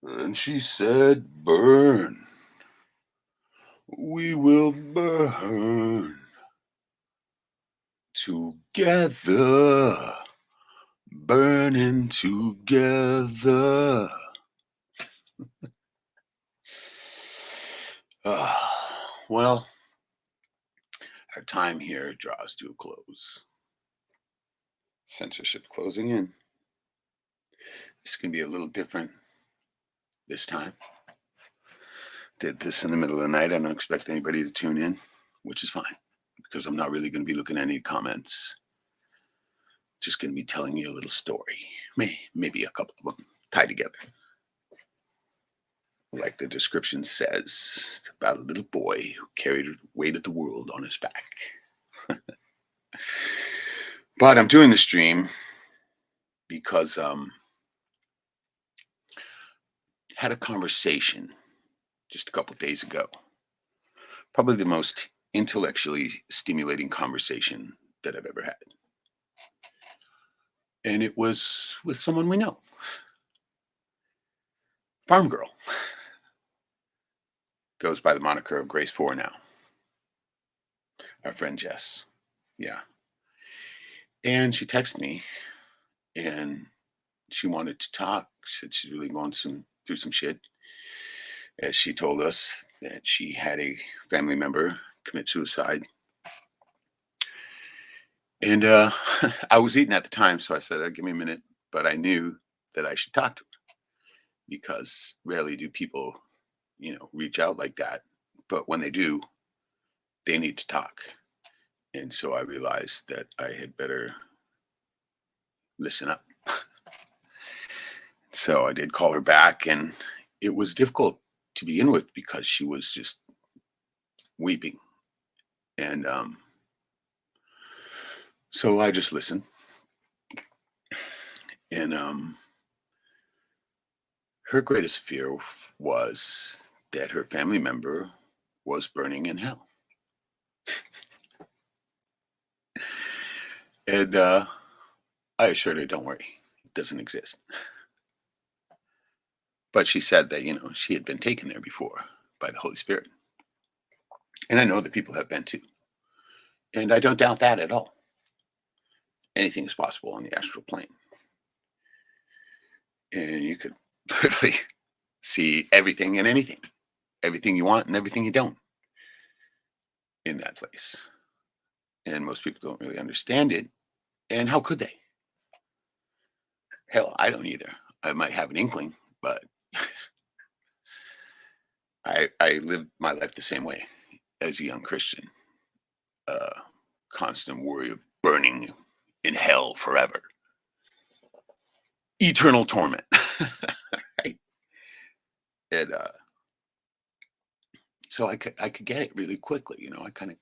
And she said, "Burn. We will burn together. Burning together." Well, our time here draws to a close. Censorship closing in. This can be a little different this time. Did this in the middle of the night. I don't expect anybody to tune in, which is fine because I'm not really going to be looking at any comments. Just going to be telling you a little story. Maybe a couple of them tied together. Like the description says, it's about a little boy who carried the weight of the world on his back. But I'm doing the stream because had a conversation just a couple days ago. Probably the most intellectually stimulating conversation that I've ever had. And it was with someone we know. Farm girl. Goes by the moniker of Grace 4 now. Our friend Jess. Yeah. And she texted me and she wanted to talk. She said she's really going through some shit. As she told us that she had a family member commit suicide. And I was eating at the time, so I said, give me a minute. But I knew that I should talk to her because rarely do people, reach out like that. But when they do, they need to talk. And so I realized that I had better listen up. So I did call her back, and it was difficult to begin with because she was just weeping. And so I just listened. And her greatest fear was that her family member was burning in hell. And I assured her, don't worry, it doesn't exist. But she said that, she had been taken there before by the Holy Spirit. And I know that people have been too. And I don't doubt that at all. Anything is possible on the astral plane. And you could literally see everything and anything, everything you want and everything you don't in that place. And most people don't really understand it. And how could they? Hell, I don't either. I might have an inkling, but I lived my life the same way as a young Christian. Constant worry of burning in hell forever. Eternal torment. Right? And so I could get it really quickly. I kind of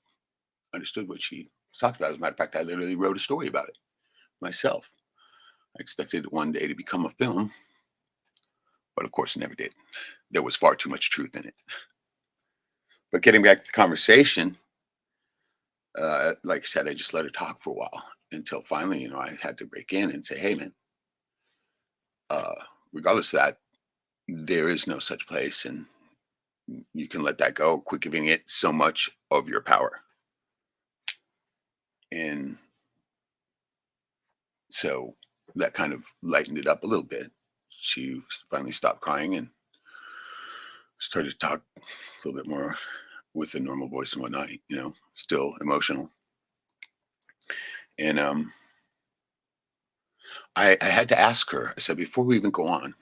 understood what she was talking about. As a matter of fact, I literally wrote a story about it myself. I expected it one day to become a film, but of course it never did. There was far too much truth in it. But getting back to the conversation, like I said, I just let her talk for a while until finally, I had to break in and say, hey, man, regardless of that, there is no such place. And you can let that go. Quit giving it so much of your power. And so that kind of lightened it up a little bit. She finally stopped crying and started to talk a little bit more with a normal voice and whatnot, still emotional. And I had to ask her, I said, before we even go on,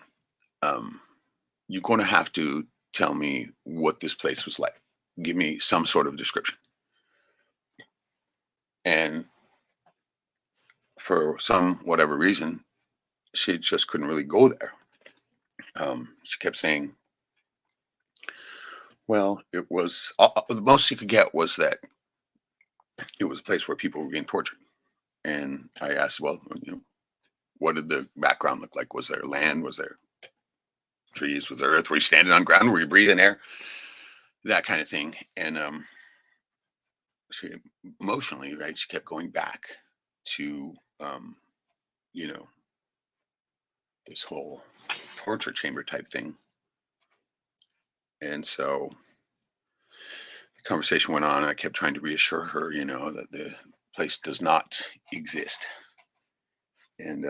you're going to have to tell me what this place was like. Give me some sort of description. And for some whatever reason, she just couldn't really go there. She kept saying, well, it was the most she could get was that it was a place where people were being tortured. And I asked, well, what did the background look like? Was there land? Was there trees? Was there earth? Were you standing on ground? Were you breathing air? That kind of thing. And she emotionally, right? She kept going back to, you know, this whole torture chamber type thing And so the conversation went on. And I kept trying to reassure her, that the place does not exist. And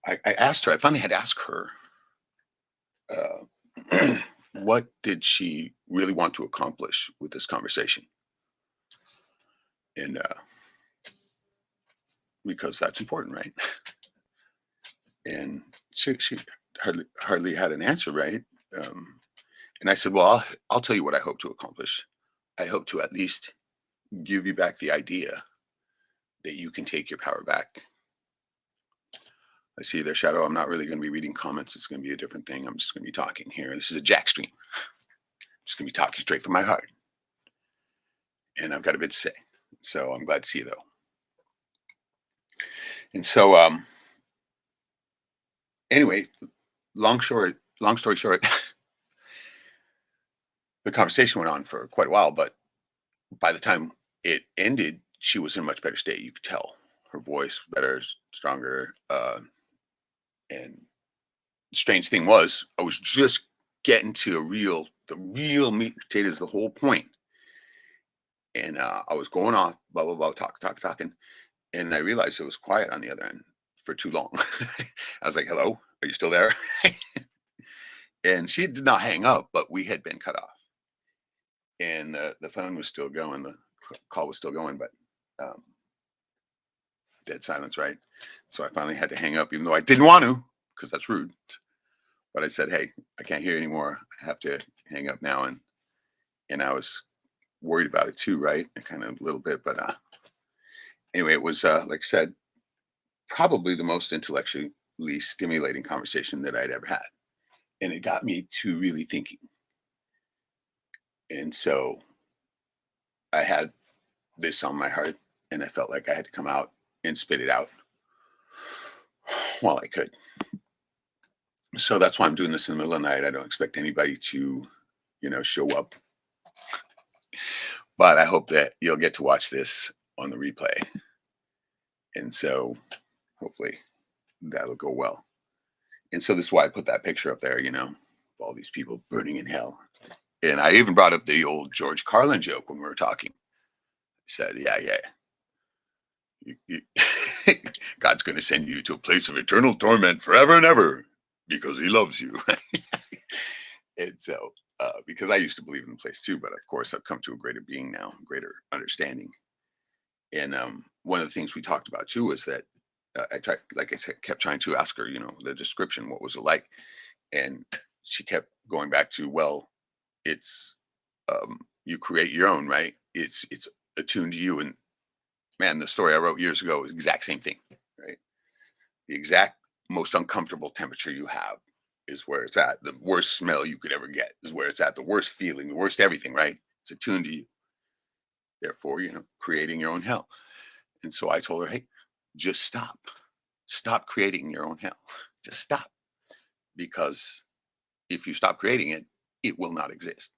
I asked her, I finally had to ask her, what did she really want to accomplish with this conversation? And because that's important, right? And she hardly had an answer, right? Um, and I said, well, I'll tell you what I hope to accomplish. I hope to at least give you back the idea that you can take your power back. I see their shadow. I'm not really going to be reading comments. It's going to be a different thing. I'm just going to be talking here. This is a Jackstream. I'm just going to be talking straight from my heart. And I've got a bit to say. So I'm glad to see you, though. And so, anyway, long story short, the conversation went on for quite a while. But by the time it ended, she was in a much better state. You could tell her voice better, stronger. And strange thing was, I was just getting to the real meat and potatoes, the whole point. And I was going off, blah blah blah, talking, and I realized it was quiet on the other end for too long. I was like, "Hello, are you still there?" And she did not hang up, but we had been cut off, and the phone was still going, the call was still going, but um, dead silence, right? So I finally had to hang up, even though I didn't want to, because that's rude. But I said, "Hey, I can't hear anymore. I have to hang up now." And I was worried about it too, right? Kind of a little bit, but anyway, it was like I said, probably the most intellectually stimulating conversation that I'd ever had, and it got me to really thinking. And so I had this on my heart, and I felt like I had to come out and spit it out while I could. So that's why I'm doing this in the middle of the night. I don't expect anybody to, show up, but I hope that you'll get to watch this on the replay. And so hopefully that'll go well. And so this is why I put that picture up there, of all these people burning in hell. And I even brought up the old George Carlin joke when we were talking. I said, yeah, God's going to send you to a place of eternal torment forever and ever because he loves you. And so, because I used to believe in the place too, but of course I've come to a greater being now, greater understanding. And one of the things we talked about too was that I tried, like I said, kept trying to ask her, the description, what was it like? And she kept going back to, well, it's you create your own, right? It's attuned to you. And man, the story I wrote years ago is the exact same thing, right? The exact most uncomfortable temperature you have is where it's at. The worst smell you could ever get is where it's at. The worst feeling, the worst everything, right? It's attuned to you. Therefore, creating your own hell. And so I told her, hey, just stop. Stop creating your own hell. Just stop. Because if you stop creating it, it will not exist.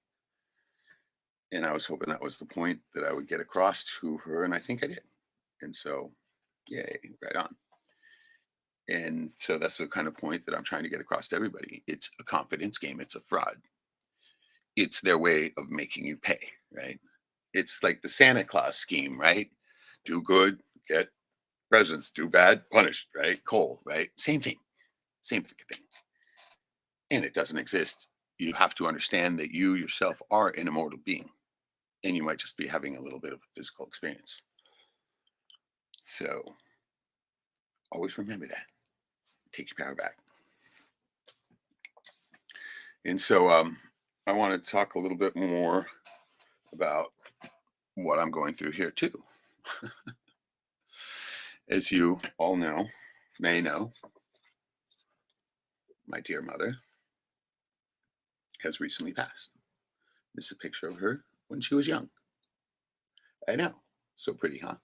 And I was hoping that was the point that I would get across to her. And I think I did. And so, yay, right on. And so that's the kind of point that I'm trying to get across to everybody. It's a confidence game. It's a fraud. It's their way of making you pay, right? It's like the Santa Claus scheme, right? Do good, get presents. Do bad, punished, right? Coal, right? Same thing. Same thing. And it doesn't exist. You have to understand that you yourself are an immortal being, and you might just be having a little bit of a physical experience. So always remember that. Take your power back. And so I want to talk a little bit more about what I'm going through here too. As you all may know, my dear mother has recently passed. This is a picture of her when she was young. I know. So pretty, huh?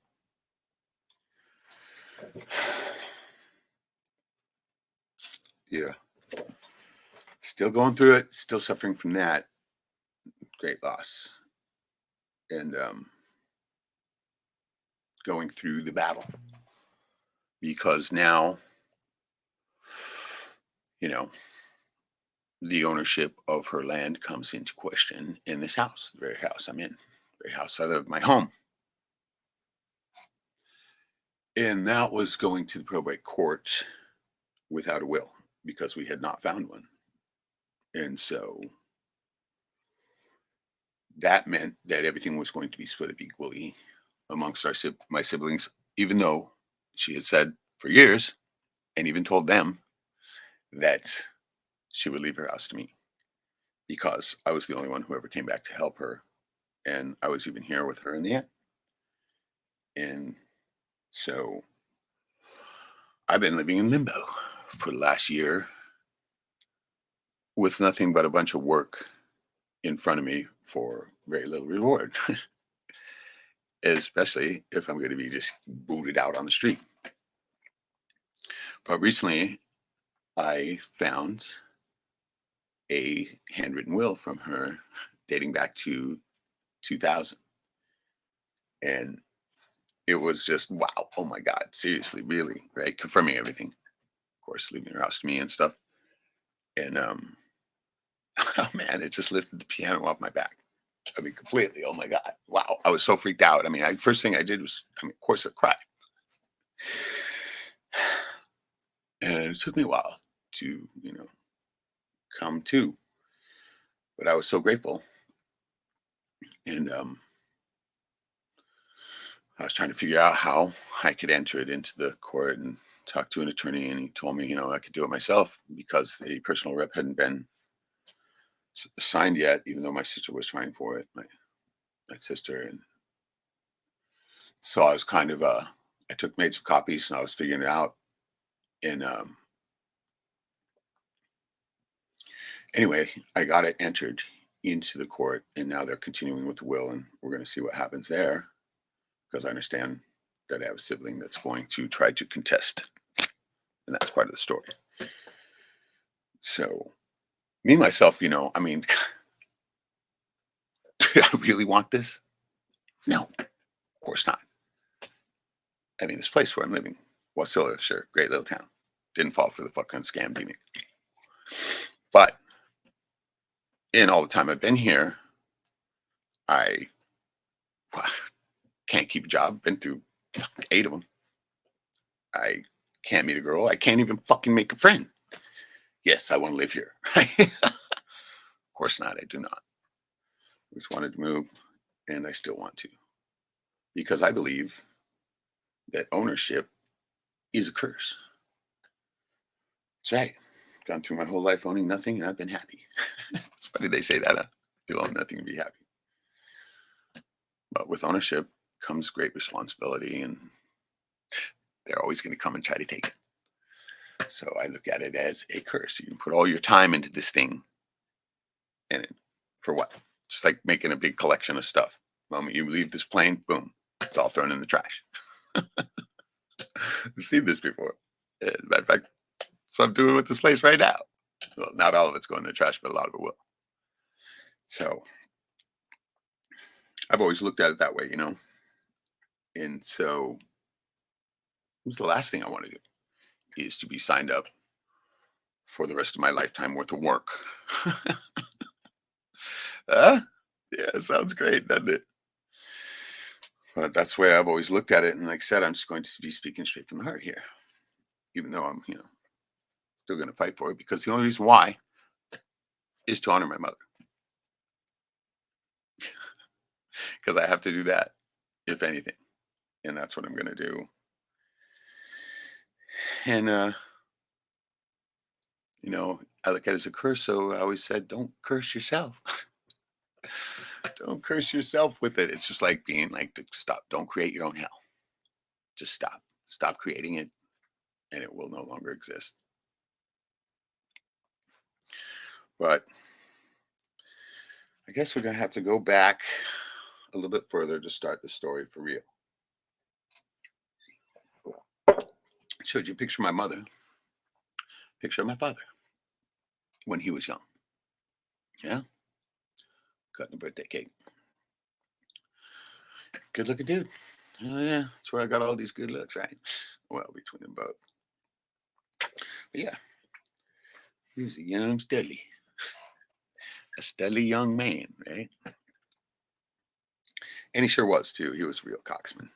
Yeah. Still going through it, still suffering from that great loss. And going through the battle. Because now, you know, the ownership of her land comes into question in this house, the very house I'm in, the very house I live, my home. And that was going to the probate court without a will because we had not found one. And so that meant that everything was going to be split up equally amongst my siblings, even though she had said for years and even told them that she would leave her house to me because I was the only one who ever came back to help her. And I was even here with her in the end. And so I've been living in limbo for the last year with nothing but a bunch of work in front of me for very little reward, especially if I'm going to be just booted out on the street. But recently, I found a handwritten will from her dating back to 2000. And it was just, wow, oh my God, seriously, really, right? Confirming everything. Of course, leaving her house to me and stuff. And oh man, it just lifted the piano off my back. I mean, completely. Oh my God. Wow. I was so freaked out. I mean, first thing I did was, of course I cried. And it took me a while to, come to, but I was so grateful. And I was trying to figure out how I could enter it into the court and talk to an attorney. And he told me, I could do it myself because the personal rep hadn't been signed yet, even though my sister was trying for it, my sister. And so I was kind of, made some copies and I was figuring it out. And anyway, I got it entered into the court and now they're continuing with the will and we're going to see what happens there because I understand that I have a sibling that's going to try to contest. And that's part of the story. So me, myself, I mean, do I really want this? No, of course not. I mean, this place where I'm living, Wasilla, sure, great little town. Didn't fall for the fucking scam, did it? But in all the time I've been here, I can't keep a job. Been through 8 of them. I can't meet a girl. I can't even fucking make a friend. Yes, I want to live here. Of course not. I do not. I just wanted to move, and I still want to. Because I believe that ownership is a curse. That's right. Gone through my whole life owning nothing, and I've been happy. It's funny they say that. You'll own nothing and be happy. But with ownership comes great responsibility, and they're always going to come and try to take it. So I look at it as a curse. You can put all your time into this thing, and for what? Just like making a big collection of stuff. The moment you leave this plane, boom, it's all thrown in the trash. I've seen this before. As a matter of fact, so I'm doing with this place right now. Well, not all of it's going in the trash, but a lot of it will. So I've always looked at it that way, And so what's the last thing I want to do is to be signed up for the rest of my lifetime worth of work. Yeah, sounds great, doesn't it? But that's the way I've always looked at it. And like I said, I'm just going to be speaking straight from the heart here, even though I'm, still going to fight for it because the only reason why is to honor my mother. Because I have to do that, if anything. And that's what I'm going to do. And, I look at it as a curse. So I always said, don't curse yourself. Don't curse yourself with it. It's just like being like, stop. Don't create your own hell. Just stop. Stop creating it. And it will no longer exist. But I guess we're going to have to go back a little bit further to start the story for real. Showed you a picture of my mother, picture of my father when he was young. Yeah. Cutting a birthday cake. Good looking dude. Oh, yeah. That's where I got all these good looks, right? Well, between them both. But yeah. He was a young Studley. a steady young man, right? And he sure was too. He was a real coxman.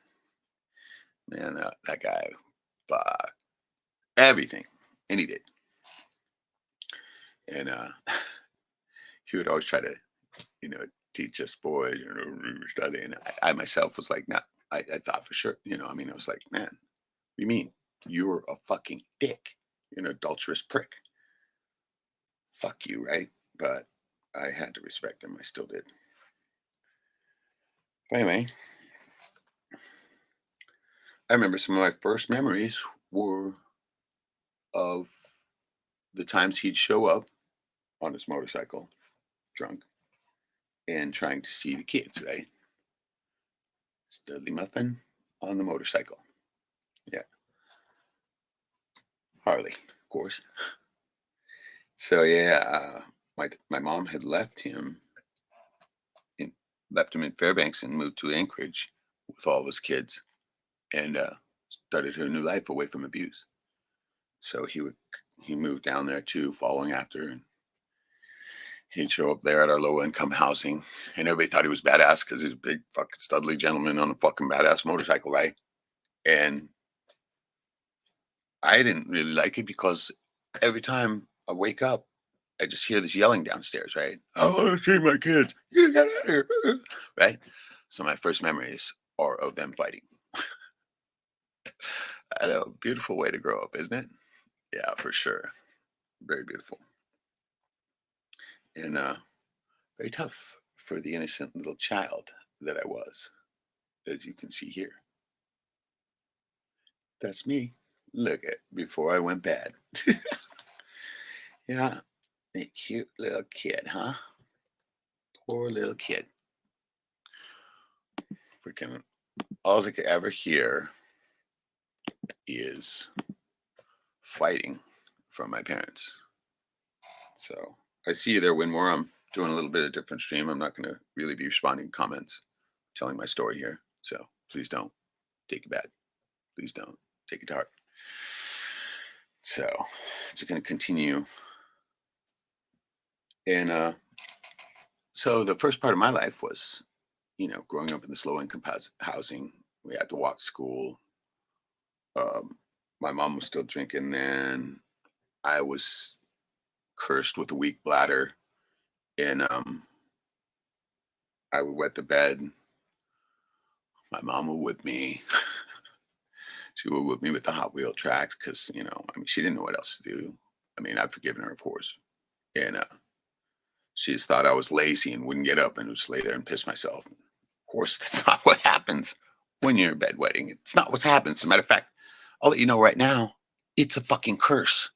Man, that guy bought everything, and he did. And he would always try to, you know, teach us boys, study. And I myself was like, nah, I thought for sure, I mean, I was like, man, what do you mean? You're a fucking dick. You're an adulterous prick. Fuck you, right? But I had to respect him. I still did. But anyway, I remember some of my first memories were of the times he'd show up on his motorcycle, drunk, and trying to see the kids, right? Studley Muffin on the motorcycle. Yeah. Harley, of course. So yeah, my mom had in, left him in Fairbanks and moved to Anchorage with all of his kids, and started her new life away from abuse. So he moved down there too, following after, and he'd show up there at our low income housing, and everybody thought he was badass because he's a big fucking studly gentleman on a fucking badass motorcycle, right? And I didn't really like it because every time I wake up, I just hear this yelling downstairs, right? I want to see my kids. You get out of here, right? So my first memories are of them fighting. A beautiful way to grow up, isn't it? Yeah, for sure. Very beautiful. And very tough for the innocent little child that I was, as you can see here. That's me. Look at before I went bad. Yeah, a cute little kid, huh? Poor little kid. Freaking all I could ever hear is fighting from my parents. So I see you there, Winmore. I'm doing a little bit of different stream. I'm not going to really be responding to comments, telling my story here. So please don't take it bad. Please don't take it to heart. So it's going to continue. And so the first part of my life was, growing up in this low income housing. We had to walk to school. My mom was still drinking then. I was cursed with a weak bladder, and I would wet the bed. My mom would whip me. She would whip me with the Hot Wheel tracks because, I mean, she didn't know what else to do. I mean, I've forgiven her, of course. And she just thought I was lazy and wouldn't get up and would just lay there and piss myself. Of course, that's not what happens when you're bedwetting. It's not what happens. As a matter of fact, I'll let you know right now, it's a fucking curse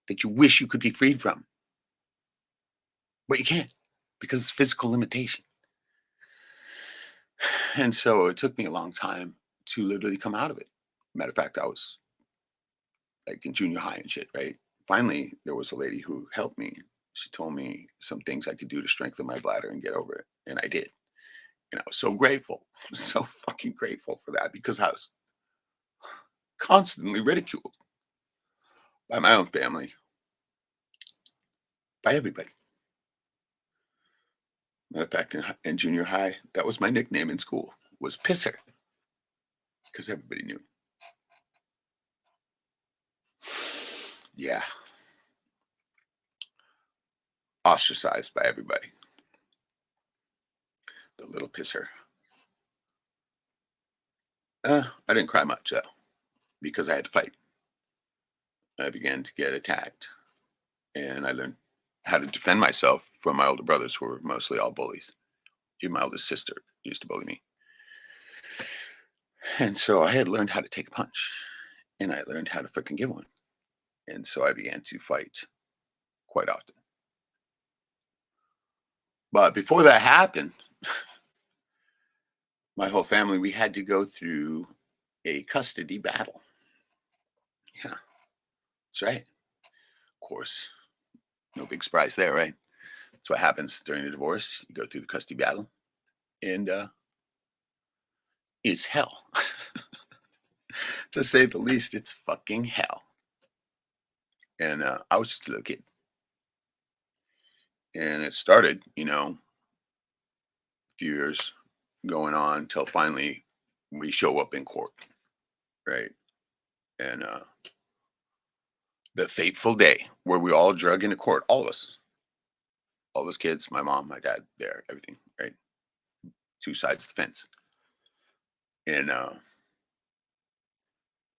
that you wish you could be freed from. But you can't because it's physical limitation. And so it took me a long time to literally come out of it. Matter of fact, I was like in junior high and shit, right? Finally, there was a lady who helped me. She told me some things I could do to strengthen my bladder and get over it. And I did. And I was so grateful, so fucking grateful for that because I was constantly ridiculed by my own family, by everybody. Matter of fact, in junior high, that was my nickname in school, was Pisser, because everybody knew. Yeah. Ostracized by everybody. The little pisser. I didn't cry much, though, because I had to fight. I began to get attacked, and I learned how to defend myself from my older brothers, who were mostly all bullies. Even my oldest sister used to bully me. And so I had learned how to take a punch, and I learned how to freaking give one. And so I began to fight quite often. But before that happened, my whole family, we had to go through a custody battle. Yeah, that's right. Of course, no big surprise there, right? That's what happens during a divorce. You go through the custody battle, and it's hell. To say the least, it's fucking hell. And I was just a little kid. And it started, a few years going on till finally we show up in court, right? And the fateful day where we all drug into court, all of us kids, my mom, my dad, there, everything, right? Two sides of the fence. And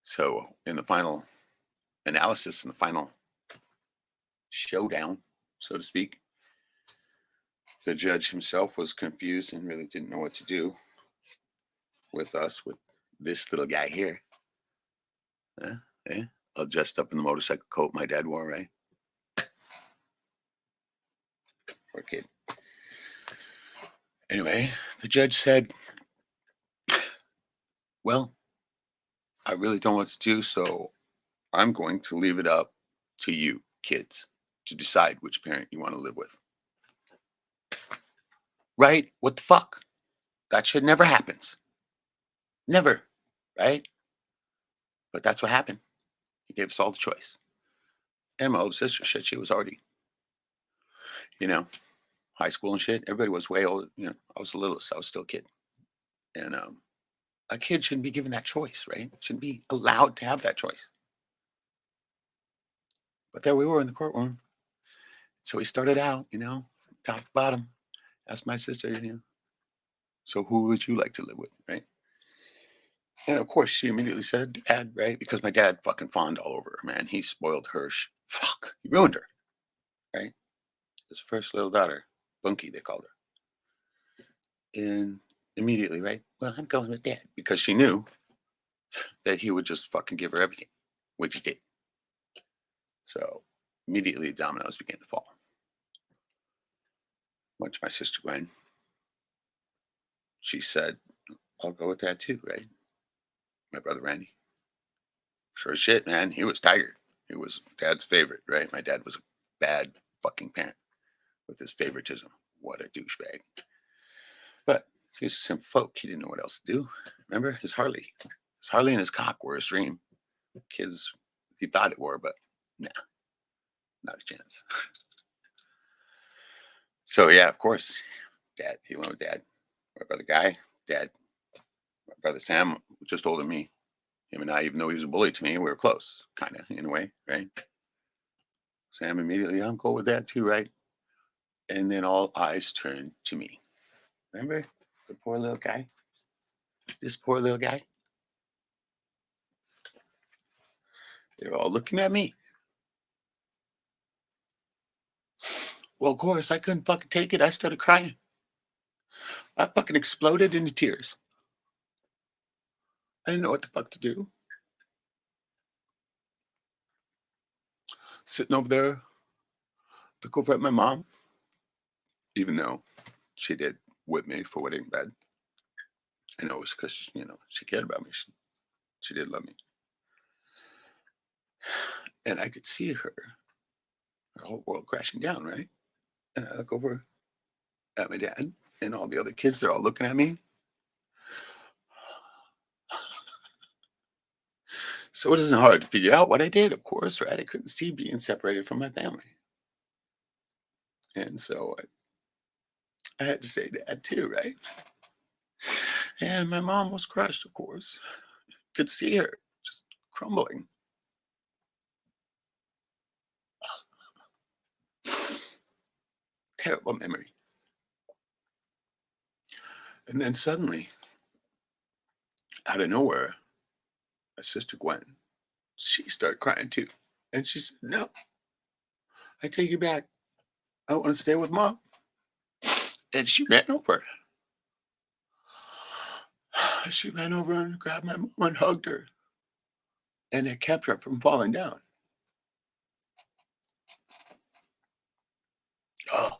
so in the final analysis, in the final showdown, so to speak, the judge himself was confused and really didn't know what to do with us, with this little guy here. Yeah, all dressed up in the motorcycle coat my dad wore, right? Poor kid. Anyway, the judge said, well, I really don't know what to do, so I'm going to leave it up to you, kids, to decide which parent you want to live with. Right? What the fuck? That shit never happens. Never. Right? But that's what happened. He gave us all the choice. And my older sister, shit, she was already, you know, high school and shit. Everybody was way older. I was the littlest. I was still a kid. And a kid shouldn't be given that choice, right? Shouldn't be allowed to have that choice. But there we were in the courtroom. So we started out, from top to bottom. Asked my sister, so who would you like to live with, right? And of course, she immediately said dad, right? Because my dad fucking fawned all over her, man. He spoiled her. Fuck, he ruined her, right? His first little daughter, Bunky, they called her. And immediately, right? Well, I'm going with dad because she knew that he would just fucking give her everything, which he did. So immediately, dominoes began to fall. Went to my sister Gwen. She said, I'll go with that too, right? My brother Randy. Sure as shit, man. He was Tiger. He was dad's favorite, right? My dad was a bad fucking parent with his favoritism. What a douchebag. But he was a simple folk. He didn't know what else to do. Remember his Harley? His Harley and his cock were his dream. Kids, he thought it were, but nah, not a chance. So yeah, of course, dad. He went with dad. My brother Guy, dad. My brother Sam, just older than me. Him and I, even though he was a bully to me, we were close, kind of, in a way, right? Sam immediately, I'm cool with that too, right? And then all eyes turned to me. Remember the poor little guy? This poor little guy? They were all looking at me. Well, of course, I couldn't fucking take it. I started crying. I fucking exploded into tears. I didn't know what the fuck to do. Sitting over there, look over at my mom, even though she did whip me for wetting bed. I know it was because, she cared about me. She did love me. And I could see her whole world crashing down, right? And I look over at my dad and all the other kids, they're all looking at me. So it isn't hard to figure out what I did, of course, right? I couldn't see being separated from my family. And so I had to say dad too, right? And my mom was crushed, of course. Could see her just crumbling. Terrible memory. And then suddenly, out of nowhere, my sister Gwen, she started crying too. And she said, no, I take you back. I want to stay with mom. And she ran over. She ran over and grabbed my mom and hugged her. And it kept her from falling down. Oh,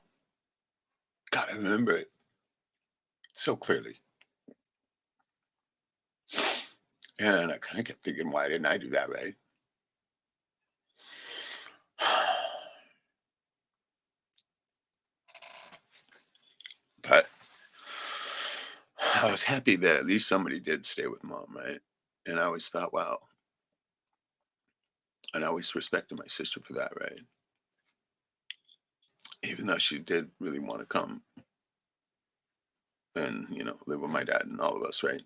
God, I remember it so clearly. And I kind of kept thinking, why didn't I do that, right? But I was happy that at least somebody did stay with mom, right? And I always thought, wow. And I always respected my sister for that, right? even though she did really want to come and, live with my dad and all of us, right?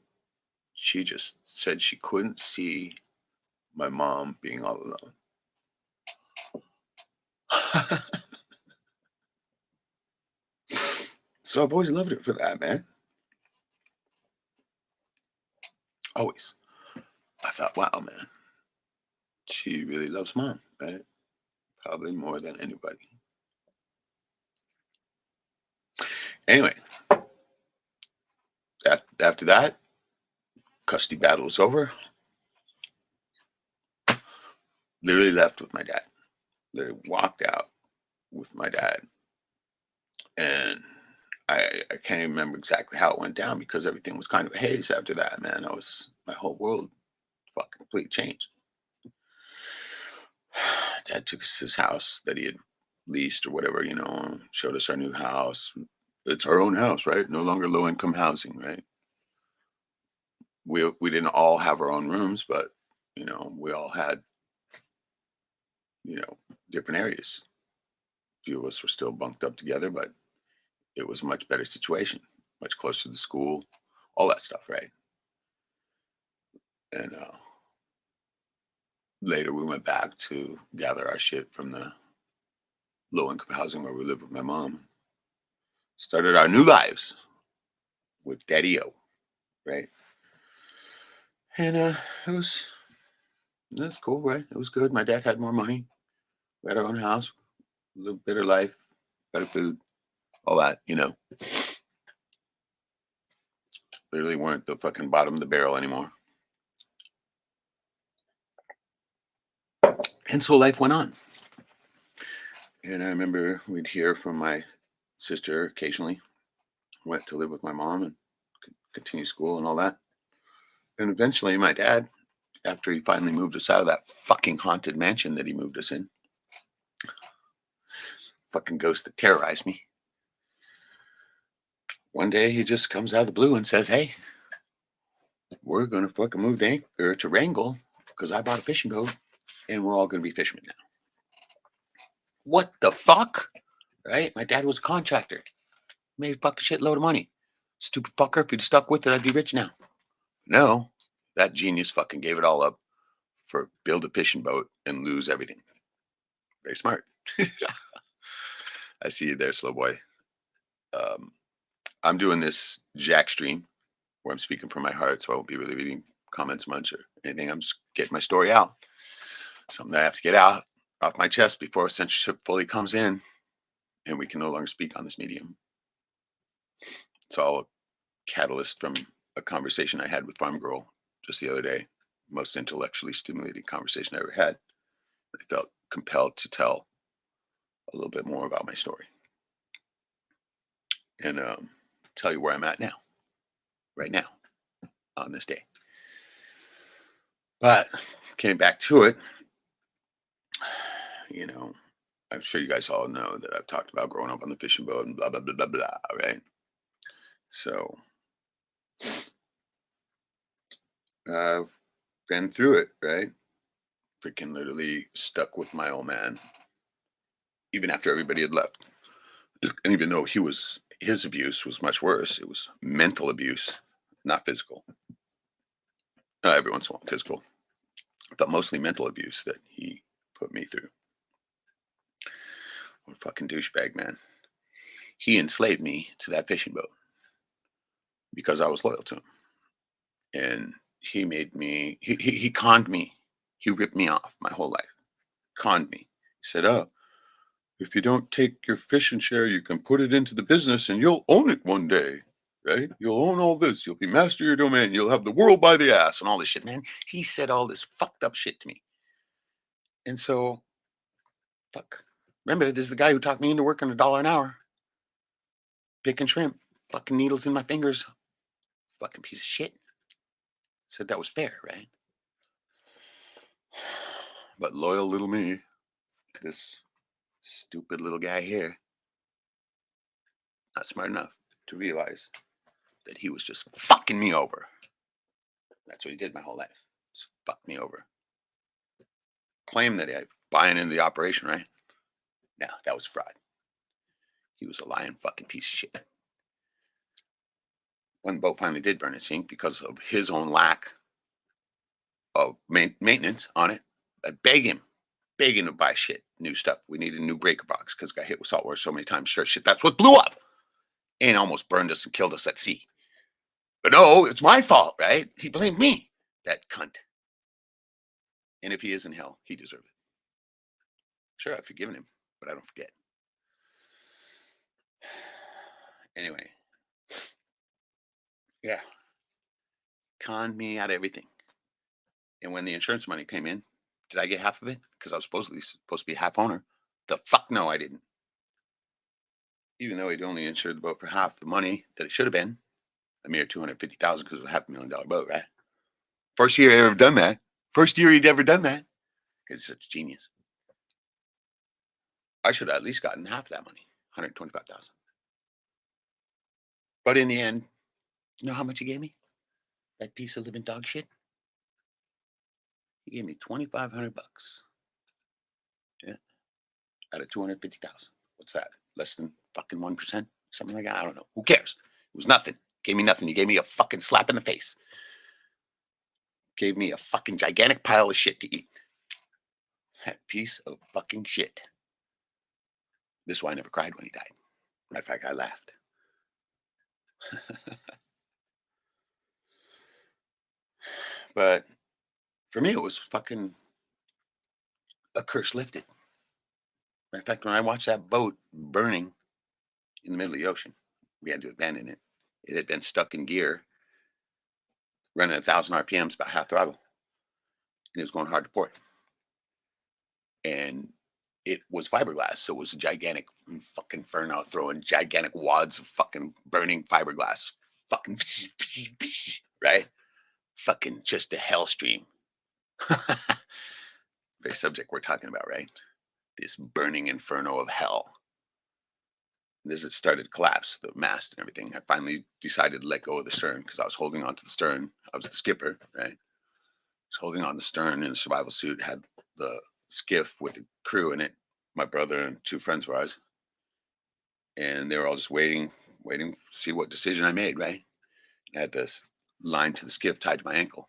She just said she couldn't see my mom being all alone. So I've always loved her for that, man. Always. I thought, wow, man, she really loves mom, right? Probably more than anybody. Anyway, after that, custody battle was over. Literally left with my dad. Literally walked out with my dad. And I can't even remember exactly how it went down because everything was kind of a haze after that, man. My whole world fucking completely changed. Dad took us to his house that he had leased or whatever, showed us our new house. It's our own house, right? No longer low income housing, right? We didn't all have our own rooms, but we all had, you know, different areas. A few of us were still bunked up together, but it was a much better situation, much closer to the school, all that stuff, right? And later we went back to gather our shit from the low income housing where we lived with my mom. Started our new lives with Daddy O, right? And it was cool, right? It was good. My dad had more money. We had our own house, a little better life, better food, all that, Literally weren't the fucking bottom of the barrel anymore. And so life went on. And I remember we'd hear from my sister occasionally, went to live with my mom and continue school and all that. And eventually my dad, after he finally moved us out of that fucking haunted mansion that he moved us in, fucking ghost that terrorized me. One day he just comes out of the blue and says, "Hey, we're going to fucking move to Wrangell because I bought a fishing boat and we're all going to be fishermen now." What the fuck? Right? My dad was a contractor. Made a fucking shitload of money. Stupid fucker. If he'd stuck with it, I'd be rich now. No, that genius fucking gave it all up for build a fishing boat and lose everything. Very smart. I see you there, slow boy. I'm doing this Jackstream where I'm speaking from my heart, so I won't be really reading comments much or anything. I'm just getting my story out. Something I have to get out off my chest before censorship fully comes in and we can no longer speak on this medium. It's all a catalyst from a conversation I had with Farm Girl just the other day. Most intellectually stimulating conversation I ever had. I felt compelled to tell a little bit more about my story and tell you where I'm at now, right now, on this day. But came back to it, I'm sure you guys all know that I've talked about growing up on the fishing boat and blah, blah, blah, blah, blah, right? So, been through it, right? Freaking literally stuck with my old man, even after everybody had left. And even though his abuse was much worse, it was mental abuse, not physical. Every once in a while, physical, but mostly mental abuse that he put me through. What a fucking douchebag, man. He enslaved me to that fishing boat because I was loyal to him. And he made me, he conned me. He ripped me off my whole life. Conned me. He said, "Oh, if you don't take your fishing share, you can put it into the business and you'll own it one day. Right? You'll own all this. You'll be master of your domain. You'll have the world by the ass," and all this shit, man. He said all this fucked up shit to me. And so, fuck. Remember, this is the guy who talked me into working $1 an hour, picking shrimp, fucking needles in my fingers. Fucking piece of shit. Said that was fair, right? But loyal little me, this stupid little guy here, not smart enough to realize that he was just fucking me over. That's what he did my whole life. Just fuck me over. Claim that I'm buying into the operation, right? No, that was fraud. He was a lying fucking piece of shit. When the boat finally did burn and sink because of his own lack of maintenance on it, I beg him to buy shit, new stuff. We needed a new breaker box because got hit with saltwater so many times. Sure shit, that's what blew up and almost burned us and killed us at sea. But no, it's my fault, right? He blamed me, that cunt. And if he is in hell, he deserves it. Sure, I've forgiven him, but I don't forget. Anyway, yeah, conned me out of everything. And when the insurance money came in, did I get half of it? Because I was supposed to be a half owner. The fuck no, I didn't. Even though he'd only insured the boat for half the money that it should have been, a mere $250,000 because it was a $500,000 boat, right? First year he'd ever done that. First year he'd ever done that. Because he's such a genius. I should have at least gotten half of that money, $125,000. But in the end, you know how much he gave me? That piece of living dog shit. He gave me $2,500. Yeah, out of 250,000. What's that? Less than fucking 1%, something like that. I don't know. Who cares? It was nothing. Gave me nothing. He gave me a fucking slap in the face. Gave me a fucking gigantic pile of shit to eat. That piece of fucking shit. This is why I never cried when he died. Matter of fact, I laughed. But for me, it was fucking a curse lifted. Matter of fact, when I watched that boat burning in the middle of the ocean, we had to abandon it. It had been stuck in gear, running at 1,000 RPMs, about half throttle. And it was going hard to port. And it was fiberglass, so it was a gigantic fucking inferno, throwing gigantic wads of fucking burning fiberglass. Fucking, right? Fucking just a hell stream. Very subject we're talking about, right? This burning inferno of hell. And as it started to collapse, the mast and everything, I finally decided to let go of the stern because I was holding on to the stern. I was the skipper, right? I was holding on the stern in a survival suit, had the skiff with the crew in it, my brother and two friends of ours. And they were all just waiting to see what decision I made, right? I had this line to the skiff tied to my ankle.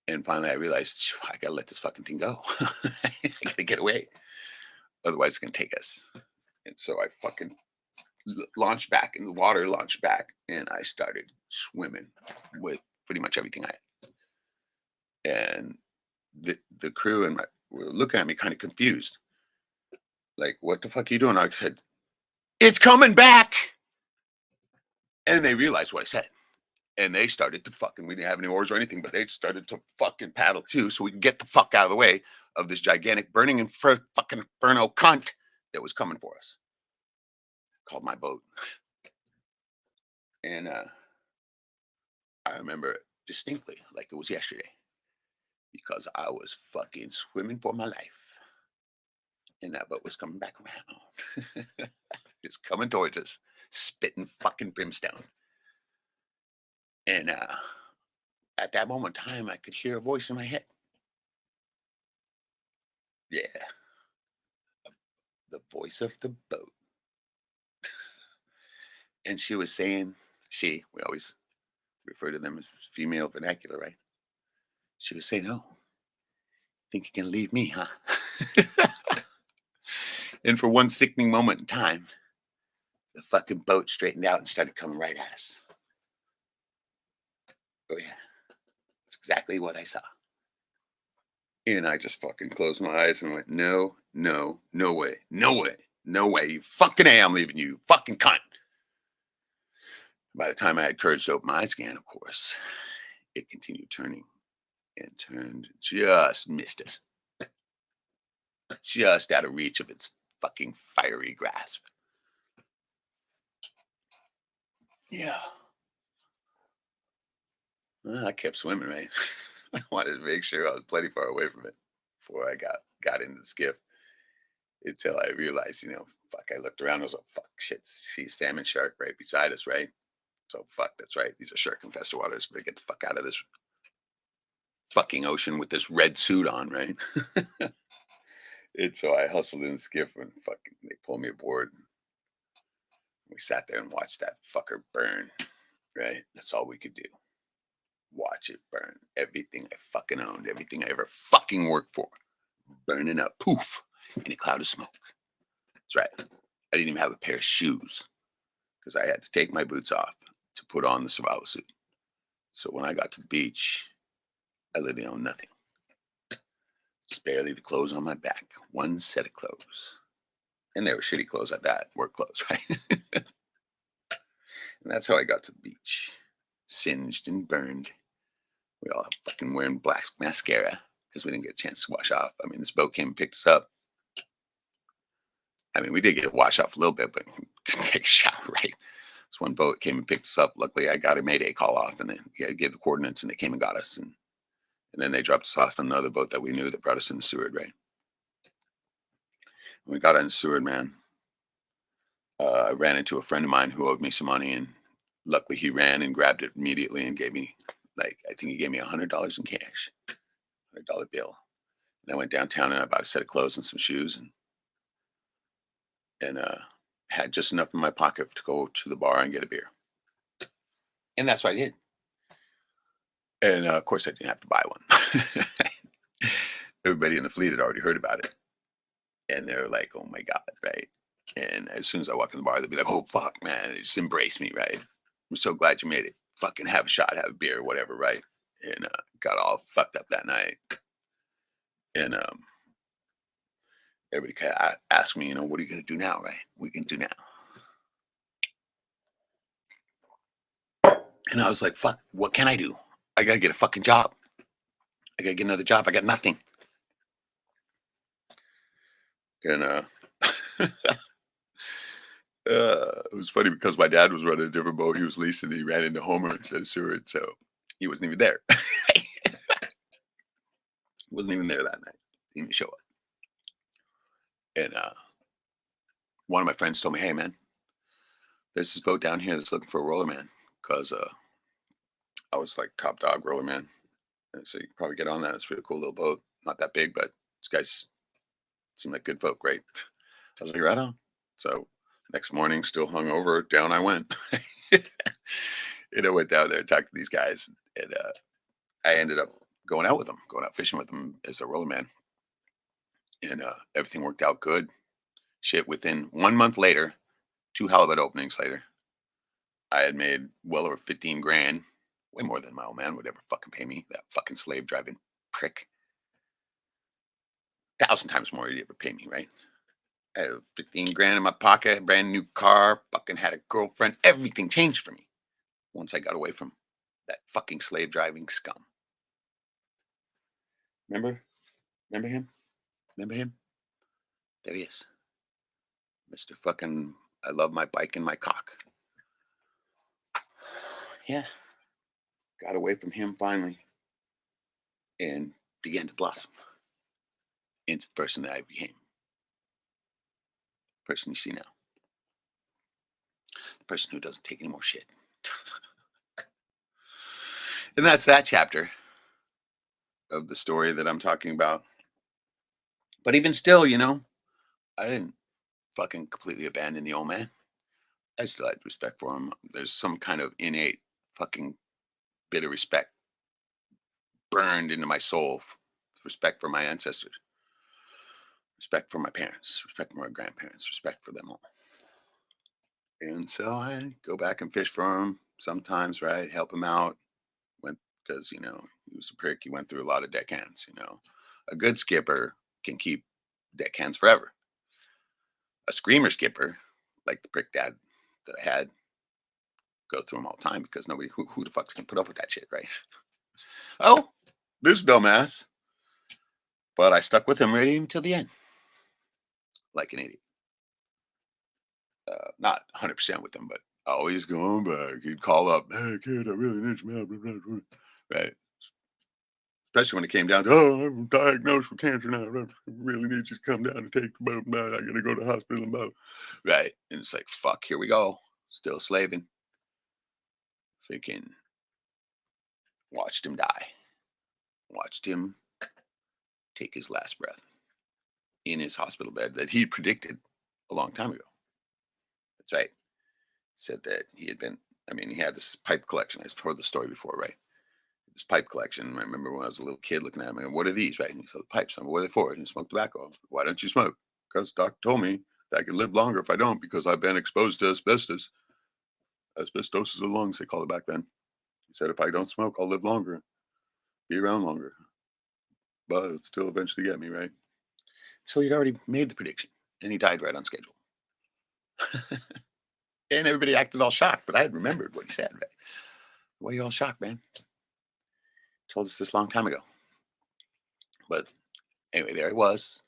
And finally I realized, I gotta let this fucking thing go. I gotta get away. Otherwise it's gonna take us. And so I fucking launched back in the water, launched back, and I started swimming with pretty much everything I had. And the crew and were looking at me kind of confused. Like, what the fuck are you doing? I said, it's coming back. And they realized what I said. And they started to fucking, we didn't have any oars or anything, but they started to fucking paddle too, so we could get the fuck out of the way of this gigantic burning fucking inferno cunt that was coming for us. Called my boat. And I remember it distinctly, like it was yesterday, because I was fucking swimming for my life. And that boat was coming back around. It's coming towards us, spitting fucking brimstone. And at that moment in time, I could hear a voice in my head. Yeah, the voice of the boat. And she was saying, we always refer to them as female vernacular, right? She was saying, oh, think you can leave me, huh? And for one sickening moment in time, the fucking boat straightened out and started coming right at us. Oh, yeah. That's exactly what I saw. And I just fucking closed my eyes and went, no, no, no way, no way, no way. You fucking A, I'm leaving you, fucking cunt. By the time I had courage to open my eyes again, of course, it continued turning and turned, just missed us. Just out of reach of its fucking fiery grasp. Yeah. Well, I kept swimming, right? I wanted to make sure I was plenty far away from it before I got into the skiff. Until I realized, fuck, I looked around, I was like, fuck, shit, see salmon shark right beside us, right? So fuck, that's right. These are shark infested waters. Better get the fuck out of this fucking ocean with this red suit on, right? And so I hustled in the skiff and fucking they pulled me aboard. We sat there and watched that fucker burn, right? That's all we could do. Watch it burn. Everything I fucking owned, everything I ever fucking worked for, burning up, poof, in a cloud of smoke. That's right. I didn't even have a pair of shoes because I had to take my boots off to put on the survival suit. So when I got to the beach, I literally owned nothing. Just barely the clothes on my back. One set of clothes. And they were shitty clothes at that, work clothes, right? And that's how I got to the beach. Singed and burned. We all fucking wearing black mascara because we didn't get a chance to wash off. I mean, this boat came and picked us up. I mean, we did get to wash off a little bit, but couldn't take a shower, right? This one boat came and picked us up. Luckily, I got a Mayday call off, and then gave the coordinates, and they came and got us. And then they dropped us off on another boat that we knew that brought us in the Seward, right? When we got on the Seward, man, I ran into a friend of mine who owed me some money, and luckily he ran and grabbed it immediately and gave me, like, I think he gave me $100 in cash, $100 bill. And I went downtown and I bought a set of clothes and some shoes, and had just enough in my pocket to go to the bar and get a beer. And that's what I did. And of course, I didn't have to buy one. Everybody in the fleet had already heard about it. And they're like, oh my God, right? And as soon as I walk in the bar, they'll be like, oh, fuck, man. They just embrace me, right? I'm so glad you made it. Fucking have a shot, have a beer, whatever, right? And got all fucked up that night. And everybody kind of asked me, what are you going to do now, right? What are you going to do now? And I was like, fuck, what can I do? I got to get a fucking job. I got to get another job. I got nothing. And it was funny because my dad was running a different boat. He was leasing. He ran into Homer instead of Seward, so he wasn't even there. Wasn't even there that night. He didn't show up. And one of my friends told me, "Hey, man, there's this boat down here that's looking for a roller man." Because I was like top dog roller man, and so you can probably get on that. It's a really cool little boat. Not that big, but these guys seem like good folk, right? I was like, right on. So next morning, still hungover, down I went. I went down there and talked to these guys, and I ended up going out with them, going out fishing with them as a roller man, and everything worked out good. Shit, within 1 month later, 2 halibut openings later, I had made well over 15 grand, way more than my old man would ever fucking pay me. That fucking slave driving prick, 1,000 times more he'd ever pay me, right? I had 15 grand in my pocket, brand new car, fucking had a girlfriend. Everything changed for me once I got away from that fucking slave driving scum. Remember? Remember him? Remember him? There he is. Mr. Fucking, I love my bike and my cock. Yeah. Got away from him finally and began to blossom into the person that I became. The person you see now. The person who doesn't take any more shit. And that's that chapter of the story that I'm talking about. But even still, I didn't fucking completely abandon the old man. I still had respect for him. There's some kind of innate fucking bit of respect burned into my soul. Respect for my ancestors. Respect for my parents. Respect for my grandparents. Respect for them all. And so I go back and fish for him sometimes, right? Help him out. Went because he was a prick. He went through a lot of deckhands. A good skipper can keep deckhands forever. A screamer skipper, like the prick dad that I had, go through them all the time because nobody who the fuck's gonna put up with that shit, right? Oh, this dumbass. But I stuck with him right until the end, like an idiot. Not 100% with him, but always going back. He'd call up, "Hey kid, I really need some help," right? Especially when it came down to, "Oh, I'm diagnosed with cancer now. I really need you to come down and take the boat. I gotta go to the hospital and blah." Right? And it's like, fuck, here we go. Still slaving. Freaking watched him die. Watched him take his last breath in his hospital bed that he predicted a long time ago. That's right. Said that he had been, I mean, he had this pipe collection. I've told the story before, right? This pipe collection. I remember when I was a little kid looking at them and what are these, right? And he said, pipes. I'm, what are they for? And you smoke tobacco. Why don't you smoke? Because doc told me that I could live longer if I don't because I've been exposed to asbestos. Asbestosis of the lungs, they call it back then. He said, if I don't smoke, I'll live longer, be around longer. But it'll still eventually get me, right? So he'd already made the prediction and he died right on schedule. And everybody acted all shocked, but I had remembered what he said, right? Why are you all shocked, man? Told us this a long time ago. But anyway, there he was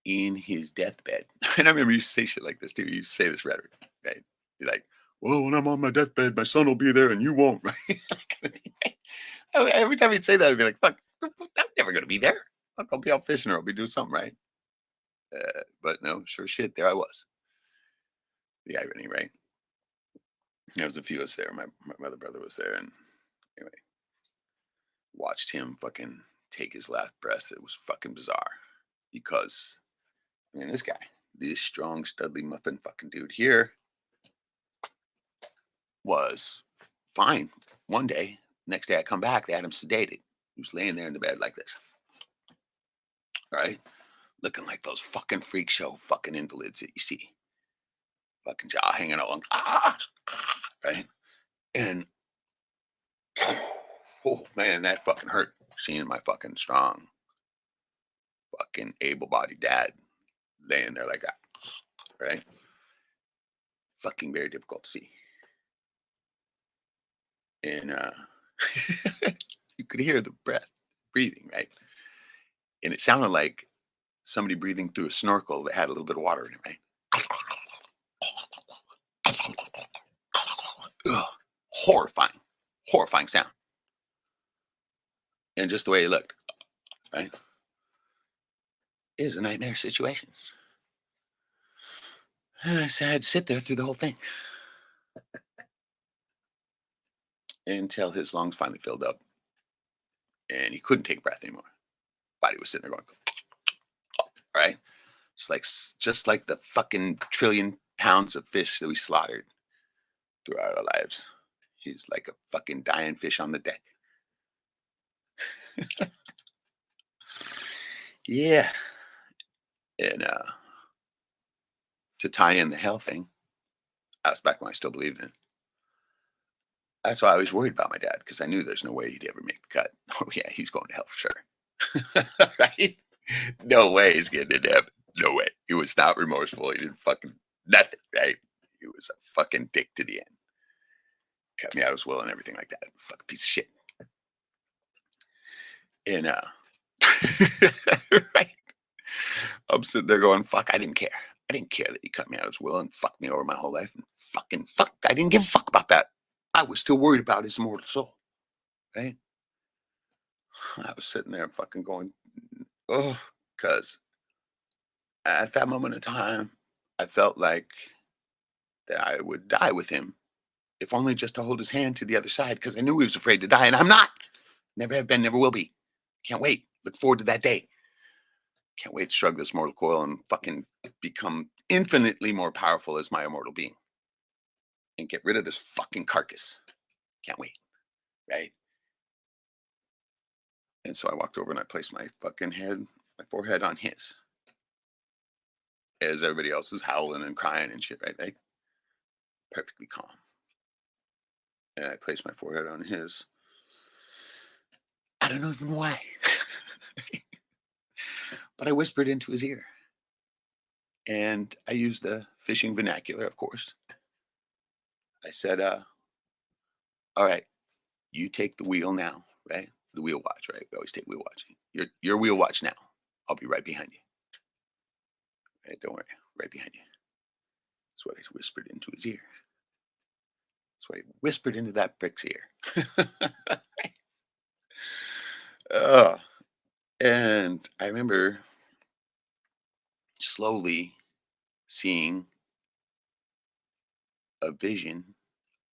in his deathbed. And I remember you used to say shit like this too. You used to say this rhetoric, right? You're like, well, when I'm on my deathbed, my son will be there and you won't, right? Every time he'd say that, I'd be like, fuck, I'm never going to be there. Fuck, I'll be out fishing or I'll be doing something, right? But no, sure shit, there I was. The irony, right? There was a few of us there. My other brother was there. And anyway, watched him fucking take his last breath. It was fucking bizarre because, I mean, this strong, studly muffin fucking dude here was fine. One day, next day I come back, they had him sedated. He was laying there in the bed like this, right? Looking like those fucking freak show fucking invalids that you see. Fucking jaw hanging out, right? And, oh man, that fucking hurt. Seeing my fucking strong, fucking able-bodied dad laying there like that, right? Fucking very difficult to see. And you could hear the breathing, right? And it sounded like somebody breathing through a snorkel that had a little bit of water in it, right? Ugh, horrifying, horrifying sound. And just the way he looked, right? It was a nightmare situation. And I said, I'd sit there through the whole thing until his lungs finally filled up and he couldn't take breath anymore. Body was sitting there going, right? Just like the fucking trillion pounds of fish that we slaughtered throughout our lives. He's like a fucking dying fish on the deck. Yeah. And to tie in the hell thing, I was back when I still believed in it. That's why I was worried about my dad because I knew there's no way he'd ever make the cut. Oh yeah, he's going to hell for sure. Right? No way he's getting into heaven. No way. He was not remorseful. He didn't fucking nothing, right? He was a fucking dick to the end. Cut me out of his will and everything like that. Fucking piece of shit. And right. I'm sitting there going, fuck, I didn't care. I didn't care that he cut me out of his will and fucked me over my whole life. And fucking fuck. I didn't give a fuck about that. I was still worried about his immortal soul. Right? I was sitting there fucking going, oh, because at that moment in time, I felt like that I would die with him, if only just to hold his hand to the other side, because I knew he was afraid to die, and I'm not. Never have been, never will be. Can't wait. Look forward to that day. Can't wait to shrug this mortal coil and fucking become infinitely more powerful as my immortal being and get rid of this fucking carcass. Can't wait. Right? And so I walked over and I placed my fucking head, my forehead on his. As everybody else is howling and crying and shit, right? They perfectly calm. And I placed my forehead on his. I don't know even why. But I whispered into his ear. And I used the fishing vernacular, of course. I said, all right, you take the wheel now, right? The wheel watch, right? We always take wheel watch. Your wheel watch now. I'll be right behind you. Right? Don't worry, right behind you. That's what I whispered into his ear. That's what I whispered into that brick's ear. uh, and I remember slowly seeing a vision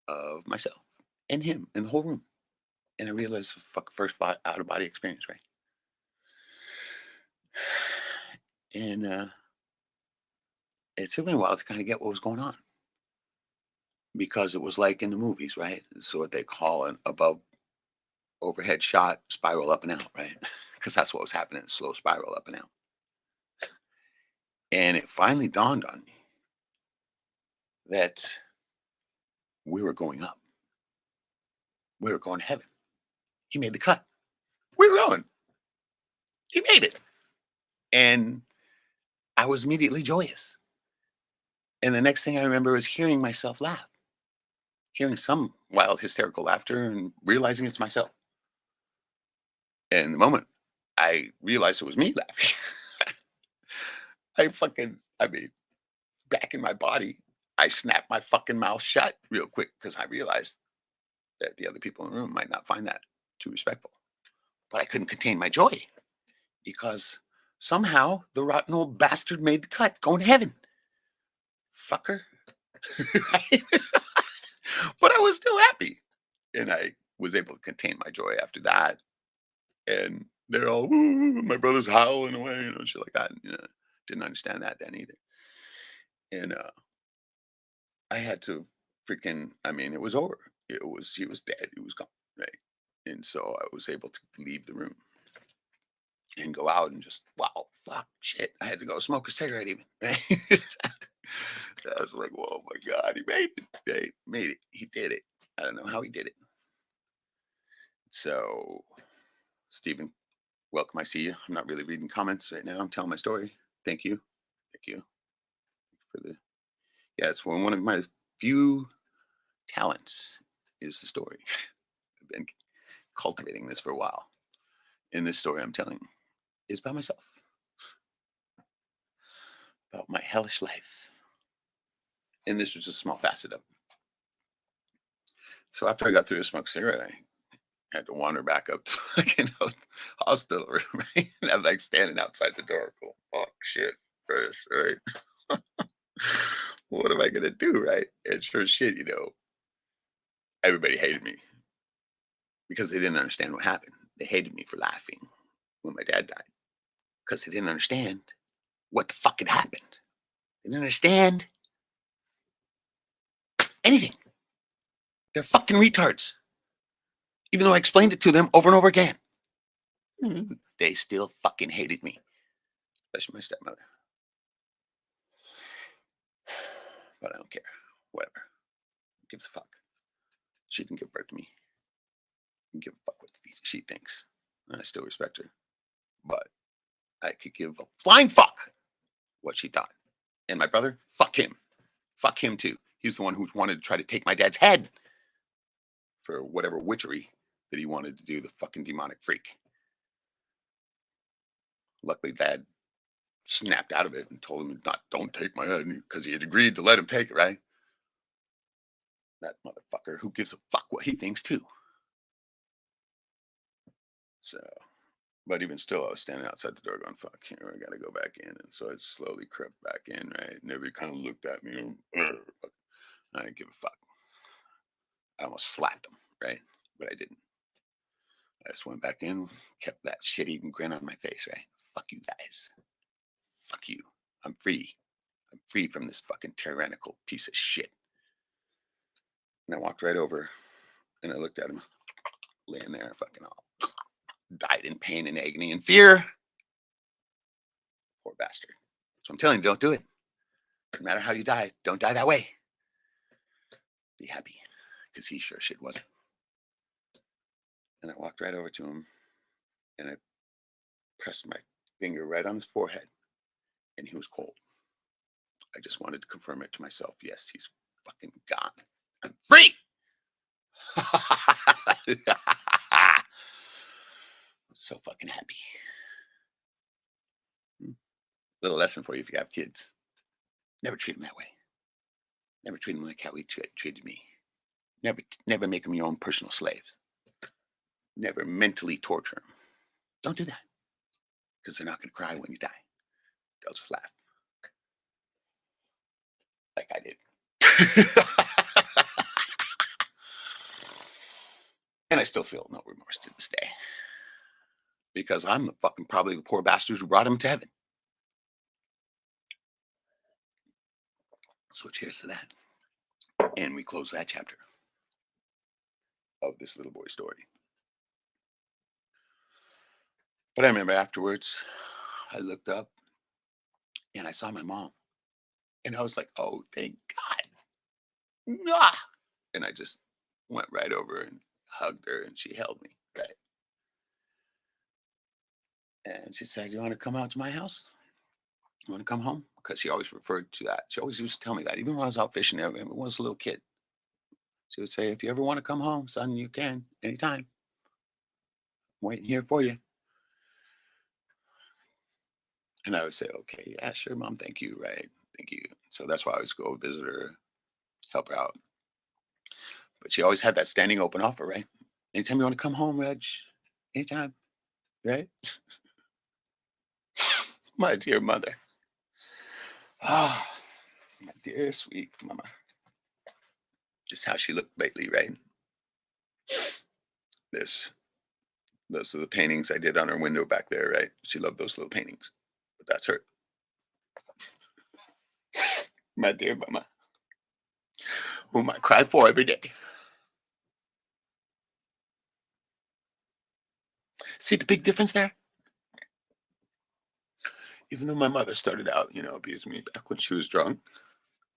of myself and him in the whole room. And I realized fuck first out of body experience, right? And it took me a while to kind of get what was going on. because it was like in the movies, right? It's what they call an above overhead shot, spiral up and out, right? Because that's what was happening, slow spiral up and out. And it finally dawned on me that we were going up. We were going to heaven. He made the cut. We were going. He made it. And I was immediately joyous. And the next thing I remember was hearing myself laugh, hearing some wild hysterical laughter and realizing it's myself. And the moment I realized it was me laughing, I mean, back in my body, I snapped my fucking mouth shut real quick because I realized that the other people in the room might not find that too respectful. But I couldn't contain my joy because somehow the rotten old bastard made the cut, going to heaven. Fucker. Right? But I was still happy. And I was able to contain my joy after that. And they're all, "Ooh," my brother's howling away, shit like that. And, didn't understand that then either. And I had to I mean, it was over. He was dead. He was gone. Right. And so I was able to leave the room and go out and just, wow, fuck, shit. I had to go smoke a cigarette even. Right? I was like, whoa, my God, he made it. Right? Made it. He did it. I don't know how he did it. So, Stephen, welcome. I see you. I'm not really reading comments right now. I'm telling my story. Thank you. Thank you for the, yeah, it's one of my few talents is the story. I've been cultivating this for a while. And this story I'm telling is about myself, about my hellish life. And this was a small facet of it. So after I got through to smoke cigarette, I had to wander back up to the hospital room, right? And I'm like standing outside the door, going, fuck shit, first, right? What am I gonna do, right? And sure shit, everybody hated me because they didn't understand what happened. They hated me for laughing when my dad died because they didn't understand what the fuck had happened. They didn't understand anything. They're fucking retards. Even though I explained it to them over and over again. They still fucking hated me. Especially my stepmother. But I don't care. Whatever. Who gives a fuck? She didn't give birth to me. I don't give a fuck what she thinks. And I still respect her. But I could give a flying fuck what she thought. And my brother, fuck him. Fuck him too. He's the one who wanted to try to take my dad's head for whatever witchery that he wanted to do, the fucking demonic freak. Luckily, Dad snapped out of it and told him don't take my head because he had agreed to let him take it, right? That motherfucker, who gives a fuck what he thinks too. So, but even still, I was standing outside the door going, fuck, I gotta go back in. And so I slowly crept back in, right? And everybody kind of looked at me. I didn't give a fuck. I almost slapped him, right? But I didn't. I just went back in, kept that shit-eating grin on my face, right? Fuck you guys. Fuck you. I'm free. I'm free from this fucking tyrannical piece of shit. And I walked right over and I looked at him laying there, fucking all died in pain and agony and fear. Poor bastard. So I'm telling you, don't do it. No matter how you die, don't die that way. Be happy, because he sure shit wasn't. And I walked right over to him and I pressed my finger right on his forehead, and he was cold. I just wanted to confirm it to myself. Yes, he's fucking gone. I'm free. So fucking happy. Little lesson for you if you have kids. Never treat them that way. Never treat them like how he treated me. Never make them your own personal slaves. Never mentally torture them. Don't do that. Because they're not going to cry when you die. They'll just laugh. Like I did. And I still feel no remorse to this day. Because I'm the fucking probably the poor bastard who brought him to heaven. So cheers to that. And we close that chapter of this little boy story. But I remember afterwards, I looked up and I saw my mom. And I was like, oh, thank God. Ah! And I just went right over and hugged her and she held me. Right. And she said, you want to come out to my house? You want to come home? Because she always referred to that. She always used to tell me that. Even when I was out fishing, when I was a little kid, she would say, if you ever want to come home, son, you can anytime. I'm waiting here for you. And I would say, okay, yeah, sure, mom, thank you. Right. Thank you. So that's why I always go visit her, help her out. But she always had that standing open offer, right? Anytime you want to come home, Reg, anytime, right? My dear mother. Ah, my dear sweet mama. Just how she looked lately, right? This, those are the paintings I did on her window back there, right? She loved those little paintings. But that's her. My dear mama, whom I cry for every day. See the big difference there? Even though my mother started out, abusing me back when she was drunk,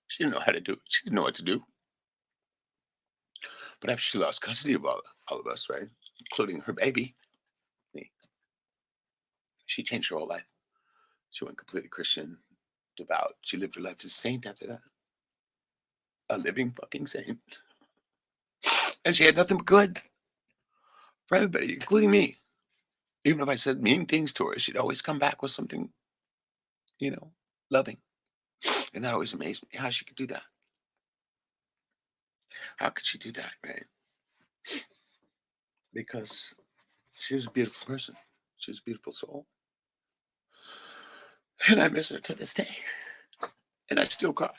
she didn't know how to do it. She didn't know what to do. But after she lost custody of all of us, right, including her baby, me, she changed her whole life. She went completely Christian, devout. She lived her life as a saint after that. A living fucking saint. And she had nothing but good for everybody, including me. Even if I said mean things to her, she'd always come back with something, you know, loving. And that always amazed me how she could do that. How could she do that, right? Because she was a beautiful person. She was a beautiful soul. And I miss her to this day. And I still cry.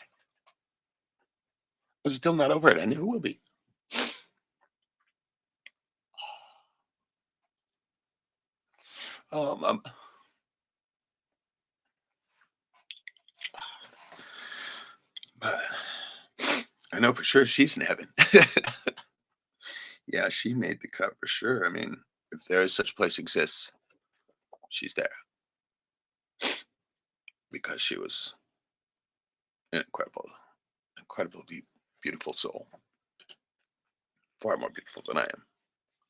I'm still not over it. I never will be. Um, but I know for sure she's in heaven. Yeah, she made the cut for sure. I mean, if there is such a place exists, she's there because she was an incredibly beautiful soul, far more beautiful than I am.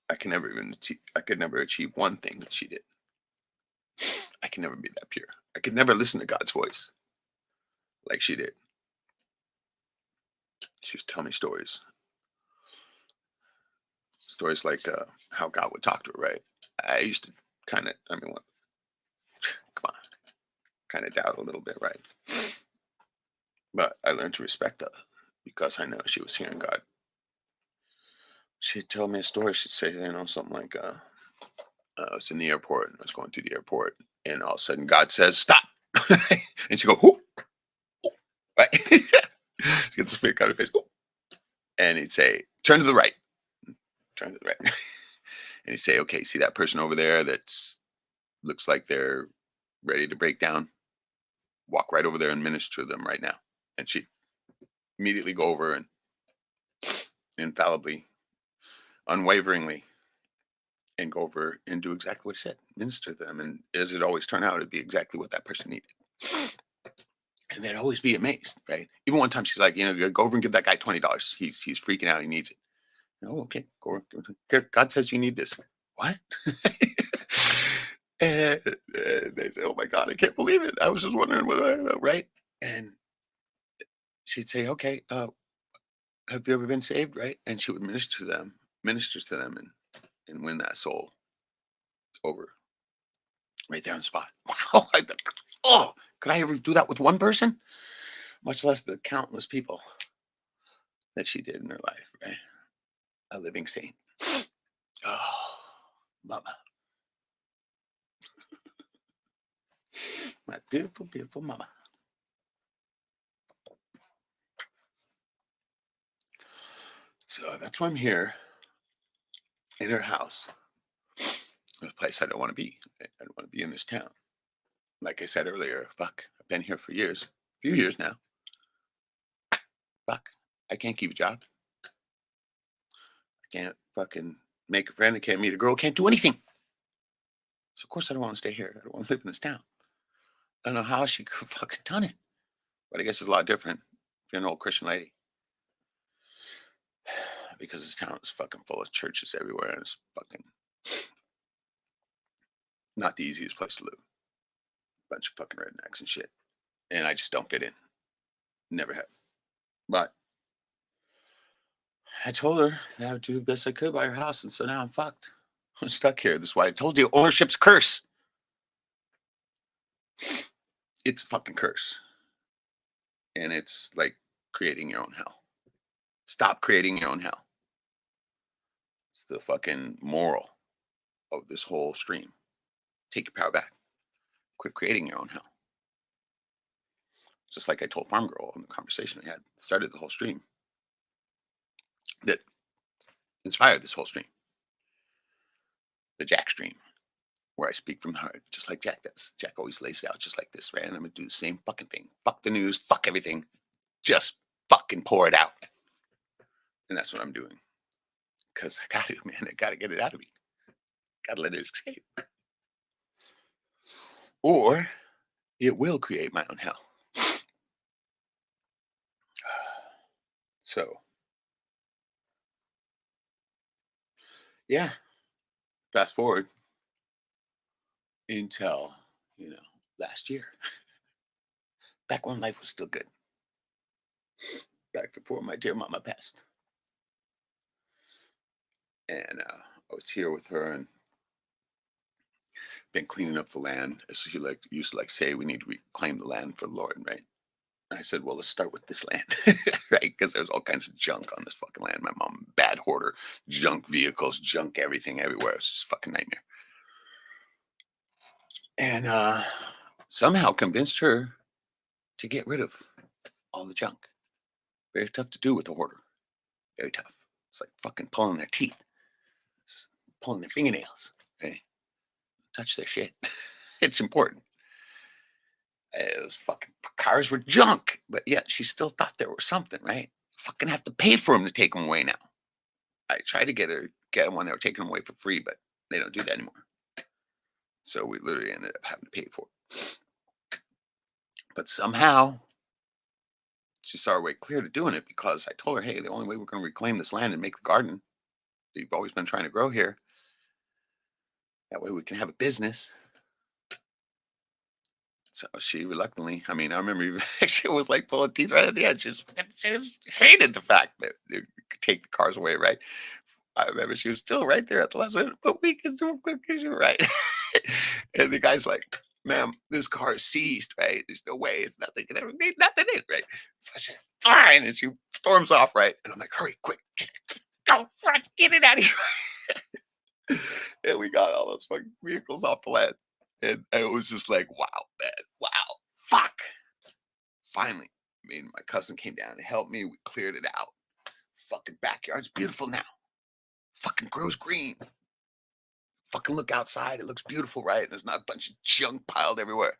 I could never achieve one thing that she did. I can never be that pure. I could never listen to God's voice like she did. She used to tell me stories like how God would talk to her. Right? I used to kind of, I mean, what, come on, kind of doubt a little bit, right? But I learned to respect that because I know she was hearing God. She'd tell me a story. She'd say, something like, I was in the airport and I was going through the airport, and all of a sudden God says, "Stop!" And she go, "Who?" Right? She gets the spirit out of her face. "Who?" And he'd say, "Turn to the right." Turn to the right. And he'd say, "Okay, see that person over there that's looks like they're ready to break down? Walk right over there and minister to them right now." And she'd immediately go over and infallibly, unwaveringly, and go over and do exactly what he said, minister to them. And as it always turned out, it'd be exactly what that person needed. And they'd always be amazed, right? Even one time she's like, go over and give that guy $20. He's freaking out. He needs it. Oh, okay. Go over. God says you need this. What? And they say, oh my God, I can't believe it. I was just wondering what I know, right? And she'd say, okay, have you ever been saved? Right? And she would minister to them and win that soul over right there on the spot. Wow. Oh, could I ever do that with one person? Much less the countless people that she did in her life, right? A living saint. Oh, mama. My beautiful, beautiful mama. So that's why I'm here in her house. A place I don't want to be. I don't want to be in this town. Like I said earlier, fuck. I've been here for years. A few years now. Fuck. I can't keep a job. I can't fucking make a friend. I can't meet a girl. Can't do anything. So of course I don't want to stay here. I don't want to live in this town. I don't know how she could fucking done it. But I guess it's a lot different if you're an old Christian lady. Because this town is fucking full of churches everywhere and it's fucking not the easiest place to live. Bunch of fucking rednecks and shit. And I just don't fit in. Never have. But I told her that I would do the best I could by her house, and so now I'm fucked. I'm stuck here. This is why I told you ownership's a curse. It's a fucking curse. And it's like creating your own hell. Stop creating your own hell. It's the fucking moral of this whole stream. Take your power back. Quit creating your own hell. Just like I told Farm Girl in the conversation we had, started the whole stream. That inspired this whole stream. The Jackstream, where I speak from the heart, just like Jack does. Jack always lays it out just like this, right? And I'm gonna do the same fucking thing. Fuck the news, fuck everything. Just fucking pour it out. And that's what I'm doing. Because I gotta, man, I gotta get it out of me. Gotta let it escape. Or it will create my own hell. So, yeah, fast forward until, last year. Back when life was still good. Back before my dear mama passed. And I was here with her and been cleaning up the land. So she used to say, we need to reclaim the land for the Lord, right? And I said, well, let's start with this land, right? Because there's all kinds of junk on this fucking land. My mom, bad hoarder, junk vehicles, junk everything everywhere. It's just a fucking nightmare. And somehow convinced her to get rid of all the junk. Very tough to do with a hoarder. Very tough. It's like fucking pulling their teeth, it's pulling their fingernails. Okay, touch their shit. It's important. Those fucking cars were junk, but yet she still thought there was something, right? Fucking have to pay for them to take them away now. I tried to get them when they were taking them away for free, but they don't do that anymore. So we literally ended up having to pay for it. But somehow she saw her way clear to doing it because I told her, hey, the only way we're going to reclaim this land and make the garden that you've always been trying to grow here, that way we can have a business. So she reluctantly, I remember even she was like pulling teeth right at the end. She just hated the fact that they could take the cars away, right? I remember she was still right there at the last minute, but we can do a quick issue, right? And the guy's like, ma'am, this car is seized, right? There's no way, it's nothing, it never made nothing in, right? So I said, fine. And she storms off, right? And I'm like, hurry, quick, go, run, get it out of here. And we got all those fucking vehicles off the land. And it was just like, wow, man, wow, fuck. Finally, me and my cousin came down and helped me. We cleared it out. Fucking backyard's beautiful now. Fucking grows green. Fucking look outside. It looks beautiful, right? There's not a bunch of junk piled everywhere.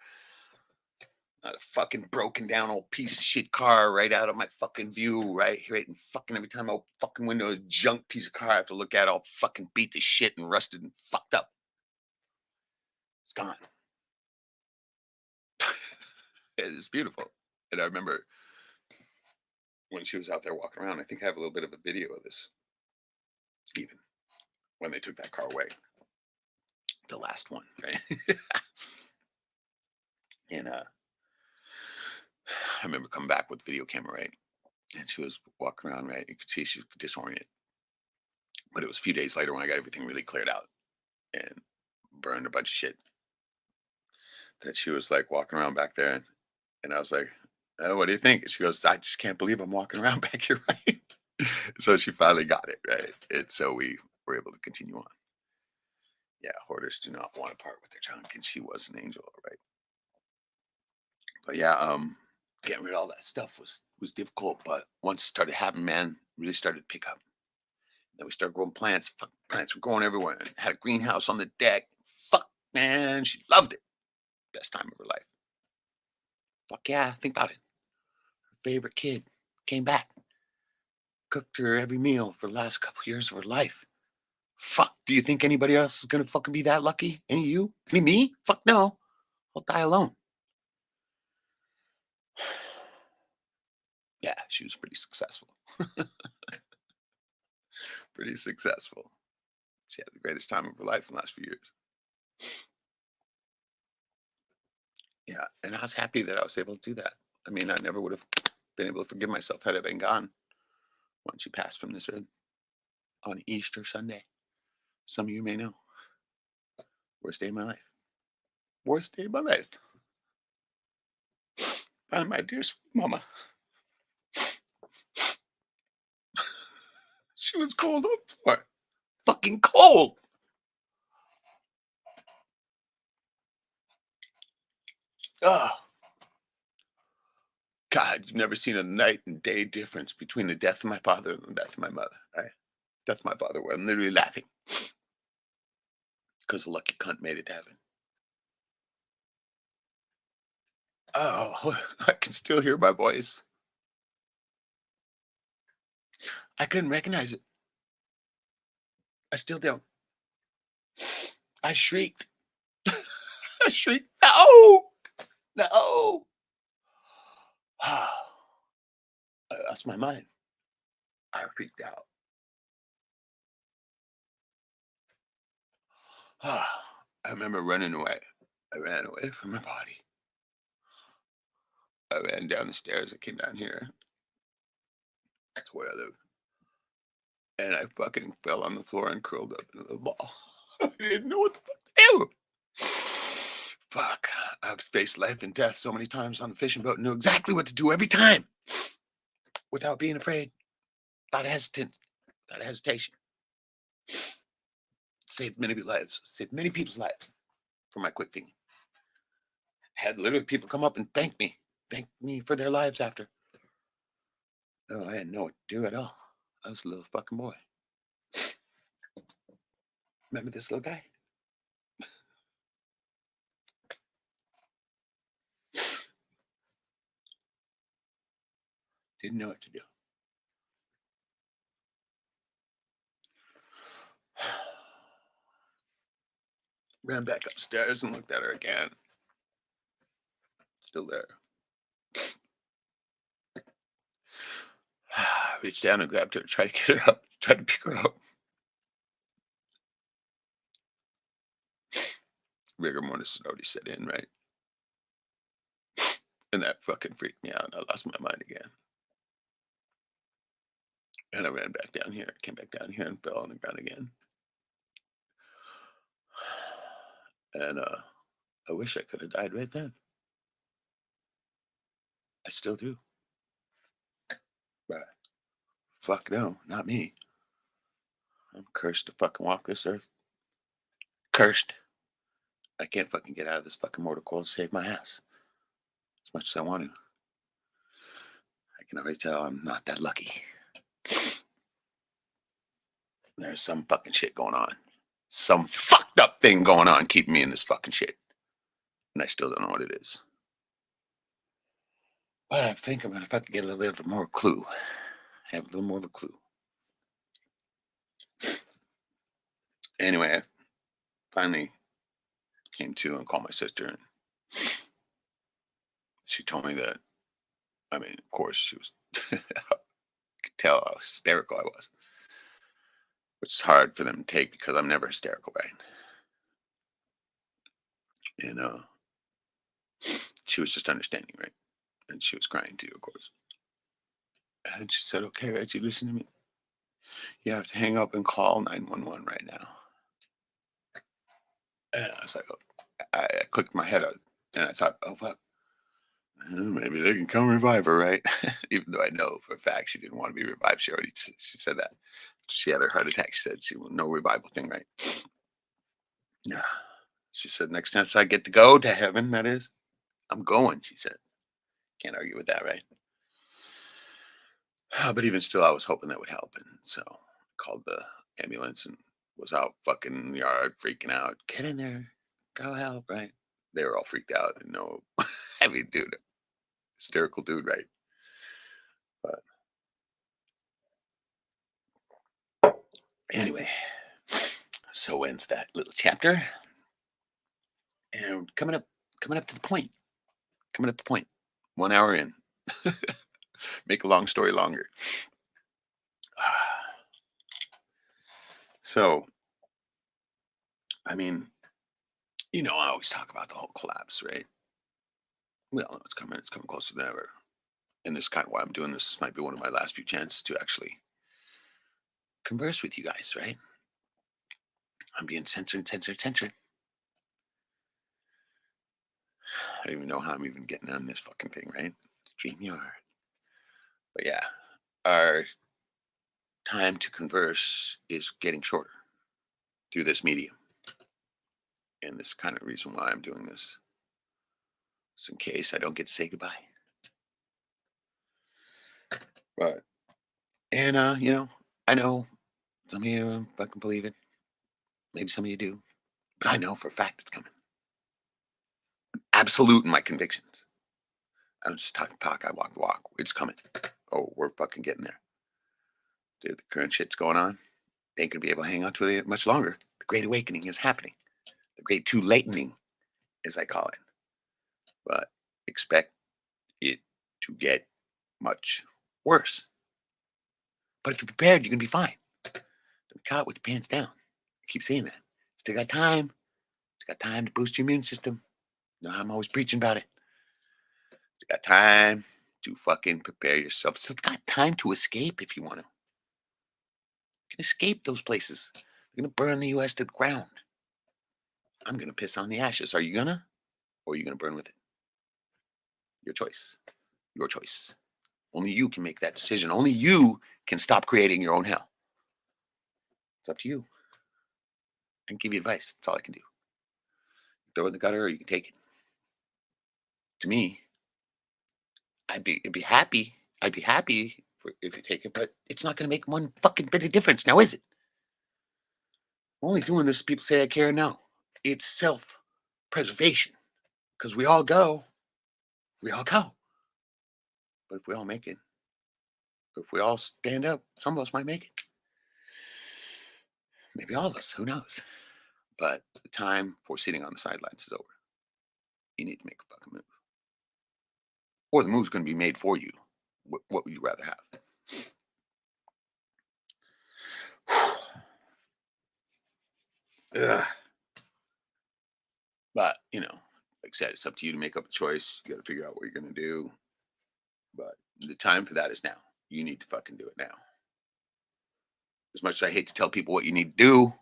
Not a fucking broken down old piece of shit car right out of my fucking view, right? Right, and fucking every time I fucking window a junk piece of car I have to look at all fucking beat to shit and rusted and fucked up. It's gone. It's beautiful. And I remember when she was out there walking around, I think I have a little bit of a video of this, even when they took that car away. The last one, right? And I remember coming back with the video camera, right? And she was walking around, right? You could see she was disoriented. But it was a few days later when I got everything really cleared out and burned a bunch of shit that she was like walking around back there. And I was like, oh, what do you think? And she goes, I just can't believe I'm walking around back here, right? So she finally got it, right? And so we were able to continue on. Yeah, hoarders do not want to part with their junk, and she was an angel, all right? But yeah, getting rid of all that stuff was difficult. But once it started happening, man, really started to pick up. Then we started growing plants. Fuck, plants were growing everywhere. And had a greenhouse on the deck. Fuck, man, she loved it. Best time of her life. Fuck yeah, think about it. Her favorite kid came back. Cooked her every meal for the last couple years of her life. Fuck, do you think anybody else is gonna fucking be that lucky? Any of you? Any me? Fuck no. I'll die alone. Yeah, she was pretty successful. Pretty successful. She had the greatest time of her life in the last few years. Yeah, and I was happy that I was able to do that. I mean, I never would have been able to forgive myself had I been gone when she passed from this earth on Easter Sunday. Some of you may know. Worst day of my life. Worst day of my life. Finding my dear sweet mama. She was cold on the floor. Fucking cold. Oh, God, you've never seen a night and day difference between the death of my father and the death of my mother. Right? Death of my father, where I'm literally laughing because the lucky cunt made it to heaven. Oh, I can still hear my voice. I couldn't recognize it. I still don't. I shrieked. I shrieked. No! No! I lost my mind. I freaked out. I remember running away. I ran away from my body. I ran down the stairs. I came down here. That's where I live. And I fucking fell on the floor and curled up into the ball. I didn't know what the fuck to do. Fuck. I've faced life and death so many times on the fishing boat and knew exactly what to do every time without being afraid, without hesitation. Saved many lives, saved many people's lives for my quick thinking. Had literally people come up and thank me for their lives after. Oh, I didn't know what to do at all. I was a little fucking boy. Remember this little guy? Didn't know what to do. Ran back upstairs and looked at her again. Still there. Reached down and grabbed her, tried to get her up, tried to pick her up. Rigor mortis had already set in, right? And that fucking freaked me out. I lost my mind again. And I ran back down here, came back down here and fell on the ground again. And I wish I could have died right then. I still do. But fuck no, not me. I'm cursed to fucking walk this earth. Cursed. I can't fucking get out of this fucking mortal coil to save my ass. As much as I want to. I can already tell I'm not that lucky. There's some fucking shit going on. Some fucked up thing going on keeping me in this fucking shit. And I still don't know what it is. But I think I'm gonna fucking get a little bit of a more clue. Have a little more of a clue. Anyway, I finally came to and called my sister, and she told me that. I mean, of course, she was. I could tell how hysterical I was, which is hard for them to take because I'm never hysterical, right? And she was just understanding, right? And she was crying too, of course. And she said, "Okay, Reggie, listen to me. You have to hang up and call 911 right now." And I was like, oh, I clicked my head out, and I thought, "Oh fuck, maybe they can come revive her, right?" Even though I know for a fact she didn't want to be revived. She said that she had her heart attack. She said she no revival thing, right? Yeah. She said next time I get to go to heaven, that is, I'm going. She said, can't argue with that, right? But even still, I was hoping that would help, and so I called the ambulance and was out fucking in the yard, freaking out. Get in there, go help, right? They were all freaked out and no, I mean, dude, hysterical dude, right? But Anyway, so ends that little chapter, and coming up to the point. Coming up to the point. 1 hour in. Make a long story longer. So, I mean, I always talk about the whole collapse, right? We all know it's coming. It's coming closer than ever. And this is kind of why I'm doing this. This might be one of my last few chances to actually converse with you guys, right? I'm being censored. I don't even know how I'm even getting on this fucking thing, right? StreamYard. But yeah, our time to converse is getting shorter through this medium. And this kind of reason why I'm doing this. Just in case I don't get to say goodbye. But, and, I know some of you don't fucking believe it. Maybe some of you do. But I know for a fact it's coming. Absolute in my convictions. I don't just talk the talk, I walk the walk. It's coming. Oh, we're fucking getting there. Dude, the current shit's going on. They ain't gonna be able to hang on to it much longer. The Great Awakening is happening. The Great Too Latening, as I call it. But expect it to get much worse. But if you're prepared, you're gonna be fine. Don't be caught with your pants down. I keep saying that. Still got time. Still got time to boost your immune system. You know how I'm always preaching about it. Still got time to fucking prepare yourself. Still got time to escape if you want to. You can escape those places. They're gonna burn the US to the ground. I'm gonna piss on the ashes. Are you gonna? Or are you gonna burn with it? Your choice. Your choice. Only you can make that decision. Only you can stop creating your own hell. It's up to you. I can give you advice. That's all I can do. Throw it in the gutter or you can take it. To me, I'd be happy. I'd be happy if you take it, but it's not gonna make one fucking bit of difference now, is it? I'm only doing this so people say I care now. It's self-preservation. Because we all go. We all go. But if we all make it, if we all stand up, some of us might make it. Maybe all of us, who knows? But the time for sitting on the sidelines is over. You need to make a fucking move. Or the move's going to be made for you. What would you rather have? Ugh. But, like I said, it's up to you to make up a choice. You got to figure out what you're going to do. But the time for that is now. You need to fucking do it now. As much as I hate to tell people what you need to do,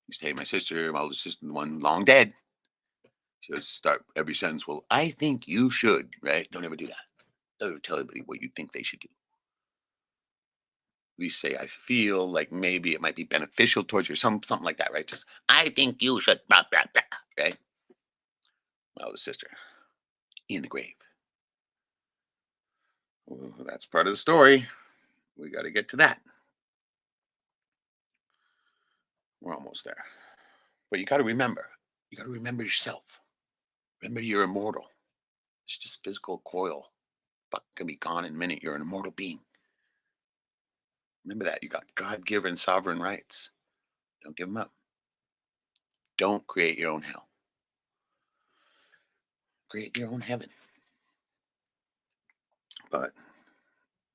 you say, my sister, my older sister, the one long dead, she'll start every sentence, well, I think you should, right? Don't ever do that. Don't ever tell anybody what you think they should do. At least say, I feel like maybe it might be beneficial towards you, something like that, right? Just, I think you should, blah, blah, blah, right? My older sister in the grave. Well, that's part of the story. We got to get to that. We're almost there. But you got to remember yourself. Remember you're immortal. It's just physical coil. But can be gone in a minute. You're an immortal being. Remember that. You got God given sovereign rights. Don't give them up. Don't create your own hell. Create your own heaven. But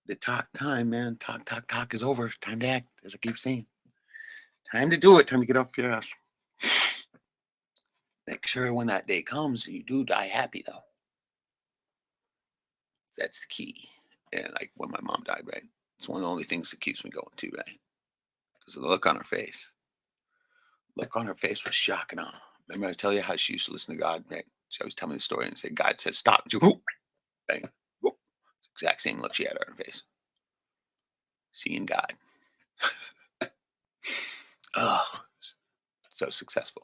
the talk time, man. Talk is over. Time to act, as I keep saying. Time to do it. Time to get off your ass. Make sure when that day comes, you do die happy, though. That's the key. And like when my mom died, right? It's one of the only things that keeps me going, too, right? Because of the look on her face. Look on her face was shock and awe. Remember I tell you how she used to listen to God, right? She always tell me the story and say, God said, stop. And she, whoop, bang, whoop. Exact same look she had on her face. Seeing God. Oh, so successful.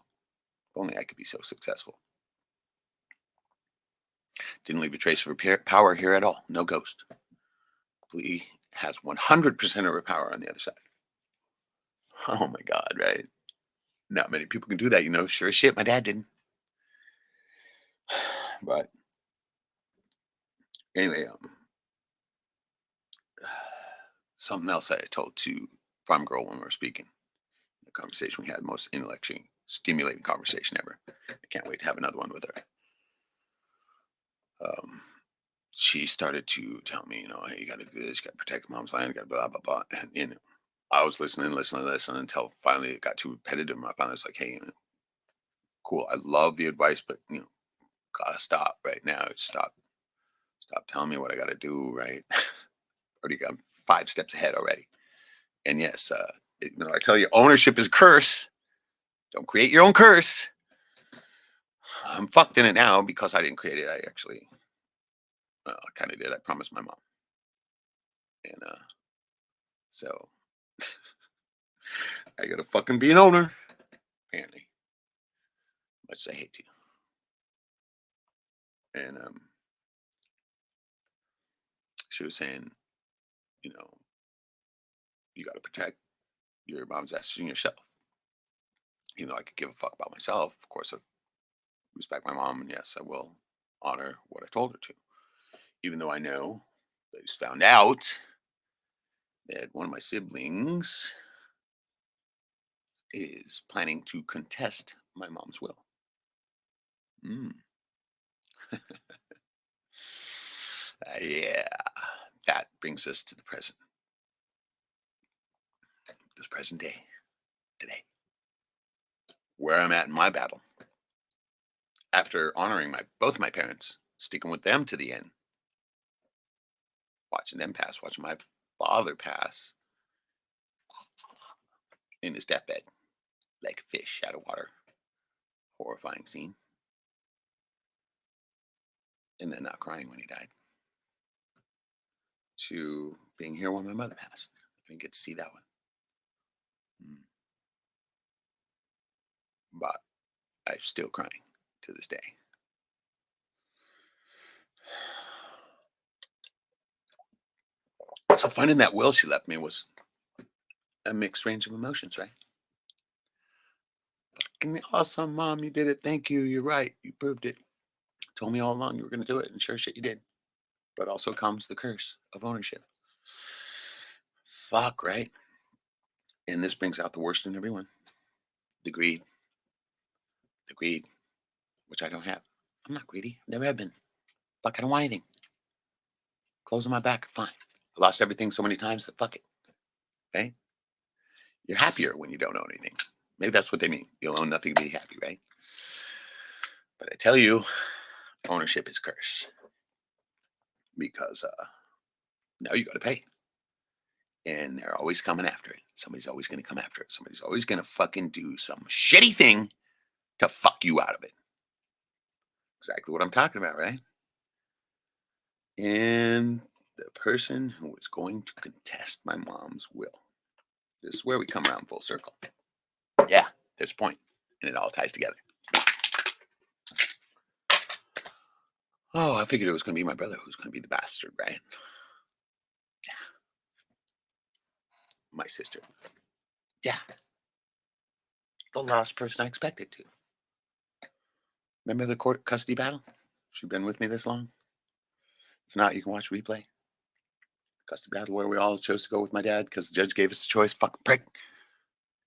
If only I could be so successful. Didn't leave a trace of her power here at all. No ghost. He has 100% of her power on the other side. Oh my God, right? Not many people can do that, sure as shit. My dad didn't. But anyway, something else I told to Farm Girl when we were speaking. conversation we had, most intellectually stimulating conversation ever. I can't wait to have another one with her. She started to tell me, hey, you got to do this, you got to protect mom's land, you got to blah, blah, blah. And, I was listening until finally it got too repetitive. And I finally was like, hey, cool. I love the advice, but, gotta stop right now. Stop telling me what I got to do, right? Already got 5 steps ahead already. And yes, I tell you, ownership is a curse. Don't create your own curse. I'm fucked in it now because I didn't create it. I actually, I kind of did. I promised my mom. And so I gotta fucking be an owner, apparently. Much as I hate to. And she was saying, you know, you gotta protect your mom's assets and yourself. Even though I could give a fuck about myself, of course I respect my mom, and yes, I will honor what I told her to. Even though I know that I just found out that one of my siblings is planning to contest my mom's will. Mm. Yeah, that brings us to the present, this present day, today, where I'm at in my battle. After honoring both my parents, sticking with them to the end, watching them pass, watching my father pass in his deathbed, like a fish out of water. Horrifying scene. And then not crying when he died. To being here when my mother passed. I didn't get to see that one. But I'm still crying to this day. So finding that will she left me was a mixed range of emotions, right? Fucking awesome, mom, you did it. Thank you. You're right. You proved it. Told me all along you were going to do it, and sure shit you did. But also comes the curse of ownership. Fuck, right? And this brings out the worst in everyone. The greed. The greed, which I don't have. I'm not greedy. Never have been. Fuck, I don't want anything. Clothes on my back, fine. I lost everything so many times that fuck it. Okay? You're happier when you don't own anything. Maybe that's what they mean. You'll own nothing to be happy, right? But I tell you, ownership is cursed. Because now you got to pay. And they're always coming after it. Somebody's always going to come after it. Somebody's always going to fucking do some shitty thing to fuck you out of it. Exactly what I'm talking about, right? And the person who is going to contest my mom's will. This is where we come around full circle. Yeah, this point. And it all ties together. Oh, I figured it was going to be my brother who's going to be the bastard, right? Yeah. My sister. Yeah. The last person I expected to. Remember the court custody battle? She's been with me this long. If not, you can watch replay. Custody battle where we all chose to go with my dad because the judge gave us the choice. Fucking prick.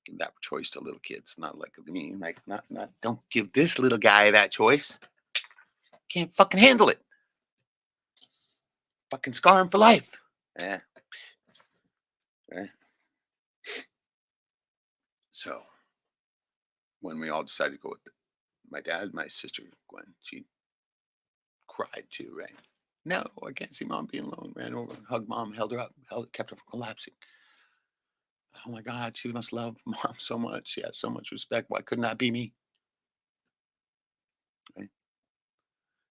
Give that choice to little kids, not like me. Like, not. Don't give this little guy that choice. Can't fucking handle it. Fucking scar him for life. Yeah. So, when we all decided to go with my dad, my sister Gwen, she cried too, right? No, I can't see mom being alone. Ran over, hugged mom, held her up, kept her from collapsing. Oh my God, she must love mom so much. She has so much respect. Why couldn't that be me? Right?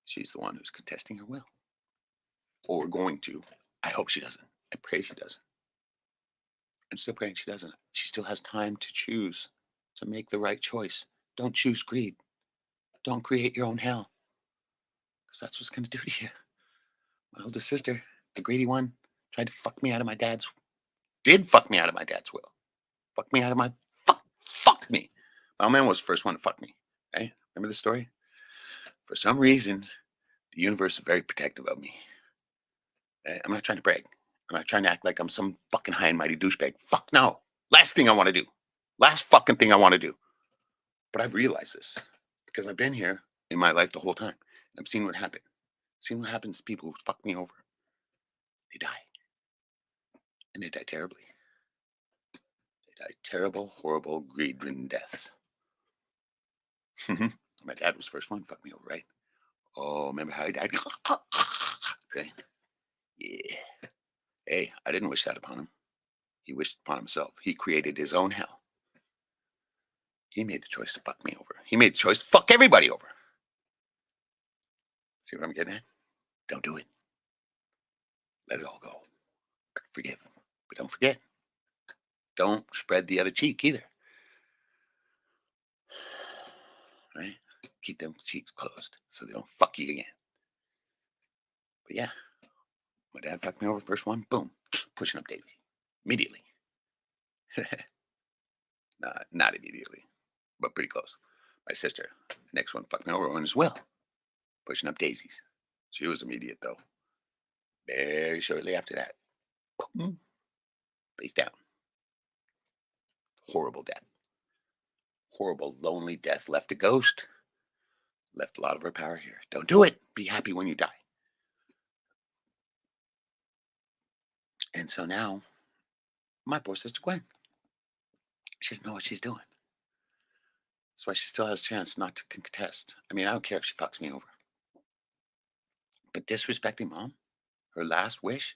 She's the one who's contesting her will. Or going to. I hope she doesn't. I pray she doesn't. I'm still praying she doesn't. She still has time to choose, to make the right choice. Don't choose greed. Don't create your own hell. Because that's what's going to do to you. My oldest sister, the greedy one, tried to fuck me out of my dad's, did fuck me out of my dad's will. Fuck me out of my, fuck me. My man was the first one to fuck me. Okay? Remember the story? For some reason, the universe is very protective of me. I'm not trying to brag. I'm not trying to act like I'm some fucking high and mighty douchebag. Fuck no. Last thing I want to do. Last fucking thing I want to do. But I've realized this because I've been here in my life the whole time. I've seen what happened. Seen what happens to people who fuck me over. They die. And they die terribly. They die terrible, horrible, greed-ridden deaths. My dad was the first one to fuck me over, right? Oh, remember how he died? Okay. Yeah. Hey, I didn't wish that upon him. He wished upon himself. He created his own hell. He made the choice to fuck me over. He made the choice to fuck everybody over. See what I'm getting at? Don't do it. Let it all go. Forgive. But don't forget. Don't spread the other cheek either. Right? Keep them cheeks closed so they don't fuck you again. But yeah, my dad fucked me over first one. Boom. Pushing up Daisy. Immediately. Not immediately, but pretty close. My sister, next one, fucked me over one as well. Pushing up daisies. She was immediate though. Very shortly after that, boom, face down. Horrible death. Horrible, lonely death. Left a ghost. Left a lot of her power here. Don't do it. Be happy when you die. And so now, my poor sister Gwen, she doesn't know what she's doing. That's why she still has a chance not to contest. I mean, I don't care if she fucks me over. But disrespecting mom, her last wish,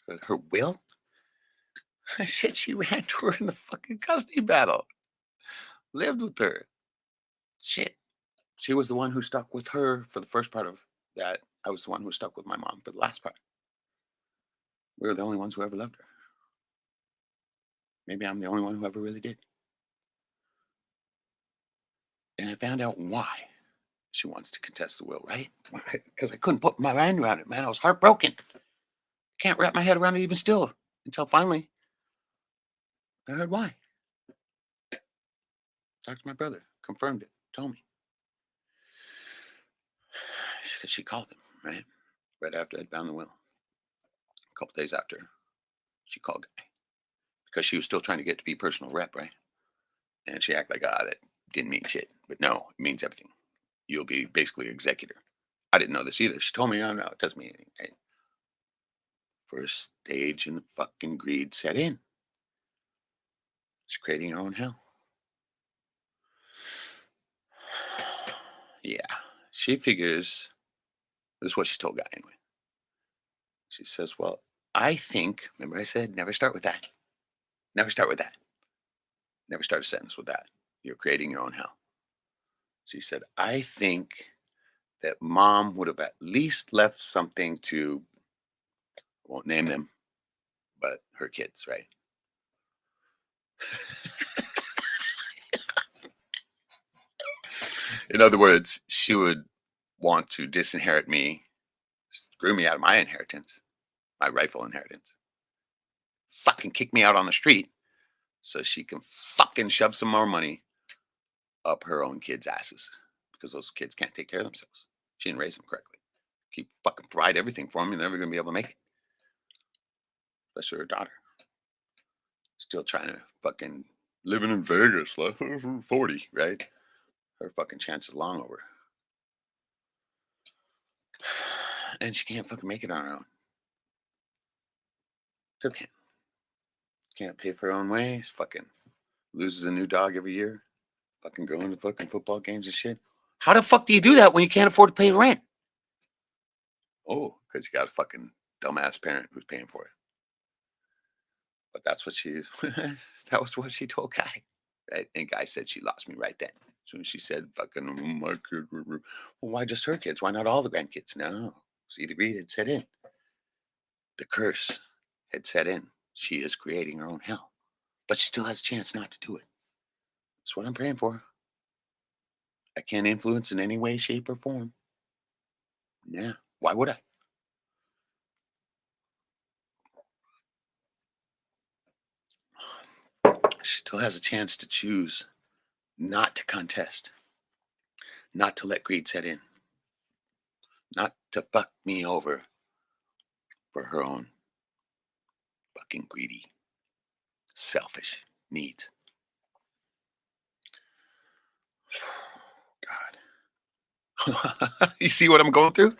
her will, shit, she ran to her in the fucking custody battle. Lived with her. Shit. She was the one who stuck with her for the first part of that. I was the one who stuck with my mom for the last part. We were the only ones who ever loved her. Maybe I'm the only one who ever really did. And I found out why she wants to contest the will, right? Because I couldn't put my mind around it, man. I was heartbroken. Can't wrap my head around it even still until finally I heard why. Talked to my brother, confirmed it, told me. She called him, right? Right after I'd found the will. A couple days after, she called Guy. Because she was still trying to get to be personal rep, right? And she acted like, that didn't mean shit. But no, it means everything. You'll be basically executor. I didn't know this either. She told me, oh, no, it doesn't mean anything. Right? First stage in the fucking greed set in. She's creating her own hell. Yeah. She figures, this is what she told Guy anyway. She says, well, I think, remember I said, never start with that. Never start with that. Never start a sentence with that. You're creating your own hell. She said, I think that mom would have at least left something to, I won't name them, but her kids, right? In other words, she would want to disinherit me, screw me out of my inheritance, my rightful inheritance, fucking kick me out on the street so she can fucking shove some more money up her own kids' asses because those kids can't take care of themselves. She didn't raise them correctly. Keep fucking provide everything for them, you're never gonna be able to make it. Especially her daughter. Still trying to fucking living in Vegas, like 40, right? Her fucking chance is long over. And she can't fucking make it on her own. Still can't. Can't pay for her own way. Fucking loses a new dog every year. Fucking going to fucking football games and shit. How the fuck do you do that when you can't afford to pay rent? Oh, because you got a fucking dumbass parent who's paying for it. But that's what she, that was what she told Guy. Right? And Guy said she lost me right then. As soon as she said, fucking, my kid, well, why just her kids? Why not all the grandkids? No. See, the greed had set in. The curse had set in. She is creating her own hell. But she still has a chance not to do it. That's what I'm praying for. I can't influence in any way, shape, or form. Yeah. Why would I? She still has a chance to choose not to contest, not to let greed set in, not to fuck me over for her own fucking greedy, selfish needs. God. You see what I'm going through?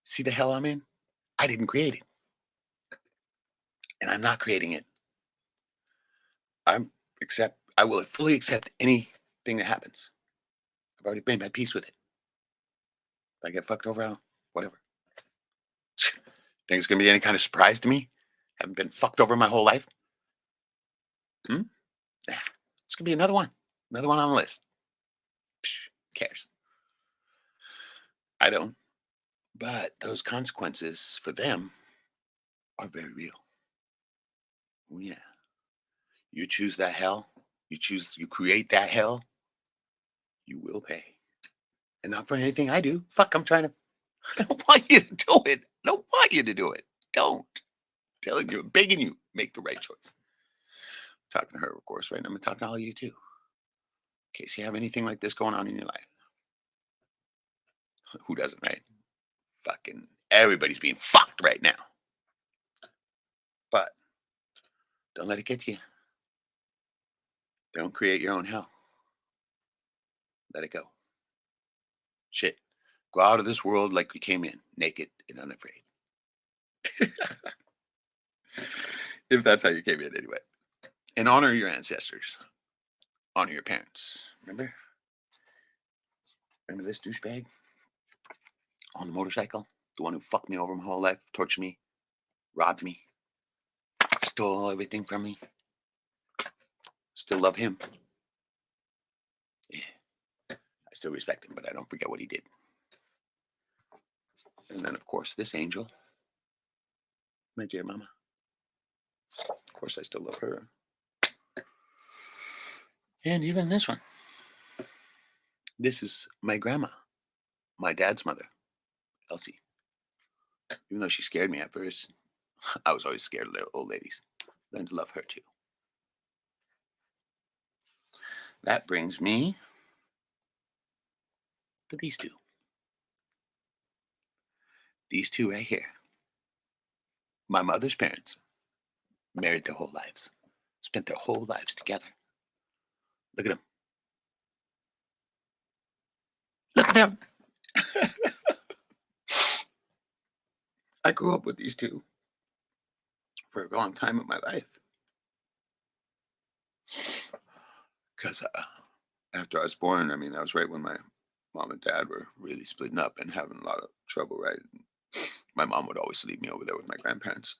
See the hell I'm in? I didn't create it, and I'm not creating it. I will fully accept anything that happens. I've already made my peace with it. If I get fucked over, whatever. Think it's gonna be any kind of surprise to me? Haven't been fucked over my whole life. Hmm? Nah, it's gonna be another one on the list. Psh, cares? I don't. But those consequences for them are very real. Oh, yeah. You choose that hell. You create that hell. You will pay, and not for anything I do. Fuck, I'm trying to. I don't want you to do it. I don't want you to do it. Don't. Telling you, begging you, make the right choice. Talking to her, of course, right? And I'm talking to all of you too. In case you have anything like this going on in your life. Who doesn't, right? Fucking everybody's being fucked right now. But don't let it get to you. Don't create your own hell. Let it go. Shit. Go out of this world like you came in, naked and unafraid. If that's how you came in, anyway. And honor your ancestors. Honor your parents. Remember? Remember this douchebag on the motorcycle? The one who fucked me over my whole life, tortured me, robbed me, stole everything from me. Still love him. Yeah. I still respect him, but I don't forget what he did. And then, of course, this angel, my dear mama. Of course, I still love her. And even this one. This is my grandma, my dad's mother, Elsie. Even though she scared me at first, I was always scared of the old ladies. Learned to love her too. That brings me to these two. These two right here. My mother's parents married their whole lives, spent their whole lives together. Look at them. Look at them. I grew up with these two for a long time in my life. Because after I was born, I mean, that was right when my mom and dad were really splitting up and having a lot of trouble, right? My mom would always leave me over there with my grandparents.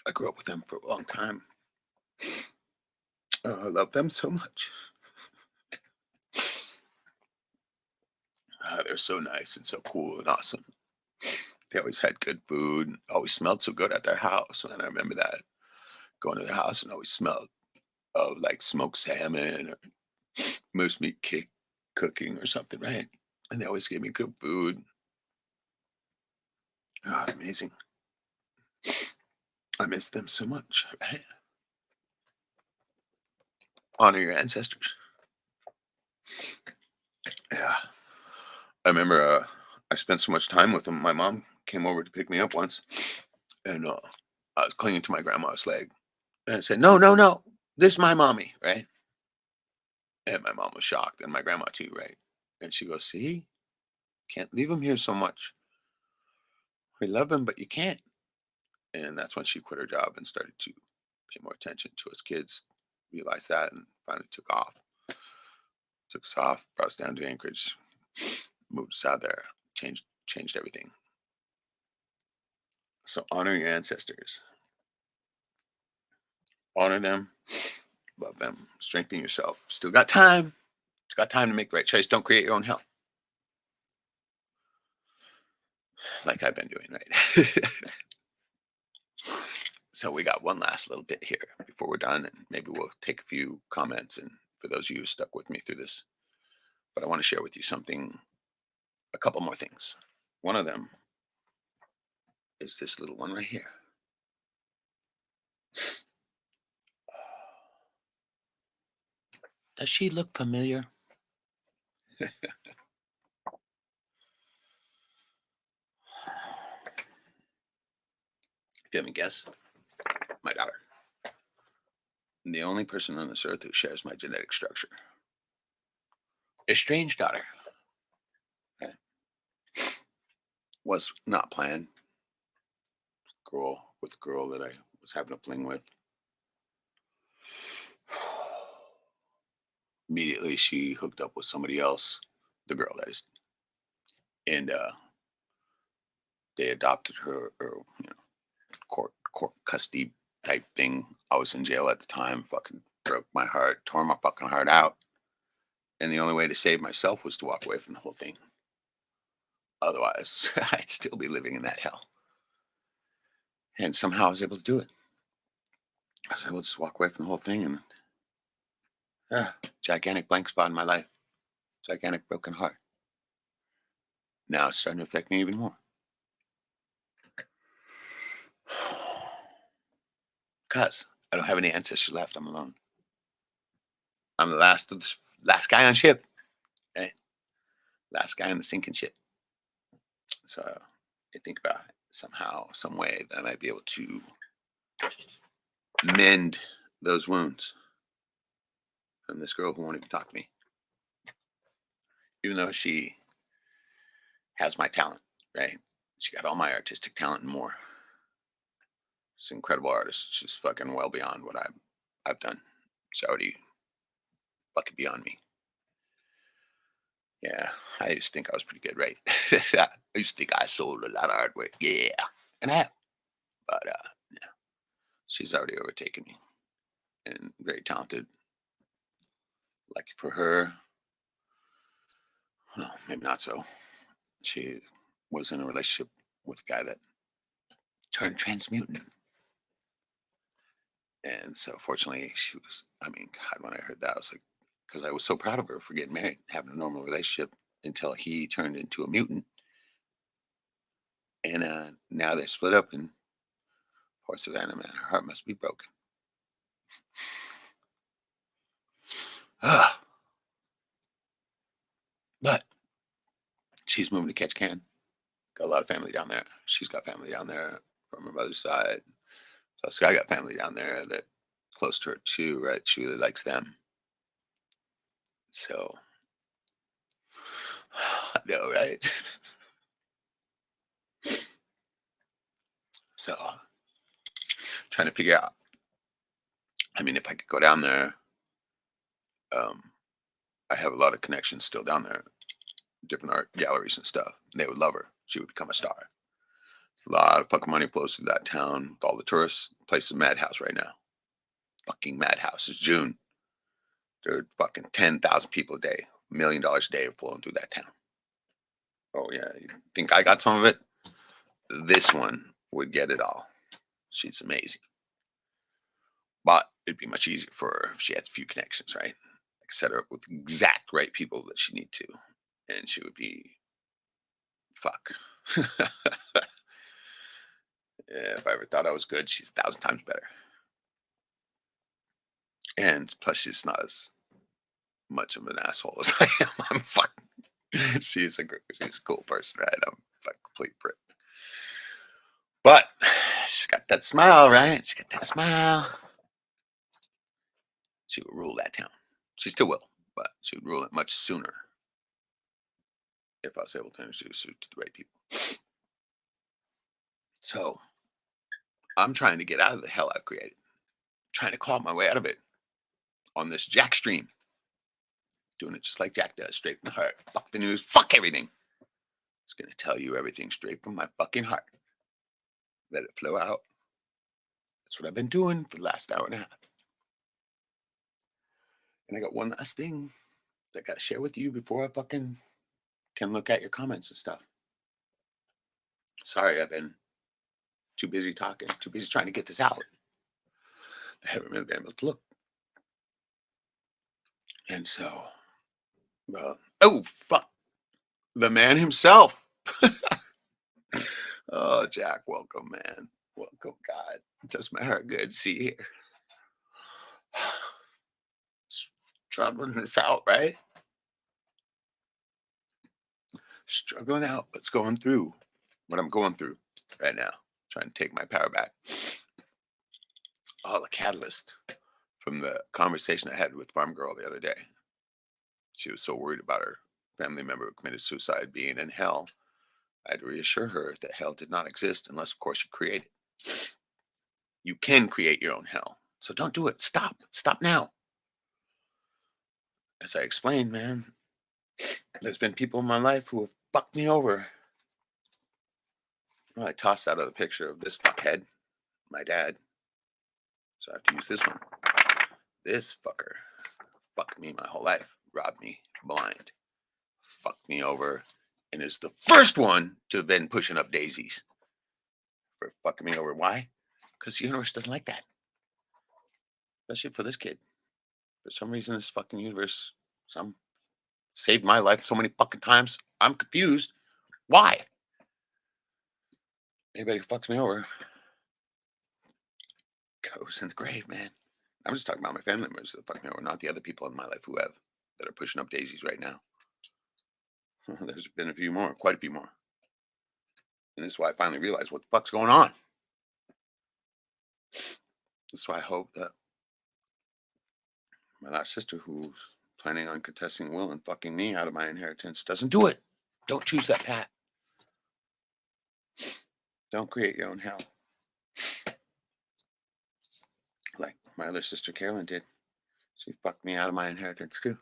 I grew up with them for a long time. I love them so much. They're so nice and so cool and awesome. They always had good food, always smelled so good at their house. And I remember that going to their house and always smelled of like smoked salmon or moose meat cooking or something, right? And they always gave me good food. Oh, amazing. I miss them so much. Right? Honor your ancestors. Yeah. I remember I spent so much time with them. My mom came over to pick me up once, and I was clinging to my grandma's leg. And I said, "No, no, no. This is my mommy," right? And my mom was shocked, and my grandma too, right? And she goes, "See, can't leave him here so much. We love him, but you can't." And that's when she quit her job and started to pay more attention to us kids. Realized that and finally took off. Took us off, brought us down to Anchorage, moved us out there, changed everything. So honor your ancestors. Honor them, love them, strengthen yourself. Still got time. Still got time to make the right choice. Don't create your own hell, like I've been doing, right? So we got one last little bit here before we're done, and maybe we'll take a few comments. And for those of you who stuck with me through this, but I want to share with you something, a couple more things. One of them is this little one right here. Does she look familiar? If you haven't guessed, my daughter. the only person on this earth who shares my genetic structure. Estranged daughter. Okay. Was not planned. Girl with a girl that I was having a fling with. Immediately she hooked up with somebody else, the girl that is, and they adopted her, or court custody type thing. I was in jail at the time. Fucking broke my heart, tore my fucking heart out. And the only way to save myself was to walk away from the whole thing. Otherwise, I'd still be living in that hell. And somehow I was able to do it. I was able to just walk away from the whole thing, and gigantic blank spot in my life, gigantic broken heart. Now it's starting to affect me even more. Because I don't have any ancestors left. I'm alone. I'm the last guy on ship. Okay? Last guy on the sinking ship. So I think about it, somehow, some way that I might be able to mend those wounds from this girl who won't even talk to me. Even though she has my talent, right? She got all my artistic talent and more. She's an incredible artist. She's fucking well beyond what I've done. She's already fucking beyond me. Yeah, I used to think I was pretty good, right? I used to think I sold a lot of artwork. Yeah, and I have. But yeah, she's already overtaken me, and very talented. Lucky for her. Well, maybe not so. She was in a relationship with a guy that turned transmutant. And so fortunately she was, I mean, God, when I heard that, I was like, because I was so proud of her for getting married, having a normal relationship until he turned into a mutant. And now they're split up, and poor Savannah, man, her heart must be broken. But she's moving to Ketchikan. Got a lot of family down there. She's got family down there from her mother's side. Plus, I got family down there that close to her too, right? She really likes them. So, I know, right? So, trying to figure out. I mean, if I could go down there, um, I have a lot of connections still down there, different art galleries and stuff. They would love her. She would become a star. A lot of fucking money flows through that town with all the tourists. Place is a madhouse right now. Fucking madhouse. It's June. There are fucking 10,000 people a day, $1 million a day flowing through that town. Oh yeah, you think I got some of it? This one would get it all. She's amazing. But it'd be much easier for her if she had a few connections, right? Like set her up with exact right people that she need to. And she would be fuck. If I ever thought I was good, she's 1,000 times better. And plus she's not as much of an asshole as I am. I'm fucking she's a cool person, right? I'm a complete prick. But she's got that smile, right? She's got that smile. She would rule that town. She still will, but she would rule it much sooner if I was able to introduce her to the right people. So I'm trying to get out of the hell I've created, trying to claw my way out of it on this Jackstream. Doing it just like Jack does, straight from the heart. Fuck the news, fuck everything. It's going to tell you everything straight from my fucking heart. Let it flow out. That's what I've been doing for the last hour and a half. And I got one last thing that I got to share with you before I fucking can look at your comments and stuff. Sorry, I've been too busy talking, too busy trying to get this out. I haven't really been able to look. And so, oh, fuck. The man himself. Oh, Jack, welcome, man. Welcome, God. It does my heart good to see you here. Struggling this out, right? Struggling out what's going through, what I'm going through right now. Trying to take my power back. Oh, the catalyst from the conversation I had with Farm Girl the other day. She was so worried about her family member who committed suicide being in hell. I had to reassure her that hell did not exist unless, of course, you create it. You can create your own hell. So don't do it. Stop. Stop now. As I explained, man, there's been people in my life who have fucked me over. Well, I tossed out of the picture of this fuckhead, my dad. So I have to use this one. This fucker fucked me my whole life, robbed me blind, fucked me over, and is the first one to have been pushing up daisies for fucking me over. Why? Because the universe doesn't like that. Especially for this kid. For some reason, this fucking universe saved my life so many fucking times. I'm confused. Why? Anybody who fucks me over goes in the grave, man. I'm just talking about my family members that fuck me over, not the other people in my life that are pushing up daisies right now. There's been a few more, quite a few more. And this is why I finally realized what the fuck's going on. That's why I hope that my last sister, who's planning on contesting will and fucking me out of my inheritance, doesn't do it. Don't choose that path. Don't create your own hell. Like my other sister Carolyn did. She fucked me out of my inheritance too.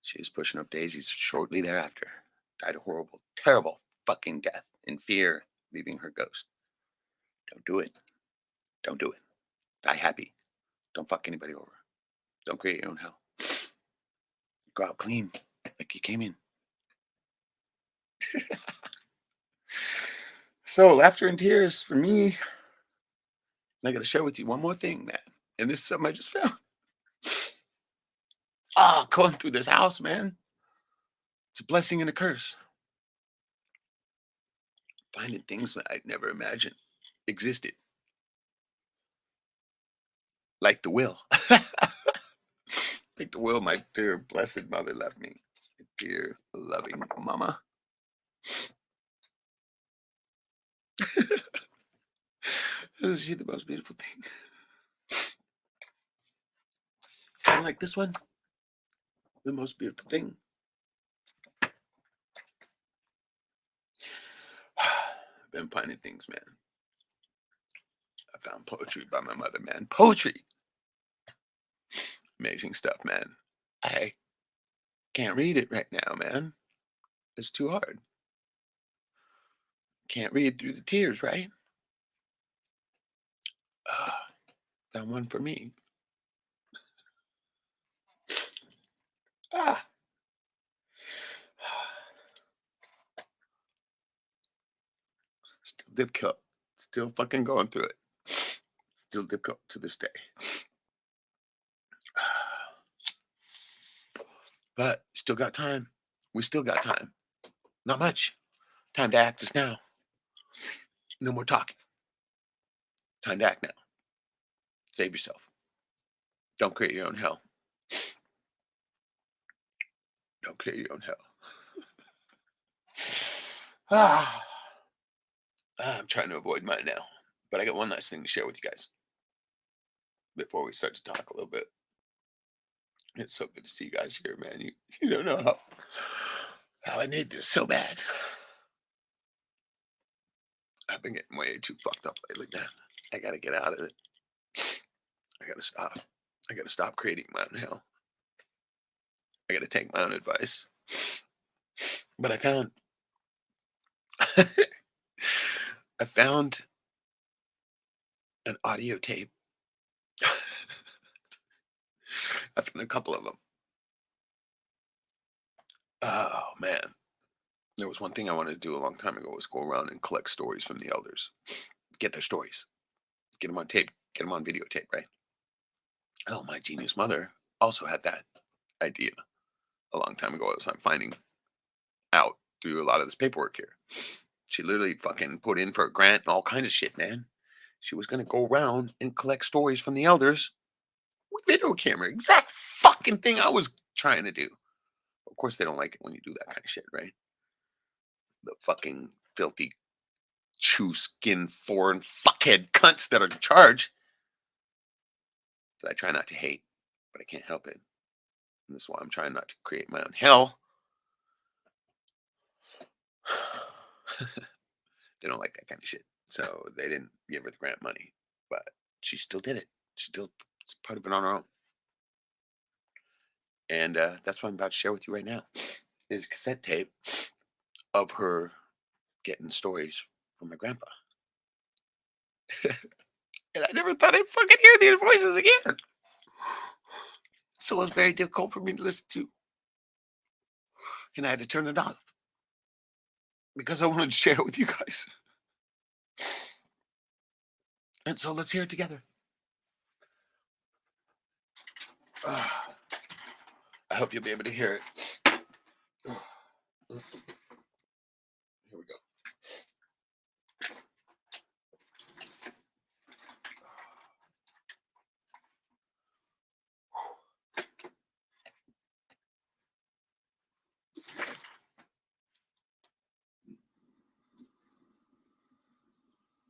She was pushing up daisies shortly thereafter. Died a horrible, terrible fucking death in fear, leaving her ghost. Don't do it. Don't do it. Die happy. Don't fuck anybody over. Don't create your own hell. Go out clean, like you came in. So, laughter and tears for me. And I got to share with you one more thing, man. And this is something I just found. Going through this house, man. It's a blessing and a curse. Finding things that I'd never imagined existed. Like the will. Like the will my dear blessed mother left me. Dear loving mama. Isn't she the most beautiful thing? Kind of like this one. The most beautiful thing. Been finding things, man. I found poetry by my mother, man. Poetry. Amazing stuff, man. I can't read it right now, man. It's too hard. Can't read through the tears, right? Found one for me. Ah. Still difficult. Still fucking going through it. Still difficult to this day. But still got time. We still got time. Not much. Time to act is now. No more talking. Time to act now. Save yourself. Don't create your own hell. Don't create your own hell. I'm trying to avoid mine now. But I got one last thing to share with you guys before we start to talk a little bit. It's so good to see you guys here, man. You don't know how I need this so bad. I've been getting way too fucked up lately, man. I gotta get out of it. I gotta stop. I gotta stop creating my own hell. I gotta take my own advice. But I found I found an audio tape. I found a couple of them. Oh man. There was one thing I wanted to do a long time ago was go around and collect stories from the elders. Get their stories. Get them on tape. Get them on videotape, right? Oh, my genius mother also had that idea a long time ago, as I'm finding out through a lot of this paperwork here. She literally fucking put in for a grant and all kinds of shit, man. She was going to go around and collect stories from the elders with video camera. Exact fucking thing I was trying to do. Of course, they don't like it when you do that kind of shit, right? The fucking filthy, chew skin, foreign fuckhead cunts that are in charge. that I try not to hate, but I can't help it. And this is why I'm trying not to create my own hell. They don't like that kind of shit. So they didn't give her the grant money, but she still did it. She still is part of it on her own. And that's what I'm about to share with you right now is a cassette tape of her getting stories from my grandpa. And I never thought I'd fucking hear these voices again. So it was very difficult for me to listen to. And I had to turn it off because I wanted to share it with you guys. And so let's hear it together. I hope you'll be able to hear it. Here we go.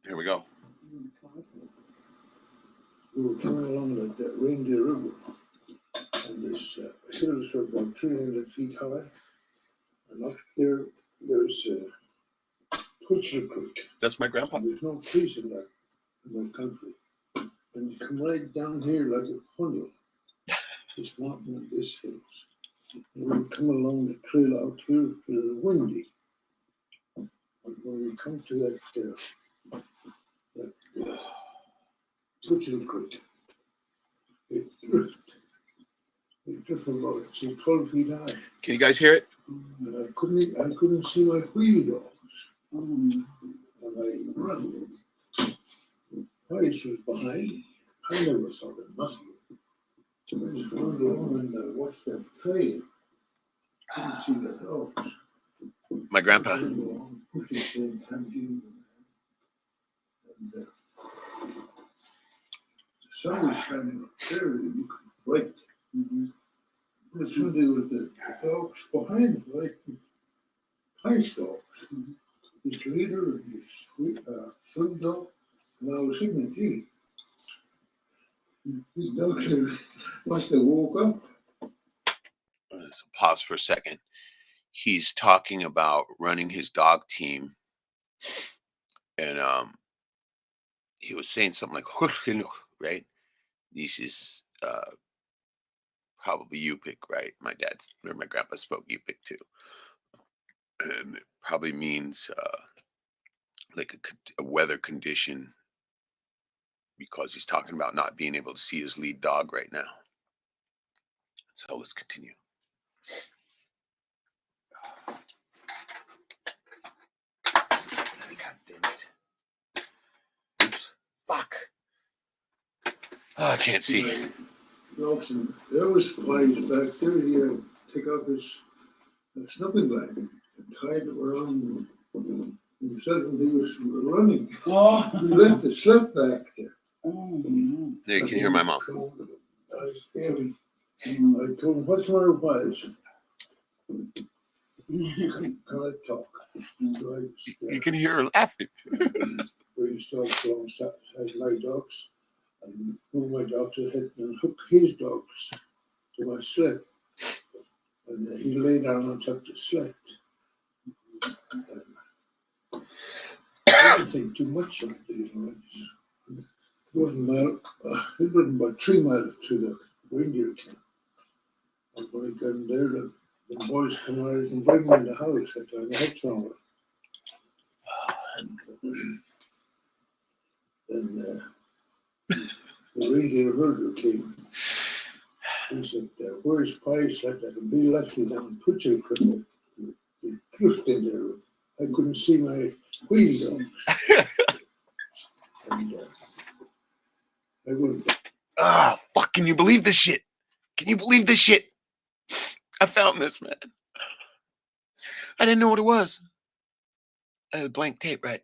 Here we go. We were coming along that reindeer river, and this hills are about 300 feet high, and up there's Twitcher Creek. That's my grandpa. And there's no trees in that country. And you come right down here like a funnel, this mountain and this hills. And we come along the trail out here to the windy. And when we come to that Twitcher Creek, it drifted about, say, 12 feet high. Can you guys hear it? And I couldn't see my wheel dogs. And I ran. Price was behind. I never saw them nothing. So I just wandered on and watched them trail. Couldn't see the dogs. My grandpa. The sun was shining up there, and you could wait. But soon there was the dogs behind, like high dogs. His leader and his son dog, and I was thinking, gee, these dogs must have woke up. Let's pause for a second. He's talking about running his dog team, and he was saying something like, right? This is probably Yupik, right? My grandpa spoke Yupik too. And it probably means like a weather condition because he's talking about not being able to see his lead dog right now. So let's continue. God damn it. Oops. Fuck. Oh, I can't see. Dobson, there was flies back there. He take off his snuffing bag and tied it around himself, and he was running. Oh. He left the slip back there. Oh, no. There you can hear my mom. I was scared. I told him, what's the matter with Miles? Can I talk? So you can hear her laughing. Brings dogs alongside my dogs. And move my dogs ahead and hook his dogs to my sled. And he lay down on top of the sled. I didn't think too much of it, you know. It wasn't about 3 miles to the reindeer camp. And when I got in there, the boys come out and bring me in the house. I thought, what's wrong with Then the reindeer herder came. He said, where's Pies? I can be lucky down Twitcher Creek. He drift in there. I couldn't see my wheels. And I went. Fuck, can you believe this shit? Can you believe this shit? I found this, man. I didn't know what it was. I had blank tape, right?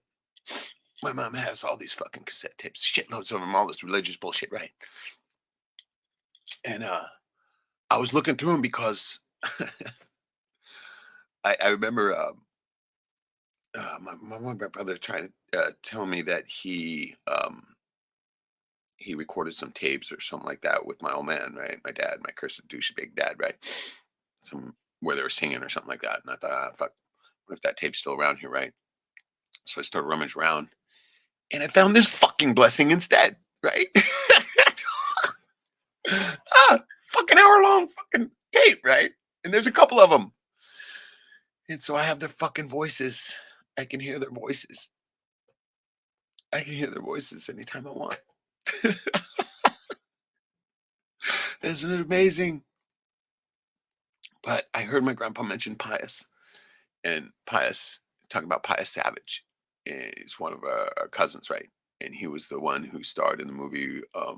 My mom has all these fucking cassette tapes, shitloads of them, all this religious bullshit, right? And I was looking through them because I remember my brother trying to tell me that he he recorded some tapes or something like that with my old man, right? My dad, my cursed douchey big dad, right? Some where they were singing or something like that. And I thought, fuck, what if that tape's still around here, right? So I started rummaging around, and I found this fucking blessing instead, right? Fucking hour long fucking tape, right? And there's a couple of them. And so I have their fucking voices. I can hear their voices. I can hear their voices anytime I want. Isn't it amazing? But I heard my grandpa mention Pius, and Pius, talking about Pius Savage. He's one of our cousins, right? And he was the one who starred in the movie uh,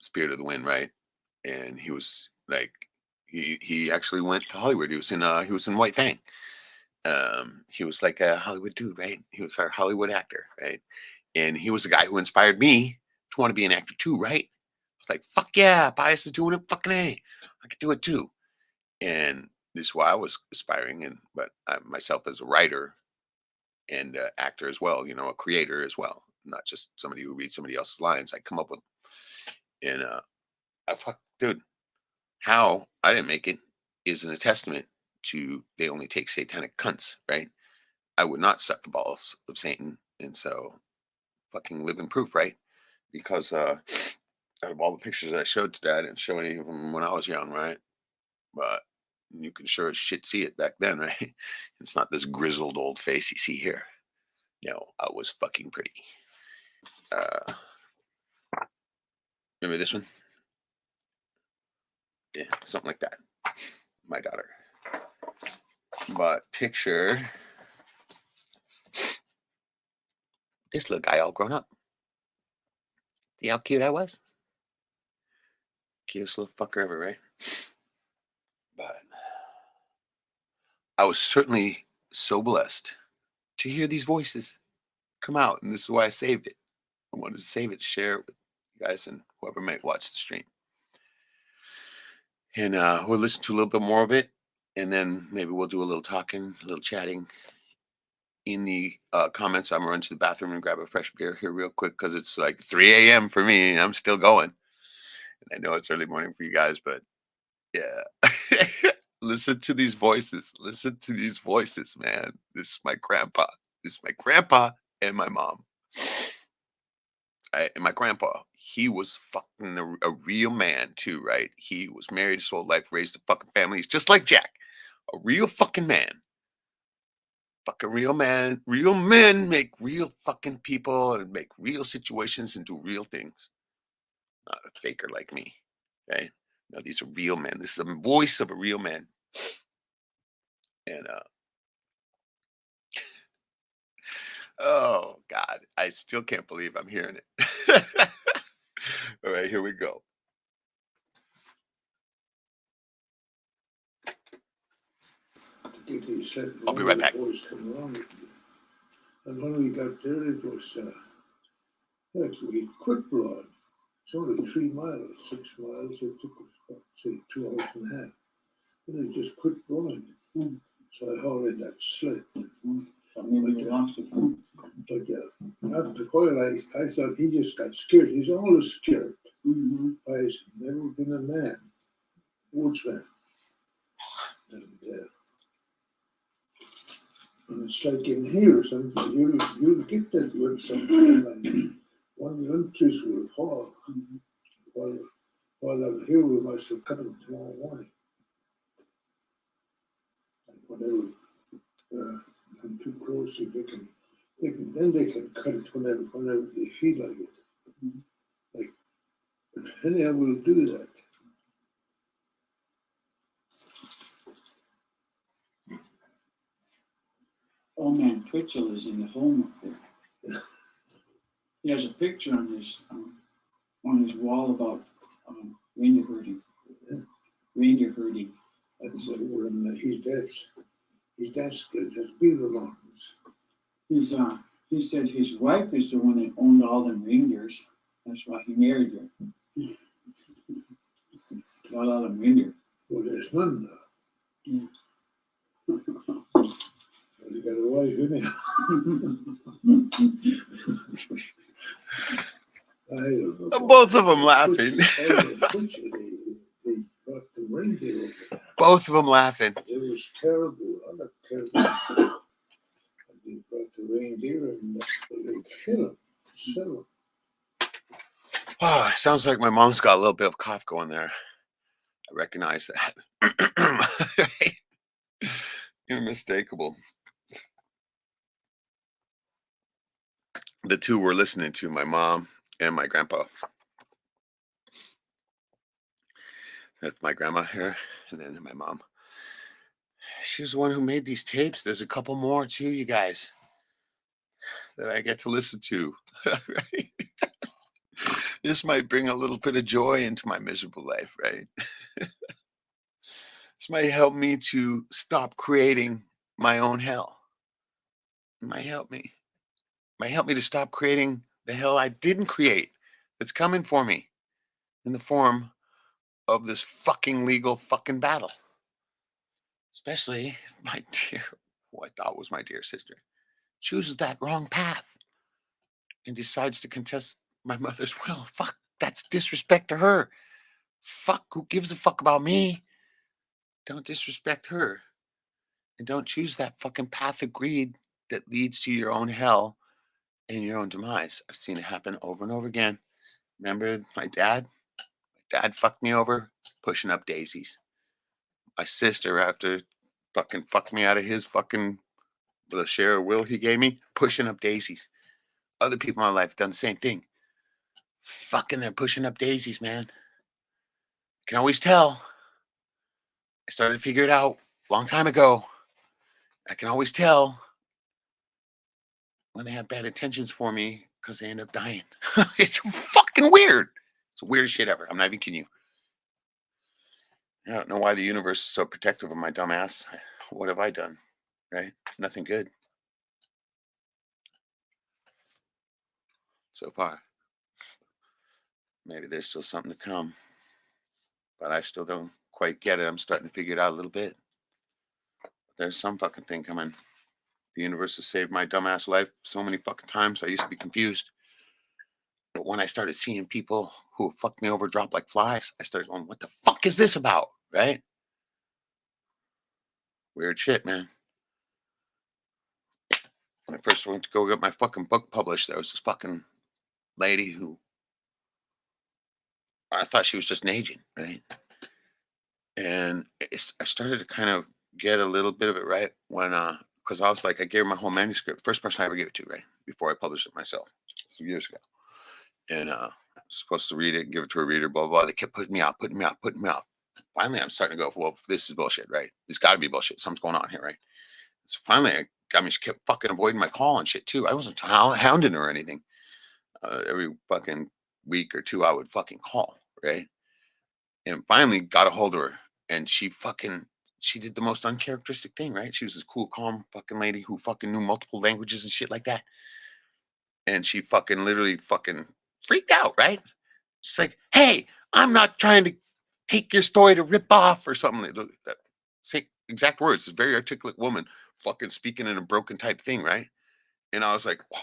Spirit of the Wind, right? And he was like, he actually went to Hollywood. He was in White Fang. He was like a Hollywood dude, right? He was our Hollywood actor, right? And he was the guy who inspired me to want to be an actor too, right? I was like, fuck yeah, Pius is doing it, fucking A. I could do it too. And this is why I was aspiring, and but I, myself as a writer and actor as well, a creator as well, not just somebody who reads somebody else's lines. I come up with, and I fuck, dude, how I didn't make it is a testament to they only take satanic cunts, right? I would not suck the balls of Satan, and so fucking living proof, right? Because out of all the pictures that I showed to Dad, and show any of them when I was young, right? But you can sure as shit see it back then, right? It's not this grizzled old face you see here. I was fucking pretty. Uh, Remember this one? Yeah, something like that. My daughter. But picture this little guy all grown up. See how cute I was? Cutest little fucker ever, right? But I was certainly so blessed to hear these voices come out, and this is why I saved it. I wanted to save it, share it with you guys and whoever might watch the stream. And we'll listen to a little bit more of it, and then maybe we'll do a little talking, a little chatting in the comments. I'm gonna run to the bathroom and grab a fresh beer here real quick because it's like 3 a.m. for me, and I'm still going. And I know it's early morning for you guys, but yeah. Listen to these voices. Listen to these voices, man. This is my grandpa. This is my grandpa and my mom. And my grandpa, he was fucking a real man too, right? He was married his whole life, raised a fucking family. He's just like Jack, a real fucking man. Fucking real man. Real men make real fucking people and make real situations and do real things. Not a faker like me. Okay. No, these are real men. This is the voice of a real man. And oh God, I still can't believe I'm hearing it. All right, here we go. I'll be right back. And when we got there, it was actually quick blood. It's only 3 miles, 6 miles. It took us about, say, 2 hours and a half. And it just quit blowing. So I hauled in that sled. But after a while, I thought he just got scared. He's always scared. He's never been a man, woodsman. And it's like in here, you'll get that word sometime. And one of the trees will fall while I'm here with myself coming tomorrow morning. And whenever I'm too close, they can cut it whenever they feel like it. Like, anyhow, we'll do that. Old man Twitchell is in the home up there. He has a picture on his wall about reindeer herding. Yeah. Reindeer herding. That's where his dad's Beaver Mountains. He said his wife is the one that owned all them reindeers. That's why he married her. Got all them reindeer. Well, there's none now. Yeah. You got a wife, didn't you? I don't know. Both of them laughing. They brought the reindeer over. Both of them laughing. It was terrible. I'm not terrible. They brought the reindeer and they kill him. Sell him. Oh, it sounds like my mom's got a little bit of cough going there. I recognize that. Unmistakable. The two we're listening to, my mom and my grandpa. That's my grandma here, and then my mom. She's the one who made these tapes. There's a couple more too, you guys, that I get to listen to. Right? This might bring a little bit of joy into my miserable life, right? This might help me to stop creating my own hell. It might help me. Might help me to stop creating the hell I didn't create that's coming for me in the form of this fucking legal fucking battle. Especially if my dear, who I thought was my dear sister, chooses that wrong path and decides to contest my mother's will. Fuck, that's disrespect to her. Fuck, who gives a fuck about me? Don't disrespect her. And don't choose that fucking path of greed that leads to your own hell and your own demise. I've seen it happen over and over again. Remember my dad? My dad fucked me over, pushing up daisies. My sister, after fucking fucked me out of his fucking the share of will he gave me, pushing up daisies. Other people in my life done the same thing. Fucking they're pushing up daisies, man. Can always tell. I started to figure it out a long time ago. I can always tell when they have bad intentions for me because they end up dying. It's fucking weird. It's the weirdest shit ever. I'm not even kidding you. I don't know why the universe is so protective of my dumb ass. What have I done? Right? Nothing good. So far. Maybe there's still something to come. But I still don't quite get it. I'm starting to figure it out a little bit. There's some fucking thing coming. The universe has saved my dumbass life so many fucking times. I used to be confused. But when I started seeing people who fucked me over drop like flies, I started going, what the fuck is this about? Right? Weird shit, man. When I first went to go get my fucking book published, there was this fucking lady who I thought she was just an agent, right? And I started to kind of get a little bit of it right when, because I was like, I gave her my whole manuscript, first person I ever gave it to, right? Before I published it myself, a few years ago. And I was supposed to read it and give it to a reader, blah, blah, blah. They kept putting me out, putting me out, putting me out. Finally, I'm starting to go, well, this is bullshit, right? There's got to be bullshit. Something's going on here, right? So finally, I got me, she kept fucking avoiding my call and shit, too. I wasn't hounding her or anything. Every fucking week or two, I would fucking call, right? And finally got a hold of her. And she did the most uncharacteristic thing, right? She was this cool, calm fucking lady who fucking knew multiple languages and shit like that. And she fucking literally fucking freaked out, right? She's like, hey, I'm not trying to take your story to rip off or something. That same exact words. This very articulate woman fucking speaking in a broken type thing, right? And I was like, oh,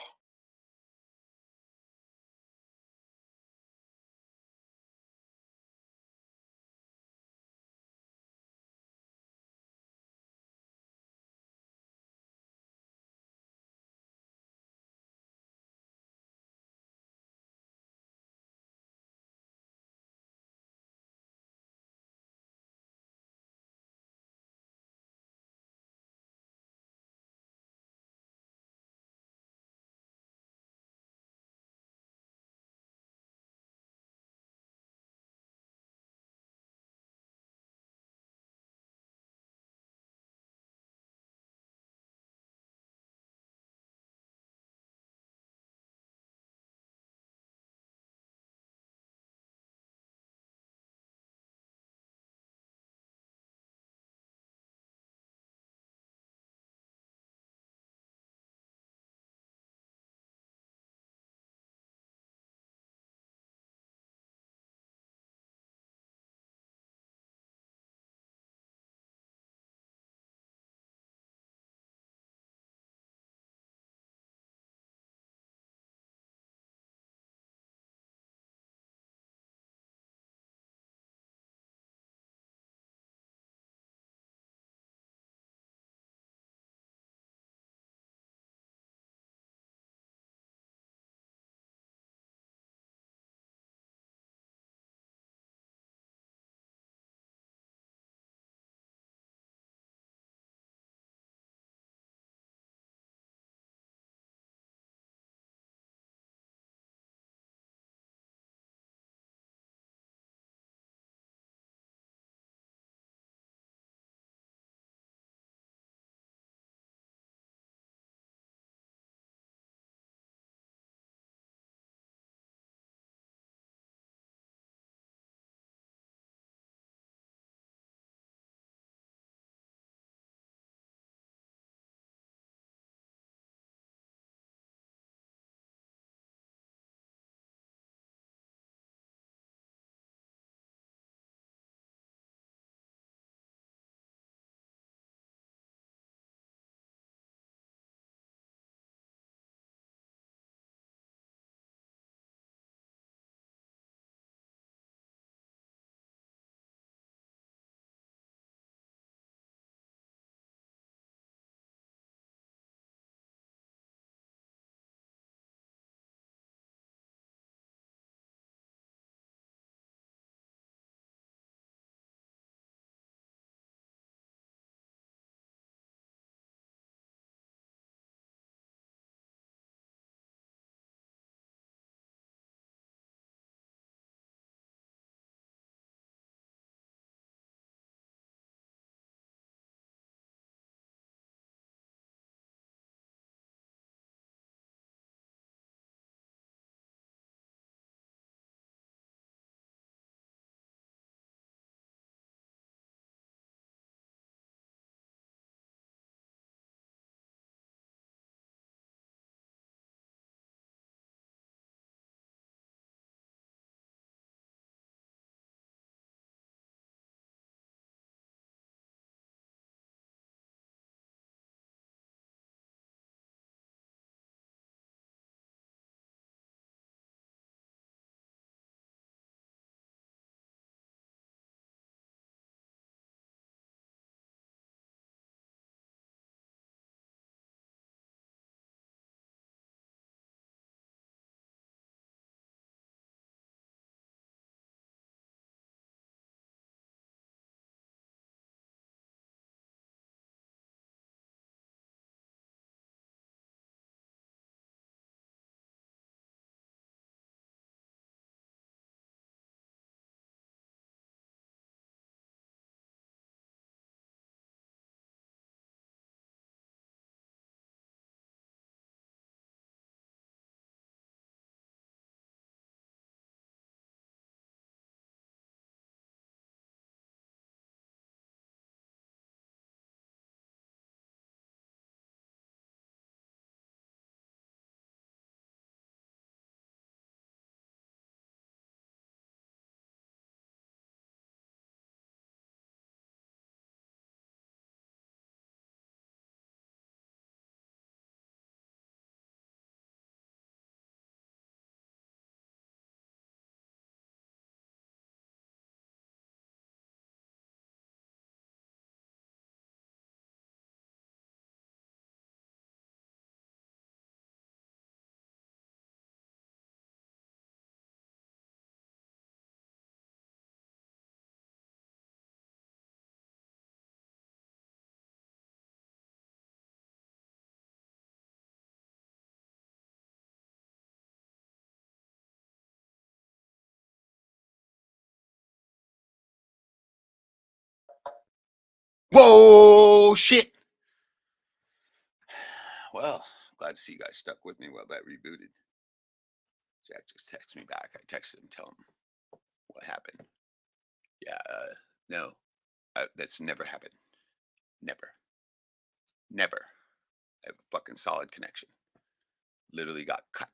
Whoa, shit. Well, glad to see you guys stuck with me while that rebooted. Jack just texted me back. I texted him, tell him what happened. Yeah, no, that's never happened. Never. Never. I have a fucking solid connection. Literally got cut.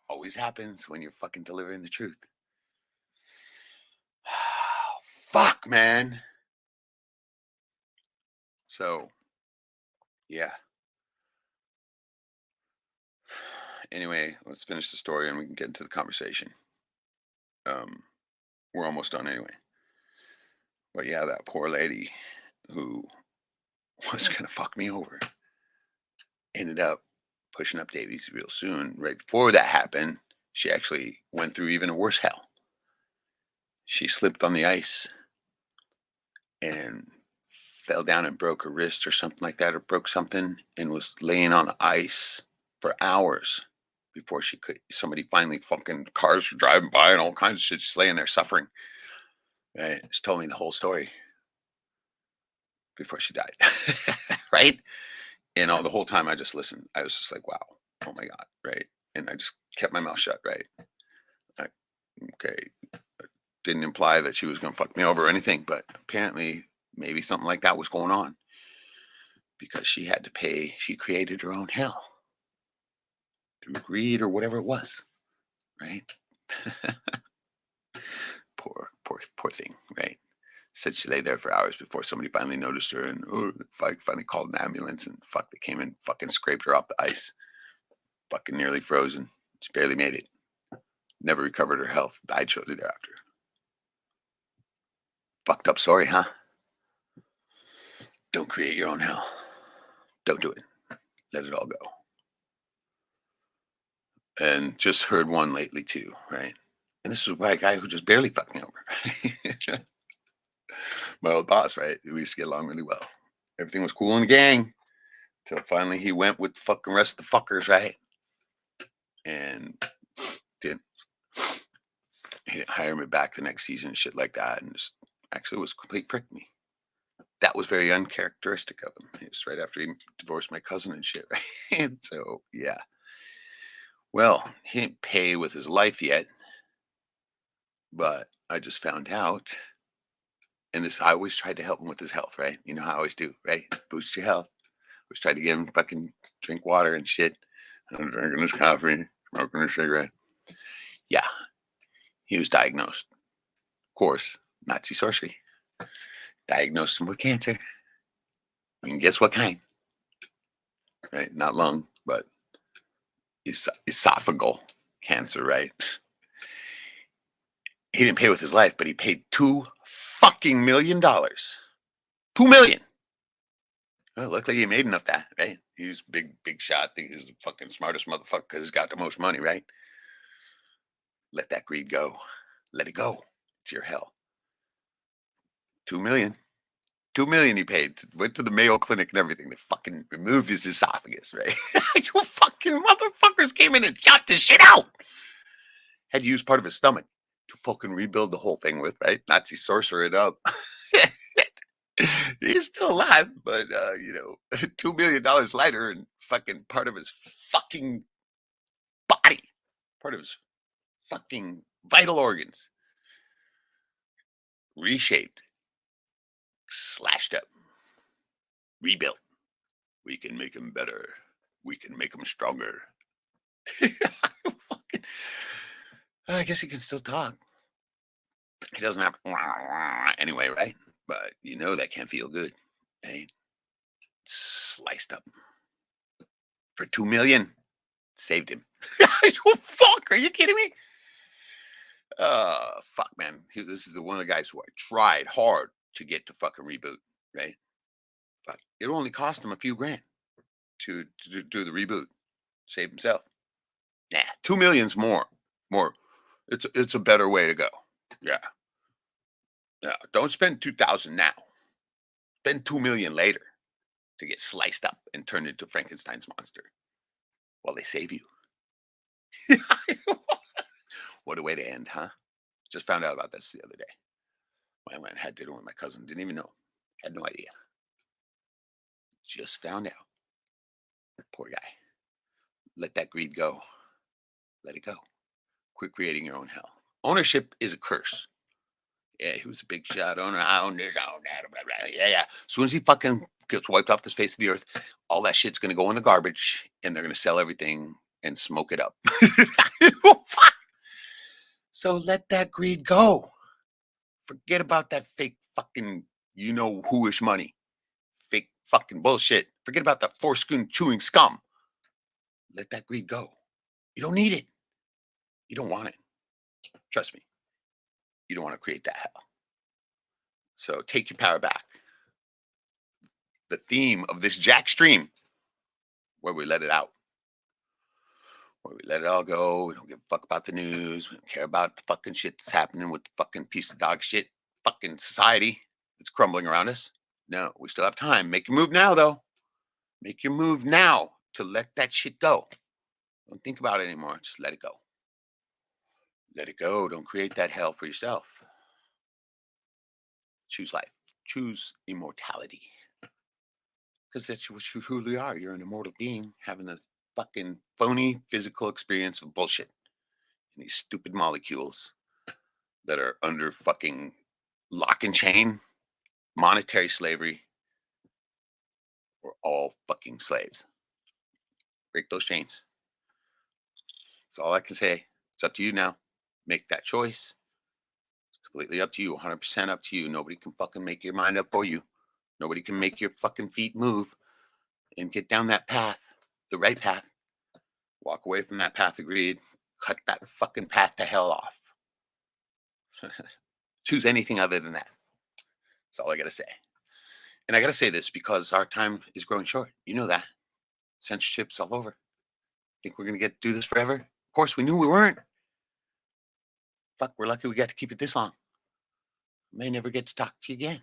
Always happens when you're fucking delivering the truth. Fuck, man. So, yeah. Anyway, let's finish the story and we can get into the conversation. We're almost done anyway. But yeah, that poor lady who was gonna fuck me over ended up pushing up Davies real soon. Right before that happened, she actually went through even a worse hell. She slipped on the ice and fell down and broke her wrist or something like that, or broke something, and was laying on the ice for hours before she could. Somebody finally, fucking cars were driving by and all kinds of shit. She's laying there suffering. Right? She told me the whole story before she died. Right? And all the whole time I just listened. I was just like, wow, oh my God, right? And I just kept my mouth shut, right? I, okay. Didn't imply that she was gonna fuck me over or anything, but apparently maybe something like that was going on. Because she had to pay, she created her own hell. Through greed or whatever it was. Right? Poor thing, right? Said she lay there for hours before somebody finally noticed her and finally called an ambulance and they came and fucking scraped her off the ice. Fucking nearly frozen. She barely made it. Never recovered her health. Died shortly thereafter. Fucked up story, huh? Don't create your own hell. Don't do it. Let it all go. And just heard one lately too, right? And this was by a guy who just barely fucked me over. My old boss, right? We used to get along really well. Everything was cool in the gang. Till finally he went with fucking rest of the fuckers, right? And did he didn't hire me back the next season and shit like that. And just actually was complete prick me. That was very uncharacteristic of him. It was right after he divorced my cousin and shit, right? And so yeah. Well, he didn't pay with his life yet, but I just found out. And this, I always tried to help him with his health, right? You know how I always do, right? Boost your health. Always tried to get him fucking drink water and shit. I'm drinking this coffee, smoking a cigarette. Yeah, he was diagnosed. Of course, Nazi sorcery. Diagnosed him with cancer. And guess what kind? Right? Not lung, but esophageal cancer, right? He didn't pay with his life, but he paid $2 fucking million. $2 million. Well, luckily he made enough that, right? He was big shot. I think he was the fucking smartest motherfucker because he's got the most money, right? Let that greed go. Let it go. It's your hell. 2 million. 2 million he paid. Went to the Mayo Clinic and everything. They fucking removed his esophagus, right? You fucking motherfuckers came in and shot this shit out. Had to use part of his stomach to fucking rebuild the whole thing with, right? Nazi sorcerer it up. He's still alive, but $2 million later and fucking part of his fucking body, part of his fucking vital organs, reshaped, slashed up, rebuilt. We can make him better. We can make him stronger. I guess he can still talk. He doesn't have anyway, right? But that can't feel good, right? Sliced up for 2 million. Saved him. Fuck, are you kidding me? Fuck, man. This is one of the guys who I tried hard to get to fucking reboot, right? But it only cost him a few grand to do the reboot, save himself. Nah, 2 million's more. It's a better way to go. Yeah. Don't spend 2,000 now. Spend 2 million later to get sliced up and turned into Frankenstein's monster while they save you. What a way to end, huh? Just found out about this the other day. I went and had dinner with my cousin. Didn't even know. Had no idea. Just found out. Poor guy. Let that greed go. Let it go. Quit creating your own hell. Ownership is a curse. Yeah, he was a big shot owner. I own this, I own that. Blah, blah. Yeah, yeah. As soon as he fucking gets wiped off the face of the earth, all that shit's going to go in the garbage and they're going to sell everything and smoke it up. So let that greed go. Forget about that fake fucking you know whoish money. Fake fucking bullshit. Forget about that foreskin chewing scum. Let that greed go. You don't need it. You don't want it. Trust me. You don't want to create that hell. So take your power back. The theme of this Jackstream, where we let it out. Where we let it all go. We don't give a fuck about the news. We don't care about the fucking shit that's happening with the fucking piece of dog shit fucking society that's crumbling around us. No, we still have time. Make your move now, though. Make your move now to let that shit go. Don't think about it anymore. Just let it go. Let it go. Don't create that hell for yourself. Choose life. Choose immortality. Because that's what you truly are. You're an immortal being having a fucking phony physical experience of bullshit. And these stupid molecules that are under fucking lock and chain, monetary slavery. We're all fucking slaves. Break those chains. That's all I can say. It's up to you now. Make that choice. It's completely up to you. 100% up to you. Nobody can fucking make your mind up for you. Nobody can make your fucking feet move and get down that path, the right path. Walk away from that path of greed. Cut that fucking path to hell off. Choose anything other than that. That's all I got to say. And I got to say this because our time is growing short. You know that. Censorship's all over. Think we're going to get to do this forever? Of course, we knew we weren't. Fuck, we're lucky we got to keep it this long. May never get to talk to you again.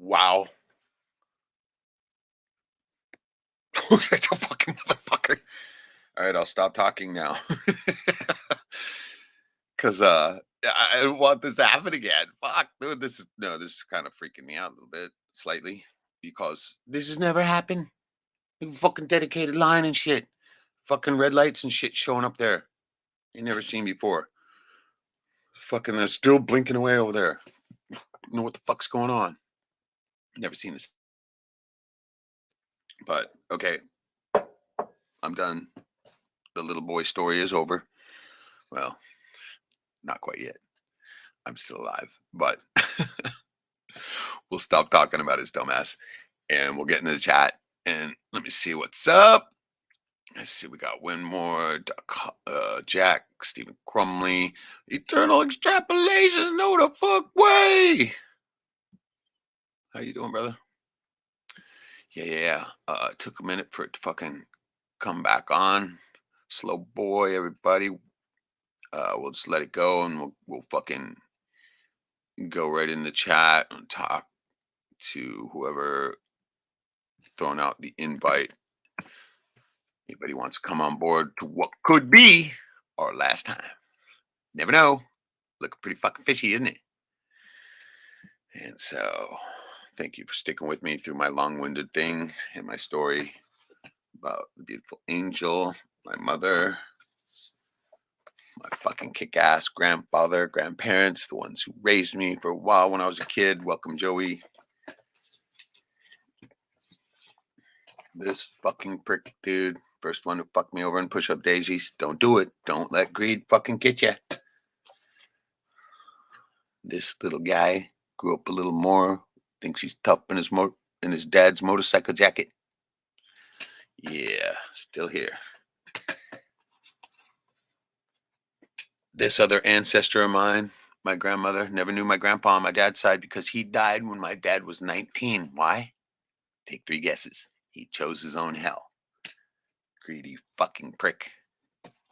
Wow. The fucking motherfucker. All right, I'll stop talking now. Cause I don't want this to happen again. Fuck, dude. This is kind of freaking me out a little bit, slightly, because this has never happened. Fucking dedicated line and shit. Fucking red lights and shit showing up there. You never seen before. Fucking they're still blinking away over there. You know what the fuck's going on? Never seen this. But okay, I'm done. The little boy story is over. Well, not quite yet. I'm still alive, but we'll stop talking about his dumbass and we'll get into the chat and let me see what's up. Let's see, we got Winmore, Jack, Stephen Crumley, Eternal Extrapolation, no the fuck way. How you doing, brother? Yeah. It took a minute for it to fucking come back on. Slow boy, everybody. We'll just let it go and we'll fucking go right in the chat and talk to whoever throwing out the invite. Anybody wants to come on board to what could be our last time. Never know. Looking pretty fucking fishy, isn't it? And so thank you for sticking with me through my long-winded thing and my story about the beautiful angel, my mother, my fucking kick-ass grandfather, grandparents, the ones who raised me for a while when I was a kid. Welcome, Joey. This fucking prick, dude. First one to fuck me over and push up daisies. Don't do it. Don't let greed fucking get you. This little guy grew up a little more. Thinks he's tough in his dad's motorcycle jacket. Yeah, still here. This other ancestor of mine, my grandmother, never knew my grandpa on my dad's side because he died when my dad was 19. Why? Take 3 guesses. He chose his own hell. Greedy fucking prick.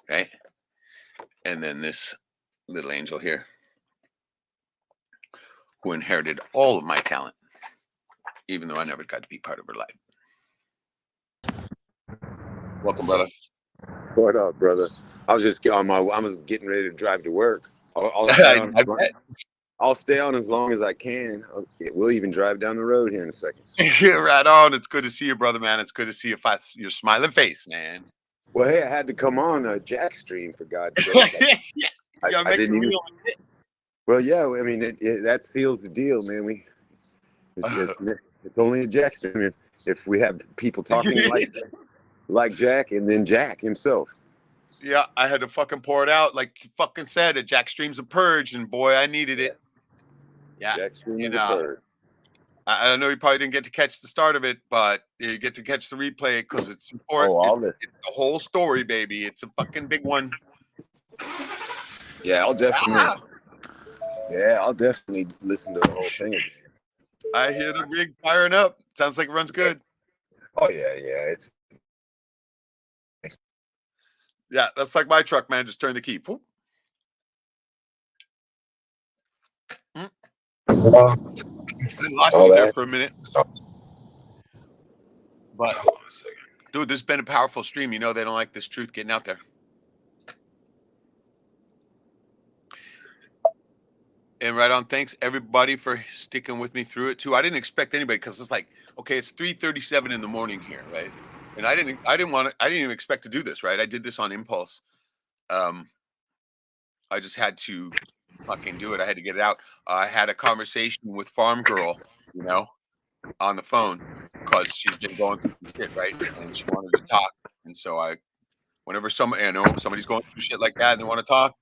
Right? And then this little angel here, who inherited all of my talent, even though I never got to be part of her life. Welcome, brother. What up, brother? I was just I was getting ready to drive to work. I'll stay on as long as I can. We'll even drive down the road here in a second. Yeah, right on. It's good to see you, brother, man. It's good to see your smiling face, man. Well, hey, I had to come on Jackstream for God's sake. I didn't even. Well, yeah. I mean, that seals the deal, man. It's only a Jackstream if we have people talking like Jack and then Jack himself. Yeah, I had to fucking pour it out, like you fucking said. Jackstream's a purge, and boy, I needed it. Yeah, Jackstream is a purge. I know you probably didn't get to catch the start of it, but you get to catch the replay because it's important. It's the whole story, baby. It's a fucking big one. Yeah, I'll definitely listen to the whole thing again. I hear the rig firing up. Sounds like it runs good. Oh yeah. Yeah, that's like my truck, man. Just turn the key. Whoop. I lost you there for a minute. But, dude, this has been a powerful stream. You know they don't like this truth getting out there. And right on, thanks everybody for sticking with me through it too. I didn't expect anybody because it's like, okay, it's 3:37 in the morning here, right? And I didn't even expect to do this, right? I did this on impulse. I just had to fucking do it. I had to get it out. I had a conversation with Farm Girl, on the phone because she's been going through some shit, right? And she wanted to talk. And so whenever somebody's going through shit like that and they want to talk,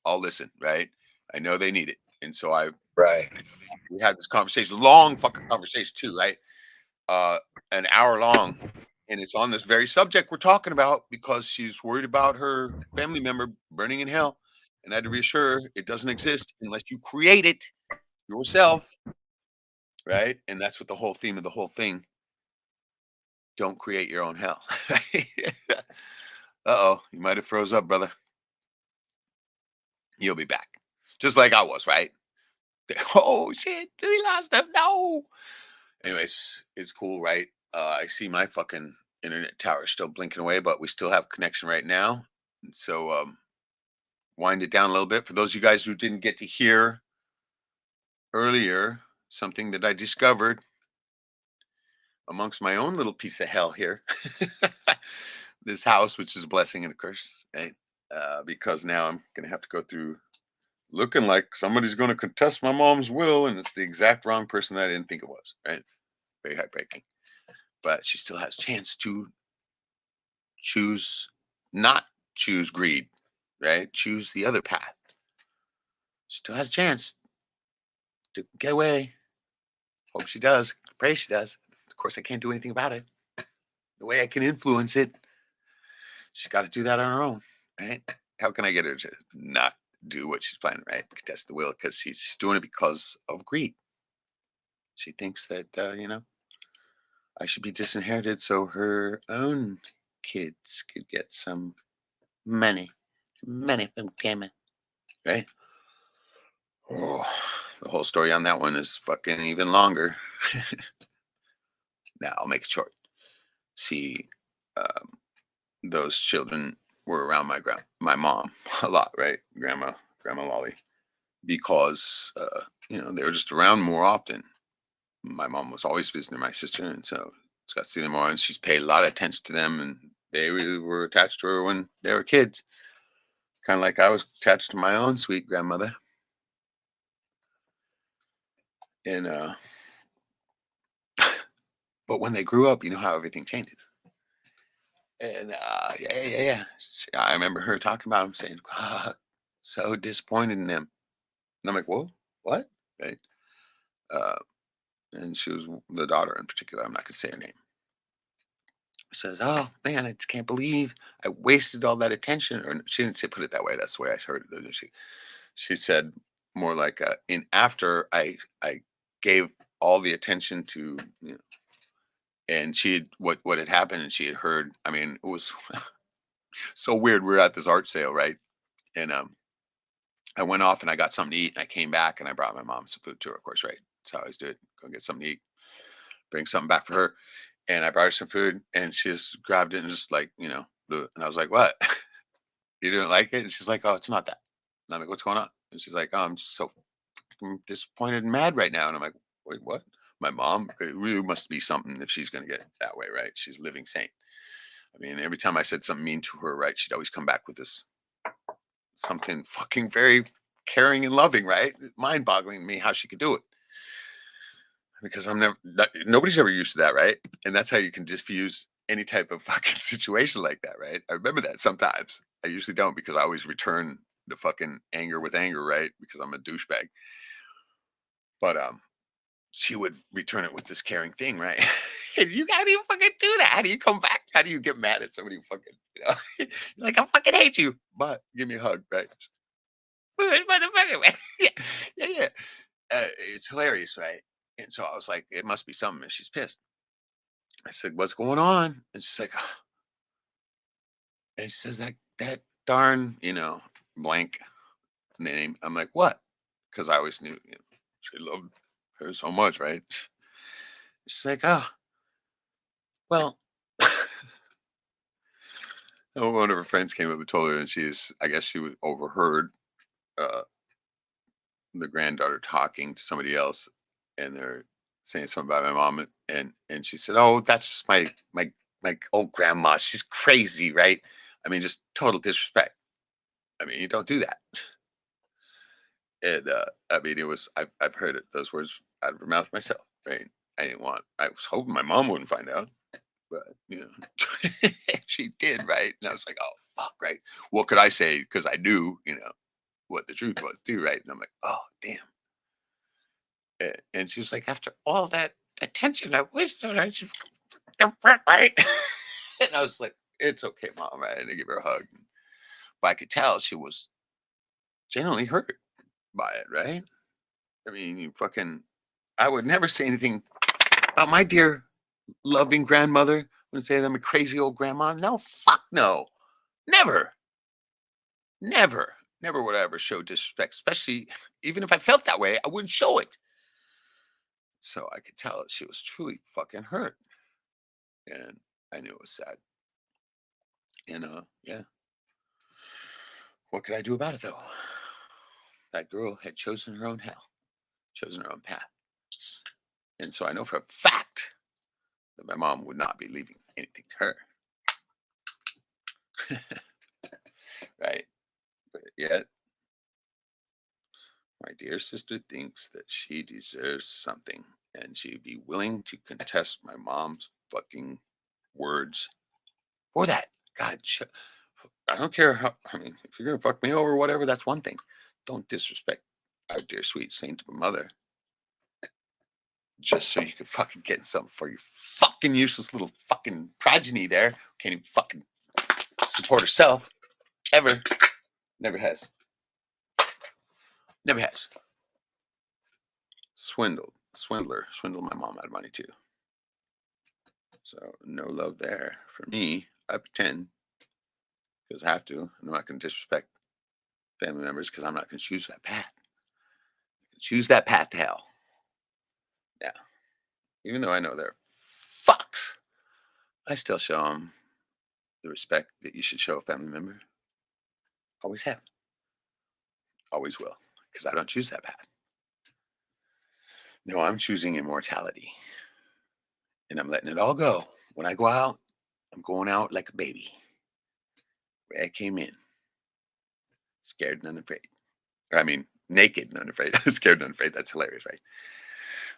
I'll listen, right? I know they need it. And so we had this conversation, long fucking conversation too, right? An hour long. And it's on this very subject we're talking about because she's worried about her family member burning in hell. And I had to reassure her it doesn't exist unless you create it yourself, right? And that's what the whole theme of the whole thing. Don't create your own hell. Uh-oh, you might have froze up, brother. You'll be back. Just like I was, right? Oh shit, we lost them. No. Anyways, it's cool, right? I see my fucking internet tower still blinking away, but we still have connection right now. And so wind it down a little bit. For those of you guys who didn't get to hear earlier, something that I discovered amongst my own little piece of hell here. This house, which is a blessing and a curse, right? Because now I'm gonna have to go through looking like somebody's gonna contest my mom's will, and it's the exact wrong person that I didn't think it was, right? Very heartbreaking. But she still has a chance to choose, not choose greed, right? Choose the other path. Still has a chance to get away. Hope she does. Pray she does. Of course, I can't do anything about it. The way I can influence it, she's got to do that on her own, right? How can I get her to not do what she's planning, right? Contest the will, because she's doing it because of greed. She thinks that, I should be disinherited so her own kids could get some money from gaming, right? Oh, the whole story on that one is fucking even longer. Now I'll make it short. See, those children were around my mom a lot, right? Grandma Lolly, because they were just around more often. My mom was always visiting my sister, and so it's got to see them more. And she's paid a lot of attention to them, and they really were attached to her when they were kids, kind of like I was attached to my own sweet grandmother. And but when they grew up, you know how everything changes. And yeah. I remember her talking about him, saying, so disappointed in them. And I'm like, whoa, what? Right? Uh, and she was the daughter in particular. I'm not going to say her name. Says, oh man, I just can't believe I wasted all that attention. Or she didn't say put it that way. That's the way I heard it. She said more like, in after I gave all the attention to, and she had what had happened, and she had heard. I mean, it was so weird. We were at this art sale, right? And I went off and I got something to eat, and I came back and I brought my mom some food to her, of course, right? That's how I always do it. Go get something to eat, bring something back for her. And I brought her some food, and she just grabbed it and just like, blew it. And I was like, what? You didn't like it? And she's like, oh, it's not that. And I'm like, what's going on? And she's like, oh, I'm just so fucking disappointed and mad right now. And I'm like, wait, what? My mom, it really must be something if she's going to get that way, right? She's a living saint. I mean, every time I said something mean to her, right, she'd always come back with this something fucking very caring and loving, right? Mind boggling to me how she could do it. Because nobody's ever used to that, right? And that's how you can diffuse any type of fucking situation like that, right? I remember that sometimes. I usually don't, because I always return the fucking anger with anger, right? Because I'm a douchebag. But she would return it with this caring thing, right? And you can't even fucking do that. How do you come back? How do you get mad at somebody who fucking, you're like, I fucking hate you, but give me a hug, right? Motherfucker, man. Yeah. It's hilarious, right? And so I was like, it must be something if she's pissed. I said, what's going on? And she's like, "Ah." And she says, that darn, blank name. I'm like, what? Because I always knew, she loved her so much, right? She's like, oh, well, one of her friends came up and told her, and I guess she was overheard uh, the granddaughter talking to somebody else, and they're saying something about my mom, and she said, oh, that's just my old grandma. She's crazy, right? I mean, just total disrespect. I mean, you don't do that. And I mean, I've heard those words out of her mouth myself, right? I was hoping my mom wouldn't find out, but she did, right? And I was like, oh fuck, right? What could I say? Because I knew, what the truth was too, right? And I'm like, oh damn. And she was like, after all that attention I wasted on you, right? And I was like, it's okay, mom, right? And I give her a hug. But I could tell she was genuinely hurt by it, right? I mean, I would never say anything about my dear loving grandmother. I wouldn't say I'm a crazy old grandma. No, fuck no. Never. Never. Never would I ever show disrespect, especially even if I felt that way, I wouldn't show it. So I could tell that she was truly fucking hurt. And I knew it was sad. And yeah. What could I do about it though? That girl had chosen her own hell, chosen her own path. And so I know for a fact that my mom would not be leaving anything to her. Right? But yet, my dear sister thinks that she deserves something and she'd be willing to contest my mom's fucking words for that. God, I don't care how, I mean, if you're going to fuck me over or whatever, that's one thing. Don't disrespect our dear sweet saint of a mother just so you can fucking get something for your fucking useless little fucking progeny there. Can't even fucking support herself ever. Never has. Never has. Swindled my mom out of money too. So no love there for me. I pretend because I have to. I'm not going to disrespect family members because I'm not going to choose that path. Choose that path to hell. Yeah. Even though I know they're fucks, I still show them the respect that you should show a family member. Always have. Always will. Because I don't choose that path. No, I'm choosing immortality. And I'm letting it all go. When I go out, I'm going out like a baby. Where I came in. Scared and unafraid. I mean, naked and unafraid. Scared and unafraid. That's hilarious, right?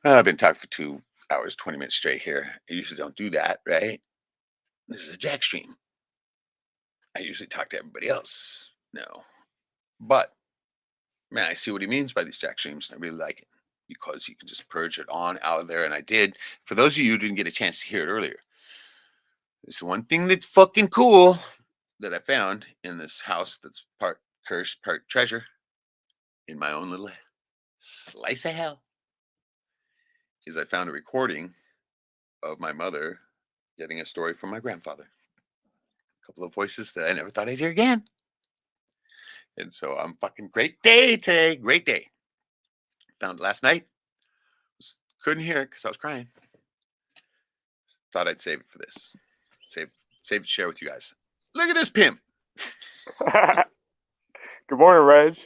I've been talking for 2 hours, 20 minutes straight here. I usually don't do that, right? This is a Jackstream. I usually talk to everybody else. No. But, man, I see what he means by these Jackstreams, and I really like it. Because you can just purge it on out of there. And I did. For those of you who didn't get a chance to hear it earlier, there's one thing that's fucking cool that I found in this house that's part curse, part treasure, in my own little slice of hell, is I found a recording of my mother getting a story from my grandfather. A couple of voices that I never thought I'd hear again. And so I'm fucking great day today. Great day. Found it last night. Couldn't hear it because I was crying. Thought I'd save it for this. Save it, share with you guys. Look at this pimp. Good morning, Reg.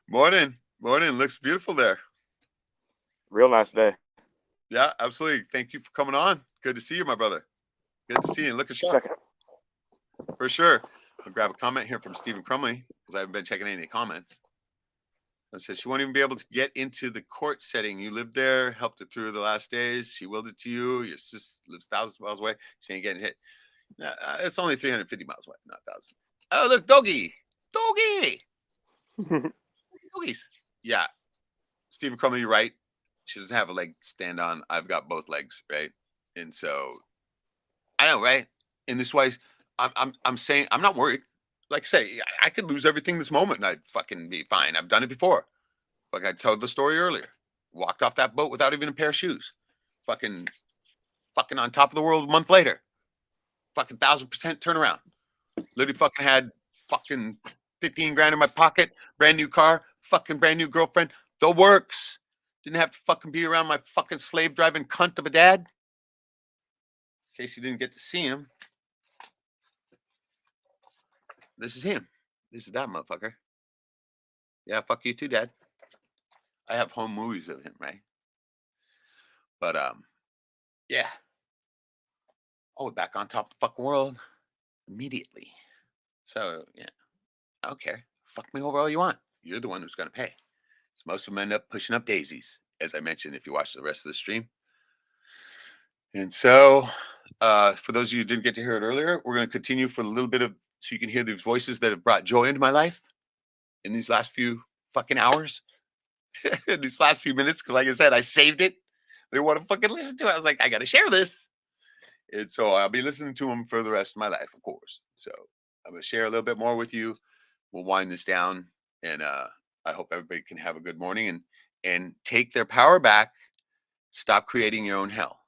Morning. Looks beautiful there. Real nice day. Yeah, absolutely. Thank you for coming on. Good to see you, my brother. Good to see you. Looking sharp. For sure. I'll grab a comment here from Stephen Crumley because I haven't been checking any comments. It says she won't even be able to get into the court setting. You lived there, helped her through the last days. She willed it to you. Your sister lives thousands of miles away. She ain't getting hit. It's only 350 miles away, not 1,000. Oh, look, doggy. Doggies. Yeah. Stephen Crumley, you're right. She doesn't have a leg to stand on. I've got both legs, right? And so I know, right? In this way, I'm saying I'm not worried. Like I say, I could lose everything this moment and I'd fucking be fine. I've done it before. Like I told the story earlier. Walked off that boat without even a pair of shoes. Fucking on top of the world a month later. Fucking 1,000% turnaround. Literally fucking had fucking 15 grand in my pocket. Brand new car. Fucking brand new girlfriend. The works. Didn't have to fucking be around my fucking slave driving cunt of a dad. In case you didn't get to see him. This is him. This is that motherfucker. Yeah, fuck you too, Dad. I have home movies of him, right? But yeah. Oh, we're back on top of the fucking world immediately. So yeah, I don't care. Fuck me over all you want. You're the one who's gonna pay. So most of them end up pushing up daisies, as I mentioned, if you watch the rest of the stream. And so, for those of you who didn't get to hear it earlier, we're gonna continue for a little bit of so you can hear these voices that have brought joy into my life in these last few fucking hours. In these last few minutes, because like I said, I saved it. I didn't want to fucking listen to it. I was like, I gotta share this. And so I'll be listening to them for the rest of my life, of course. So I'm gonna share a little bit more with you. We'll wind this down, and I hope everybody can have a good morning and take their power back. Stop creating your own hell.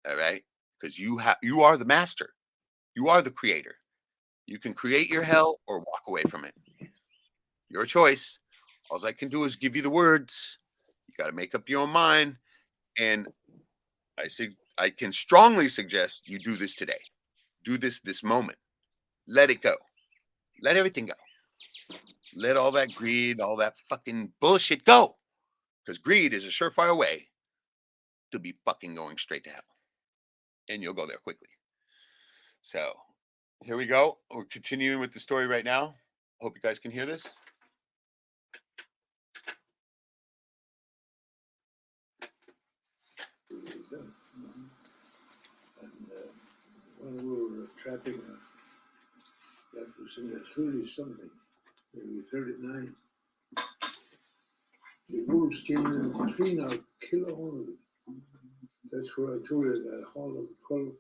All right, because you are the master. You are the creator. You can create your hell or walk away from it. Your choice. All I can do is give you the words. You got to make up your own mind. And I can strongly suggest you do this today. Do this moment. Let it go. Let everything go. Let all that greed, all that fucking bullshit go. Because greed is a surefire way to be fucking going straight to hell. And you'll go there quickly. So here we go. We're continuing with the story right now. Hope you guys can hear this. When we were trapping, that was in the 30 something, maybe 39. The wolves came in and clean out, kill all of them. That's where I told you that haul of 12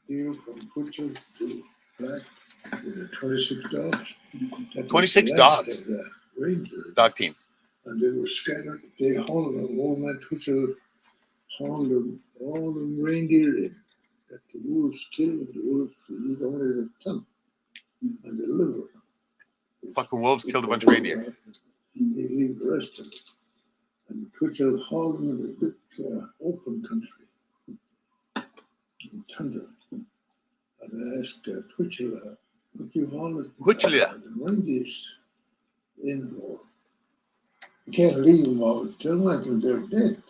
deer from butcher to black, 26 dogs. That was 26 the last dogs. of the Rangers. Dog team. And they were scattered. They hauled them. Old man Twitcher hauled them, all the reindeer in. That the wolves killed, the wolves eat only the tongue and the liver. Fucking wolves killed a bunch of reindeer. They leave the rest of it. And Twitcher hauled them in the big open country, in tundra. And I asked Twitcher, what you haul it? Twitcher. The reindeers indoor. You can't leave them out till until they're dead.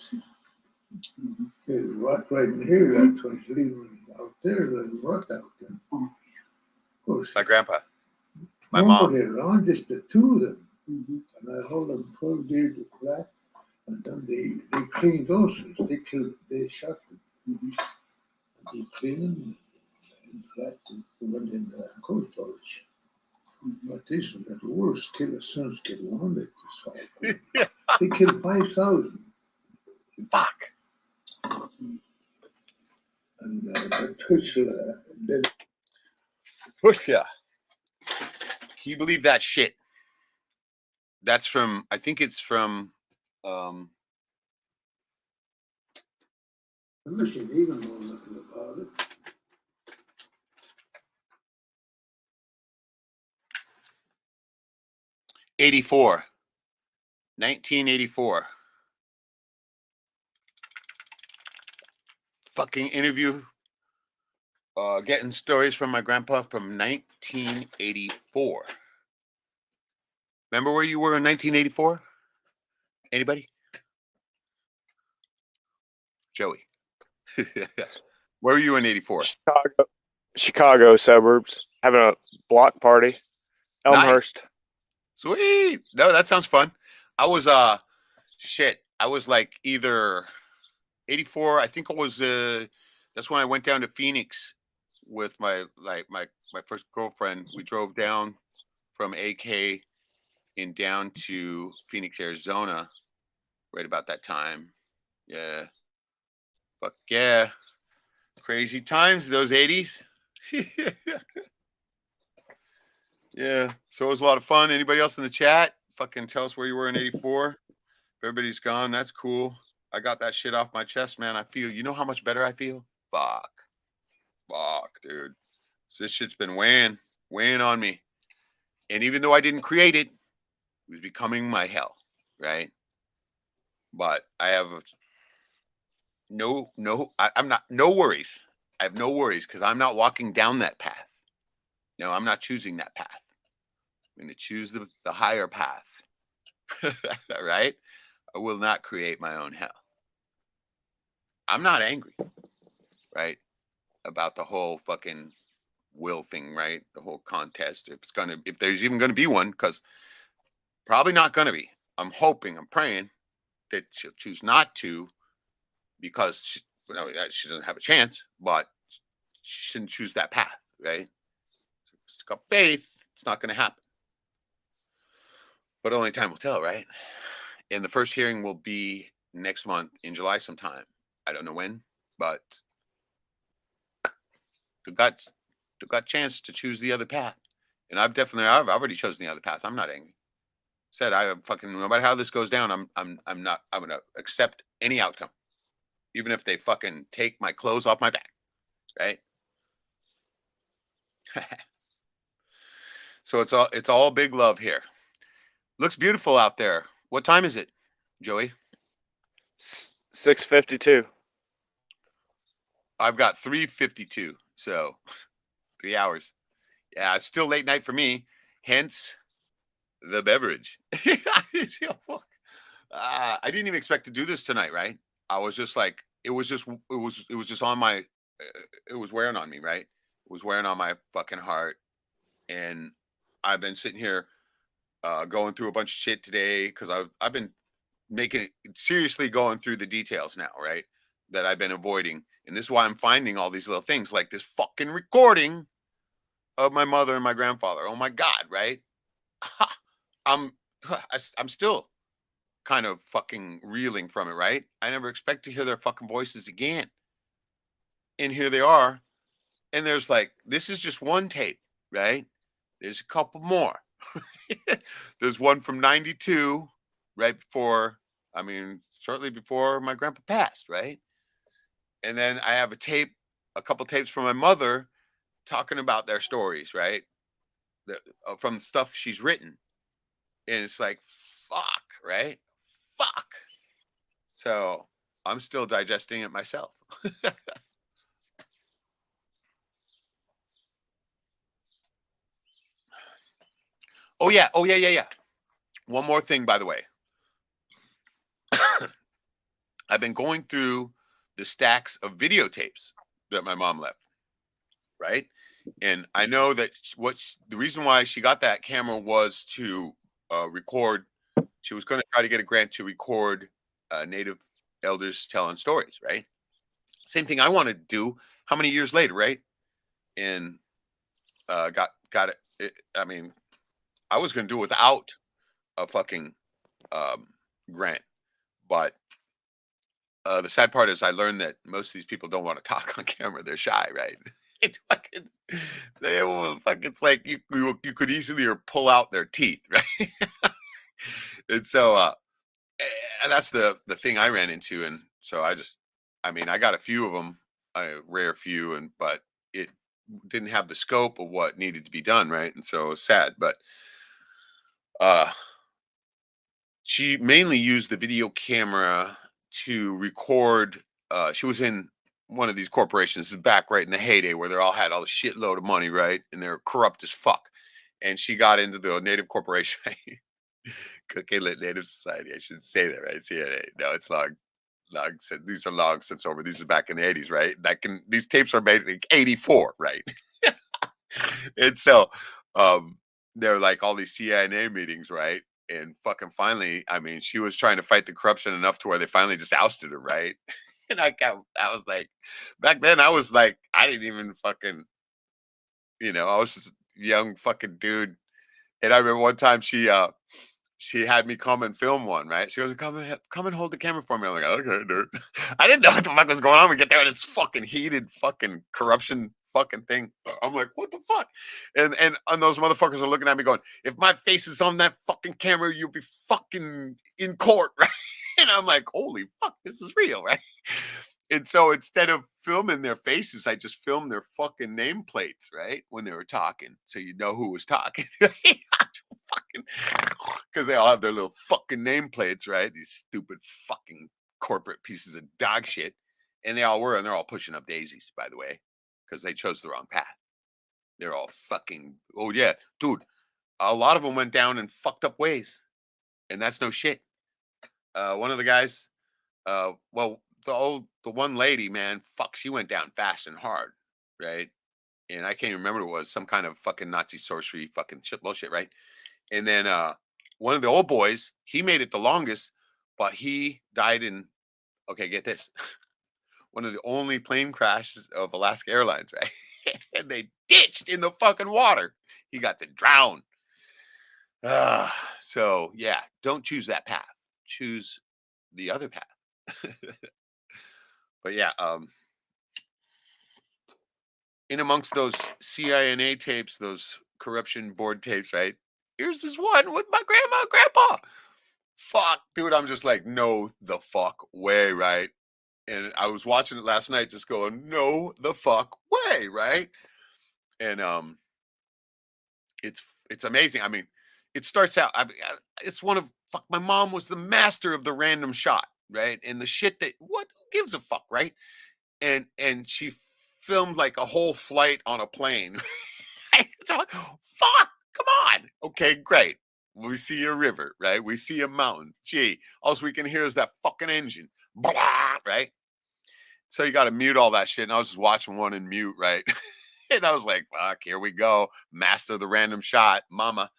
They rot right in here, that's why you leave them out there, they rot out there. Of course. My grandpa. My mom. Nobody around, just the two of them. And I hauled them 12 deer to black, and then they cleaned those ones. They shot them. They cleaned them and black and went in the cold storage. But this one, that wolves kill as soon as get one, they just saw. They killed 5,000. Fuck. And the Twitcher, then Push ya. Can you believe that shit? That's from, I think it's from, I wish you'd even know nothing about it. '84. 1984. Fucking interview. Getting stories from my grandpa from 1984. Remember where you were in 1984? Anybody? Joey. Where were you in 84? Chicago suburbs, having a block party. Elmhurst. Sweet. No, that sounds fun. I was I was like either 84, I think it was that's when I went down to Phoenix with my first girlfriend. We drove down from AK and down to Phoenix, Arizona right about that time. Yeah. Fuck yeah. Crazy times, those 80s. Yeah. So it was a lot of fun. Anybody else in the chat? Fucking tell us where you were in 84. If everybody's gone, that's cool. I got that shit off my chest, man. You know how much better I feel? Fuck, dude. So this shit's been weighing on me. And even though I didn't create it, it was becoming my hell, right? But I have I'm not, no worries. I have no worries because I'm not walking down that path. No, I'm not choosing that path. I'm going to choose the higher path, right? I will not create my own hell. I'm not angry, right? About the whole fucking will thing, right? The whole contest. If there's even going to be one, because probably not going to be. I'm hoping, I'm praying that she'll choose not to, because she doesn't have a chance, but she shouldn't choose that path, right? Stick up faith, it's not going to happen. But only time will tell, right? And the first hearing will be next month in July sometime. I don't know when, but they've got chance to choose the other path. And I've already chosen the other path. I'm not angry. Said I fucking, no matter how this goes down, I'm gonna accept any outcome. Even if they fucking take my clothes off my back. Right? So it's all big love here. Looks beautiful out there. What time is it, Joey? 6:52. I've got 3:52, so 3 hours. Yeah, it's still late night for me. Hence the beverage. I didn't even expect to do this tonight, right? I was just like, it was just on my, it was wearing on me, right? It was wearing on my fucking heart, and I've been sitting here, going through a bunch of shit today because I've been making it seriously going through the details now, right? That I've been avoiding, and this is why I'm finding all these little things like this fucking recording of my mother and my grandfather. Oh my god, right? I'm I'm still kind of fucking reeling from it, right? I never expect to hear their fucking voices again. And here they are. And there's like, this is just one tape, right? There's a couple more. There's one from 92, right before, I mean, shortly before my grandpa passed, right? And then I have a couple tapes from my mother talking about their stories, right? From stuff she's written. And it's like, fuck, right? Fuck. So I'm still digesting it myself. Oh yeah. One more thing, by the way. I've been going through the stacks of videotapes that my mom left, right? And I know that the reason why she got that camera was to record. She was going to try to get a grant to record Native elders telling stories, right? Same thing I wanted to do. How many years later, right? And got it. I mean, I was going to do it without a fucking grant, but the sad part is I learned that most of these people don't want to talk on camera. They're shy, right? It's fucking, they will fucking, it's like you could easily pull out their teeth, right? And so and that's the thing I ran into, and so I mean, I got a few of them, a rare few, but it didn't have the scope of what needed to be done, right? And so it was sad, but uh she mainly used the video camera to record. She was in one of these corporations. This is back right in the heyday where they all had all the shitload of money, right? And they're corrupt as fuck. And she got into the Native Corporation, Coquelet Native Society. I should say that, right? CNA. No, it's long. These are long since over. These are back in the 80s, right? These tapes are made in 84, right? And so they're like all these CIA meetings, right? And fucking finally, I mean, she was trying to fight the corruption enough to where they finally just ousted her, right? And I was like, back then I was like, I didn't even fucking, I was just a young fucking dude. And I remember one time she had me come and film one, right? She goes, come and hold the camera for me. I'm like, okay, dude. I didn't know what the fuck was going on. We get there and it's fucking heated fucking corruption fucking thing. I'm like, what the fuck? And those motherfuckers are looking at me going, if my face is on that fucking camera, you'll be fucking in court, right? And I'm like, holy fuck, this is real, right? And so instead of filming their faces, I just filmed their fucking nameplates, right? When they were talking. So you know who was talking. Because they all have their little fucking nameplates, right? These stupid fucking corporate pieces of dog shit. And they all were, and they're all pushing up daisies, by the way, because they chose the wrong path. They're all fucking, oh yeah, dude. A lot of them went down in fucked up ways. And that's no shit. One of the guys, well, the one lady, man, fuck, she went down fast and hard, right? And I can't even remember what it was, some kind of fucking Nazi sorcery, fucking shit bullshit, right? And then one of the old boys, he made it the longest, but he died in, okay, get this, one of the only plane crashes of Alaska Airlines, right? And they ditched in the fucking water. He got to drown. So yeah, don't choose that path. Choose the other path. But yeah, in amongst those CIA tapes, those corruption board tapes, right? Here's this one with my grandma and grandpa. Fuck, dude, I'm just like, no the fuck way, right? And I was watching it last night just going, no the fuck way, right? And it's amazing. I mean, it starts out. It's one of fuck. My mom was the master of the random shot, right? And the shit that who gives a fuck, right? And she filmed like a whole flight on a plane. So I'm like, fuck, come on. Okay, great. We see a river, right? We see a mountain. Gee, all we can hear is that fucking engine. Blah, right? So you got to mute all that shit. And I was just watching one in mute, right? And I was like, fuck, here we go. Master of the random shot, mama.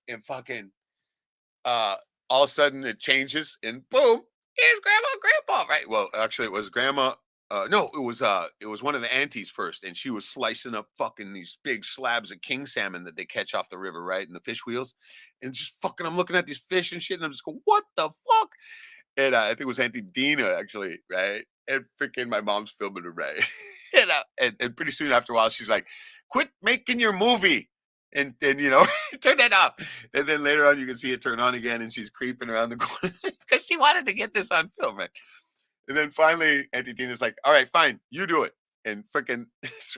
And fucking all of a sudden it changes and boom, here's grandma and grandpa, right? Well, actually it was grandma. No, it was one of the aunties first, and she was slicing up fucking these big slabs of king salmon that they catch off the river, right? In the fish wheels. And just fucking I'm looking at these fish and shit, and I'm just going, what the fuck? And I think it was Auntie Dina, actually, right? And freaking my mom's filming it, right? And pretty soon after a while, she's like, quit making your movie. And you know, turn that off. And then later on, you can see it turn on again, and she's creeping around the corner because she wanted to get this on film, right? And then finally, Auntie Dina's like, all right, fine, you do it. And freaking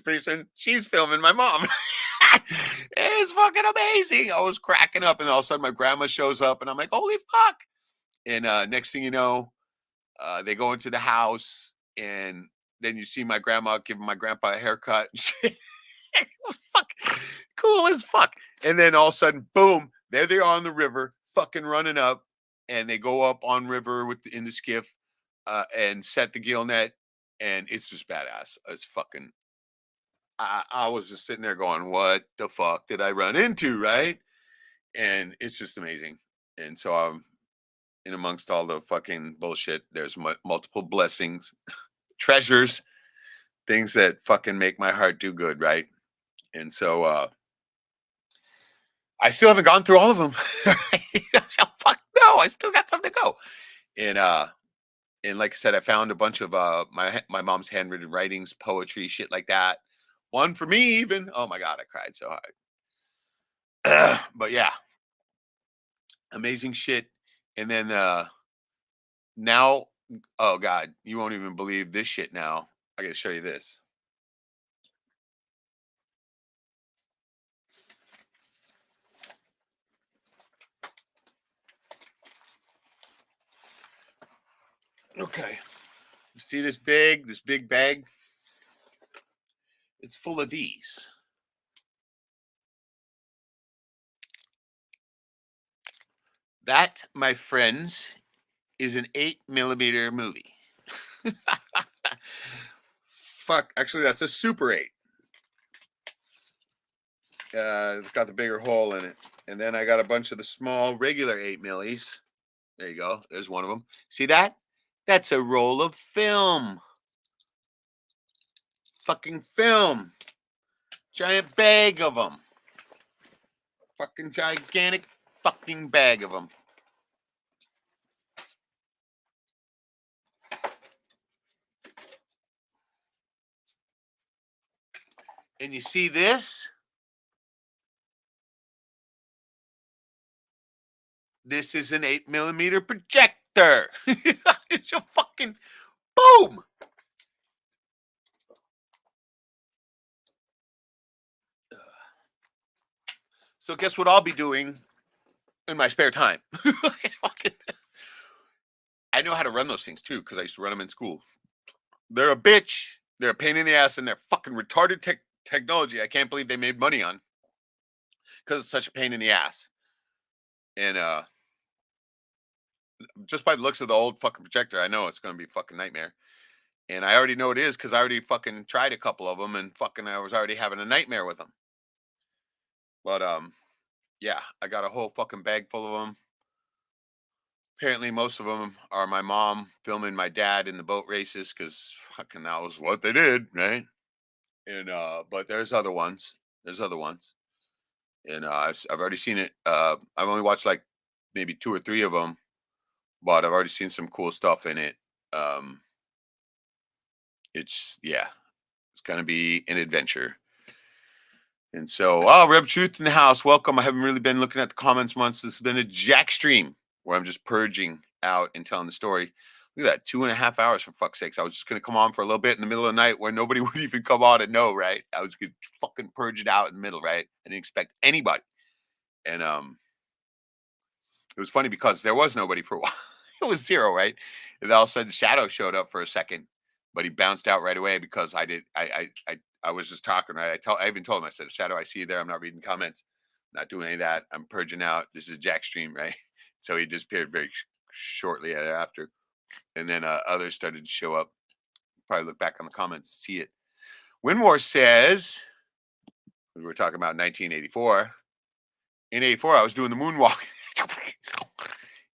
pretty soon, she's filming my mom. It was fucking amazing. I was cracking up, and all of a sudden, my grandma shows up, and I'm like, holy fuck. And next thing you know, they go into the house, and then you see my grandma giving my grandpa a haircut. Fuck, cool as fuck. And then all of a sudden, boom, there they are on the river, fucking running up, and they go up on river in the skiff, and set the gill net, and it's just badass. It's fucking. I was just sitting there going, "What the fuck did I run into?" Right? And it's just amazing. And so I'm in amongst all the fucking bullshit. There's multiple blessings, treasures, things that fucking make my heart do good, right? And so I still haven't gone through all of them. Fuck no, I still got some to go. And like I said, I found a bunch of my mom's handwritten writings, poetry, shit like that. One for me, even. Oh my god, I cried so hard. But yeah, amazing shit. And then now, oh god, you won't even believe this shit. Now I gotta show you this. Okay, you see this big bag? It's full of these. That, my friends, is an 8mm movie. Fuck, actually, that's a Super 8. It's got the bigger hole in it. And then I got a bunch of the small regular 8mm. There you go. There's one of them. See that? That's a roll of film. Fucking film. Giant bag of them. Fucking gigantic fucking bag of them. And you see this? This is an 8mm projector. It's a fucking boom. So guess what I'll be doing in my spare time? I know how to run those things too, because I used to run them in school. They're a bitch. They're a pain in the ass, and they're fucking retarded technology. I can't believe they made money on, because it's such a pain in the ass. And just by the looks of the old fucking projector, I know it's going to be a fucking nightmare. And I already know it is, because I already fucking tried a couple of them, and fucking I was already having a nightmare with them. But yeah, I got a whole fucking bag full of them. Apparently, most of them are my mom filming my dad in the boat races, because fucking that was what they did, right? And but there's other ones. There's other ones, and I've already seen it. I've only watched like maybe 2 or 3 of them, but I've already seen some cool stuff in it. It's yeah, it's gonna be an adventure. And so, oh, Reb Truth in the house. Welcome. I haven't really been looking at the comments much. This has been a Jackstream where I'm just purging out and telling the story. Look at that, 2.5 hours for fuck's sakes. I was just gonna come on for a little bit in the middle of the night where nobody would even come on and know, right? I was gonna fucking purge it out in the middle, right? I didn't expect anybody And it was funny because there was nobody for a while. It was zero, right? And then all of a sudden Shadow showed up for a second, but he bounced out right away because I was just talking, right? I even told him, I said, Shadow, I see you there. I'm not reading comments, not doing any of that. I'm purging out. This is Jackstream, right? So he disappeared very shortly thereafter. And then others started to show up. Probably look back on the comments, see it. Winmore says, we were talking about 1984. In 84, I was doing the moonwalk,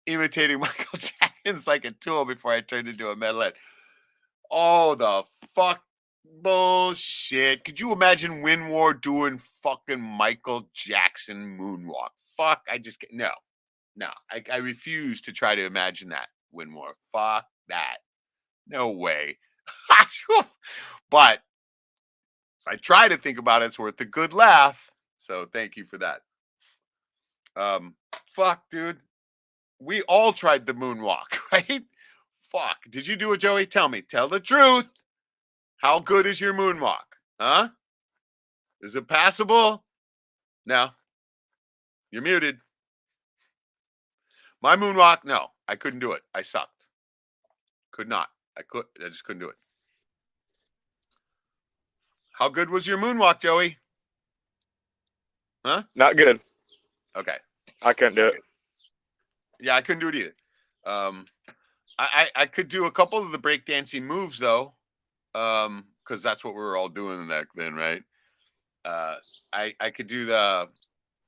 imitating Michael Jackson's like a tool before I turned into a metalhead. Oh, the fuck bullshit. Could you imagine Winmore doing fucking Michael Jackson moonwalk? Fuck, no. I refuse to try to imagine that, Winmore. Fuck that. No way. But if I try to think about it, it's worth a good laugh. So thank you for that. Fuck, dude. We all tried the moonwalk, right? Fuck. Did you do it, Joey? Tell me. Tell the truth. How good is your moonwalk? Huh? Is it passable? No. You're muted. My moonwalk, no. I couldn't do it. I sucked. Could not. I just couldn't do it. How good was your moonwalk, Joey? Huh? Not good. Okay. I couldn't do it. Yeah, I couldn't do it either. I could do a couple of the breakdancing moves though, because that's what we were all doing back then, right? I could do the,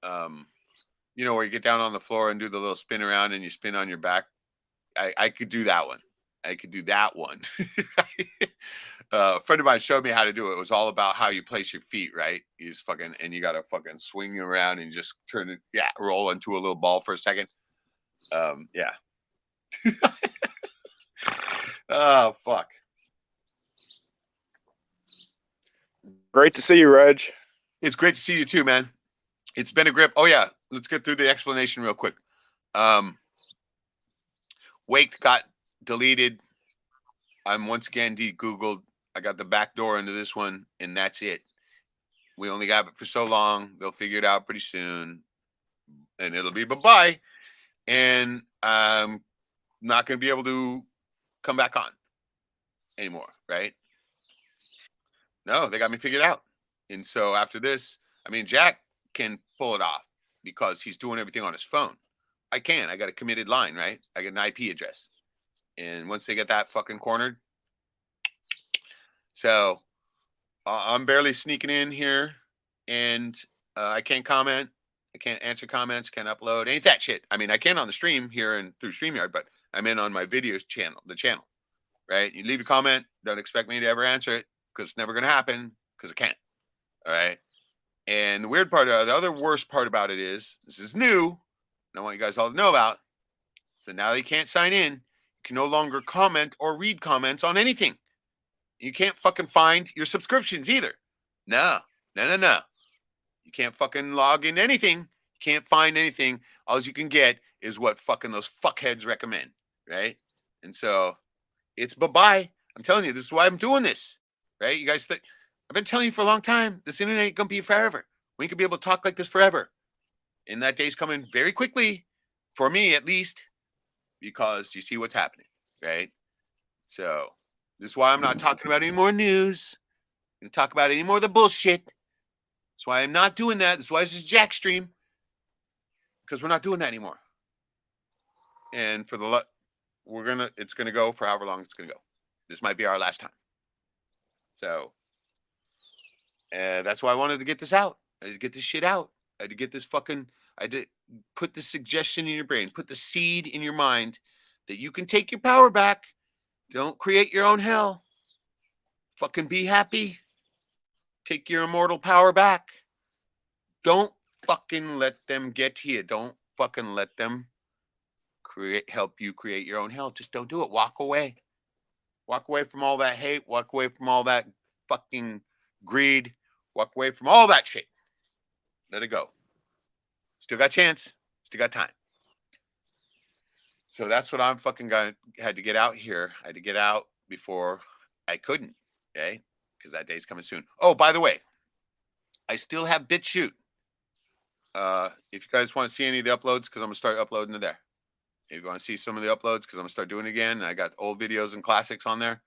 where you get down on the floor and do the little spin around and you spin on your back. I could do that one. I could do that one. A friend of mine showed me how to do it. It was all about how you place your feet, right? You just and you got to fucking swing around and just turn it, roll into a little ball for a second. Yeah. Oh, fuck. Great to see you, Reg. It's great to see you too, man. It's been a grip. Oh, yeah. Let's get through the explanation real quick. Wake got deleted. I'm once again de-Googled. I got the back door into this one, and that's it. We only got it for so long. They'll figure it out pretty soon, and it'll be bye-bye. And I'm not going to be able to come back on anymore, right? No, they got me figured out. And so after this, Jack can pull it off because he's doing everything on his phone. I can. I got a committed line, right? I got an IP address. And once they get that fucking cornered, so I'm barely sneaking in here, and I can't comment. I can't answer comments, can't upload, ain't that shit. I can on the stream here and through StreamYard, but I'm in on my videos channel, the channel, right? You leave a comment, don't expect me to ever answer it because it's never going to happen because I can't. All right. And the weird part, the other worst part about it is, this is new, and I want you guys all to know about. So now that you can't sign in, you can no longer comment or read comments on anything. You can't fucking find your subscriptions either. No. You can't fucking log in anything. You can't find anything. All you can get is what fucking those fuckheads recommend, right? And so it's bye-bye. I'm telling you, this is why I'm doing this, right? You guys think, I've been telling you for a long time, this internet ain't going to be forever. We ain't going to be able to talk like this forever. And that day's coming very quickly, for me at least, because you see what's happening, right? So this is why I'm not talking about any more news. I'm going to talk about any more of the bullshit. That's why I'm not doing that. That's why this is Jackstream. Because we're not doing that anymore. And for it's gonna go for however long it's gonna go. This might be our last time. So that's why I wanted to get this out. I had to get this shit out. I had to get this I had to put the suggestion in your brain, put the seed in your mind that you can take your power back. Don't create your own hell. Fucking be happy. Take your immortal power back. Don't fucking let them get to you. Don't fucking let them help you create your own hell. Just don't do it. Walk away. Walk away from all that hate. Walk away from all that fucking greed. Walk away from all that shit. Let it go. Still got a chance. Still got time. So that's what I'm fucking had to get out here. I had to get out before I couldn't. Okay? Because that day's coming soon. Oh, by the way, I still have BitChute. If you guys want to see any of the uploads, because I'm gonna start uploading to there. If you want to see some of the uploads, because I'm gonna start doing it again. I got old videos and classics on there,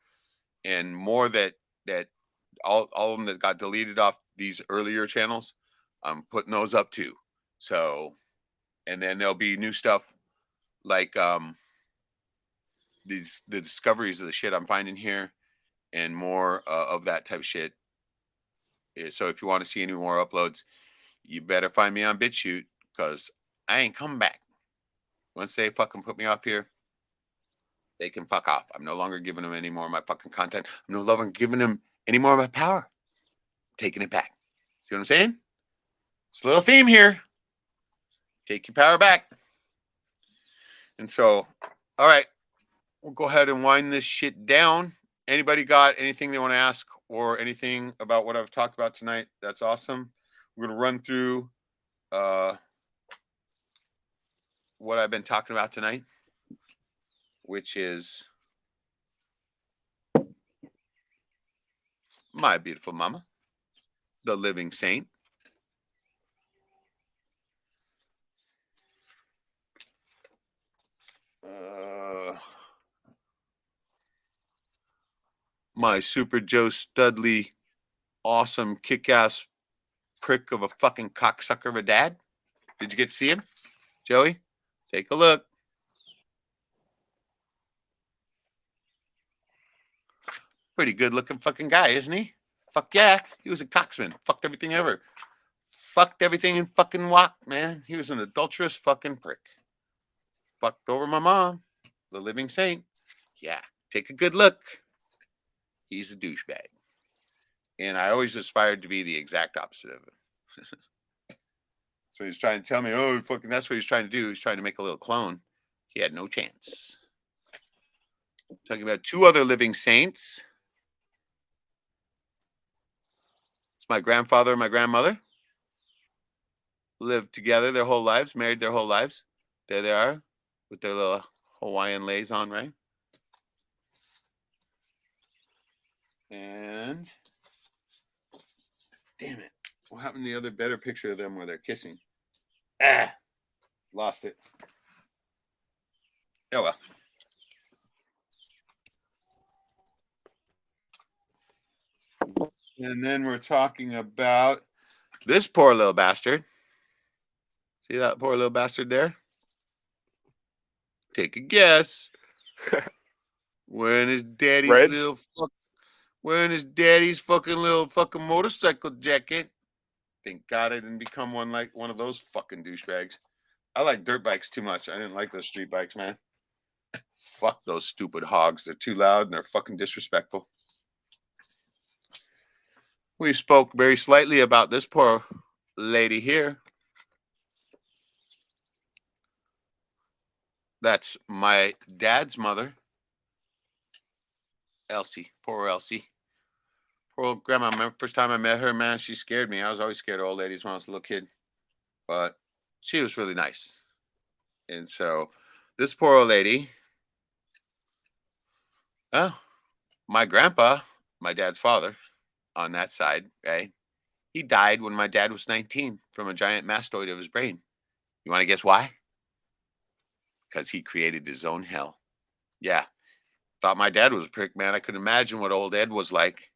and more that all of them that got deleted off these earlier channels. I'm putting those up too. So, and then there'll be new stuff like the discoveries of the shit I'm finding here, and more of that type of shit. So if you want to see any more uploads, you better find me on BitChute, because I ain't coming back. Once they fucking put me off here, they can fuck off. I'm no longer giving them any more of my fucking content. I'm no longer giving them any more of my power. Taking it back. See what I'm saying? It's a little theme here. Take your power back. And so, all right, we'll go ahead and wind this shit down. Anybody got anything they want to ask or anything about what I've talked about tonight? That's awesome. We're going to run through what I've been talking about tonight, which is my beautiful mama, the living saint. My Super Joe Studley, awesome kick-ass prick of a fucking cocksucker of a dad. Did you get to see him, Joey? Take a look. Pretty good looking fucking guy, isn't he? Fuck yeah. He was a cocksman. Fucked everything ever. Fucked everything in fucking walk, man. He was an adulterous fucking prick. Fucked over my mom. The living saint. Yeah. Take a good look. He's a douchebag. And I always aspired to be the exact opposite of him. So he's trying to tell me, oh, fucking, that's what he's trying to do. He's trying to make a little clone. He had no chance. Talking about two other living saints. It's my grandfather and my grandmother. Lived together their whole lives, married their whole lives. There they are with their little Hawaiian lays on, right? And damn it. What happened to the other better picture of them where they're kissing? Lost it. Oh well. And then we're talking about this poor little bastard. See that poor little bastard there? Take a guess. Wearing his daddy's Reg? wearing his daddy's fucking little fucking motorcycle jacket. Thank God I didn't become one of those fucking douchebags. I like dirt bikes too much. I didn't like those street bikes, man. Fuck those stupid hogs. They're too loud and they're fucking disrespectful. We spoke very slightly about this poor lady here. That's my dad's mother, Elsie. Poor Elsie. Poor old grandma. I remember first time I met her, man, she scared me. I was always scared of old ladies when I was a little kid. But she was really nice. And so this poor old lady, my grandpa, my dad's father, on that side, right? He died when my dad was 19 from a giant mastoid of his brain. You want to guess why? Because he created his own hell. Yeah. Thought my dad was a prick, man. I couldn't imagine what old Ed was like.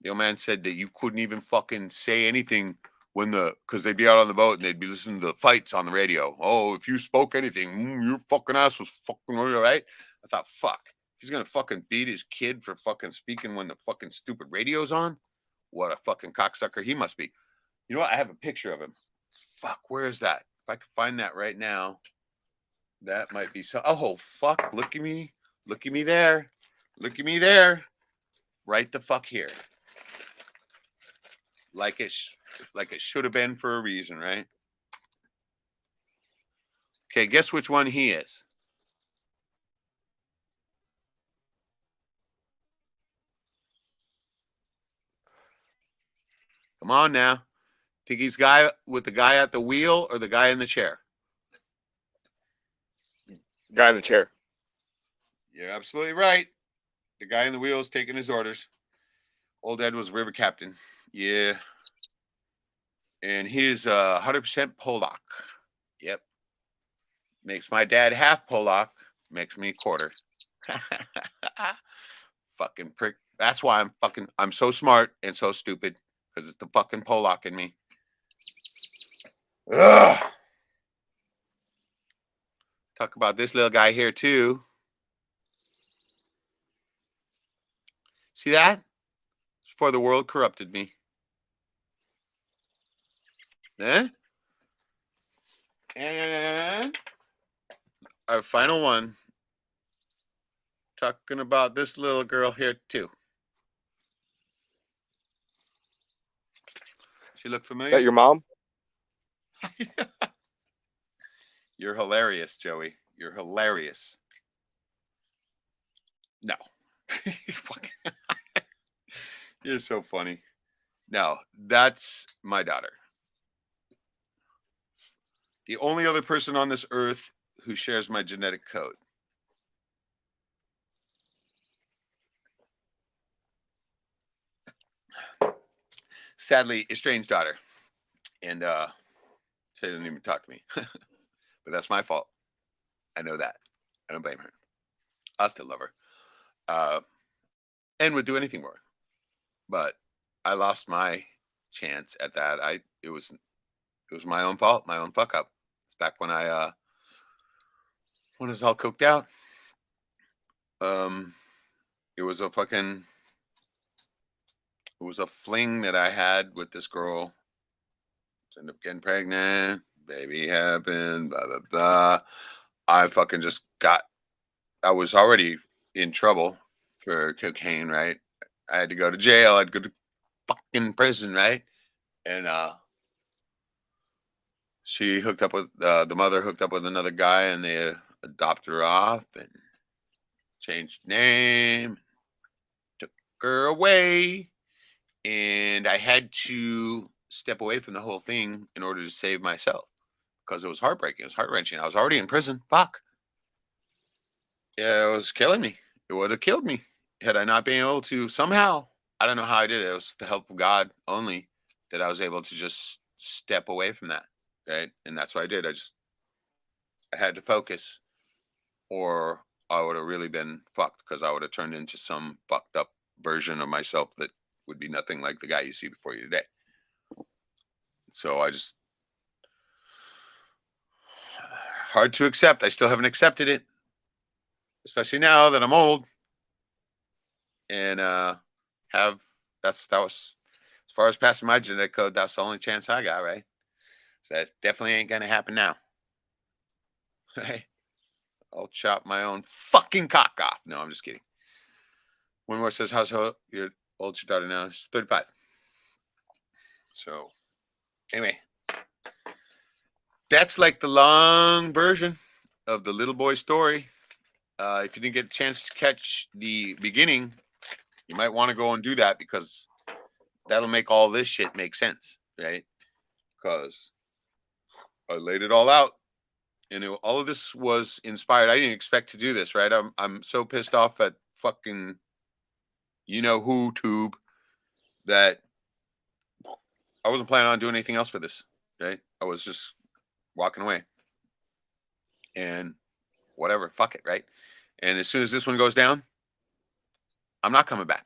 The old man said that you couldn't even fucking say anything because they'd be out on the boat and they'd be listening to the fights on the radio. Oh, if you spoke anything, your fucking ass was fucking right. I thought, fuck. He's gonna fucking beat his kid for fucking speaking when the fucking stupid radio's on. What a fucking cocksucker he must be. You know what? I have a picture of him. Fuck, where is that? If I could find that right now, that might be so. Oh, fuck. Look at me. Look at me there. Look at me there. Right the fuck here. Like it should have been for a reason, right? Okay, guess which one he is. Come on now. Think he's guy with the guy at the wheel or the guy in the chair? Guy in the chair. You're absolutely right. The guy in the wheel is taking his orders. Old Ed was river captain. Yeah. And he's 100% Polak. Yep. Makes my dad half Polak. Makes me quarter. Fucking prick. That's why I'm so smart and so stupid, because it's the fucking Polak in me. Ugh. Talk about this little guy here too. See that? For the world corrupted me. Eh? And our final one. Talking about this little girl here too. She look Is familiar? that your mom? You're hilarious, Joey. You're hilarious. No. You're so funny. No, that's my daughter. The only other person on this earth who shares my genetic code. Sadly, estranged daughter. And she didn't even talk to me. But that's my fault. I know that. I don't blame her. I still love her. And would do anything for her. But I lost my chance at that. It was my own fault, my own fuck up. It's back when I was all coked out. It was a fling that I had with this girl. Ended up getting pregnant, baby happened, blah blah blah. I was already in trouble for cocaine, right? I had to go to jail, I'd go to fucking prison, right? And she hooked up with the mother hooked up with another guy, and they adopted her off and changed name, took her away, and I had to step away from the whole thing in order to save myself, because it was heartbreaking. It was heart-wrenching. I was already in prison. Fuck. Yeah, it was killing me. It would have killed me had I not been able to somehow. I don't know how I did it. It was the help of God only that I was able to just step away from that. Right. And that's what I did. I had to focus, or I would have really been fucked, because I would have turned into some fucked up version of myself that would be nothing like the guy you see before you today. So hard to accept. I still haven't accepted it, especially now that I'm old and that was, as far as passing my genetic code, that's the only chance I got, right? So that definitely ain't gonna happen now. Hey, I'll chop my own fucking cock off. No, I'm just kidding. One more says, how's your oldest daughter now? She's 35. So anyway, that's like the long version of the little boy story. If you didn't get a chance to catch the beginning, you might want to go and do that, because that'll make all this shit make sense, right? Because I laid it all out, and all of this was inspired. I didn't expect to do this, right? I'm so pissed off at fucking who tube that I wasn't planning on doing anything else for this, right? I was just walking away, and whatever, fuck it, right? And as soon as this one goes down, I'm not coming back.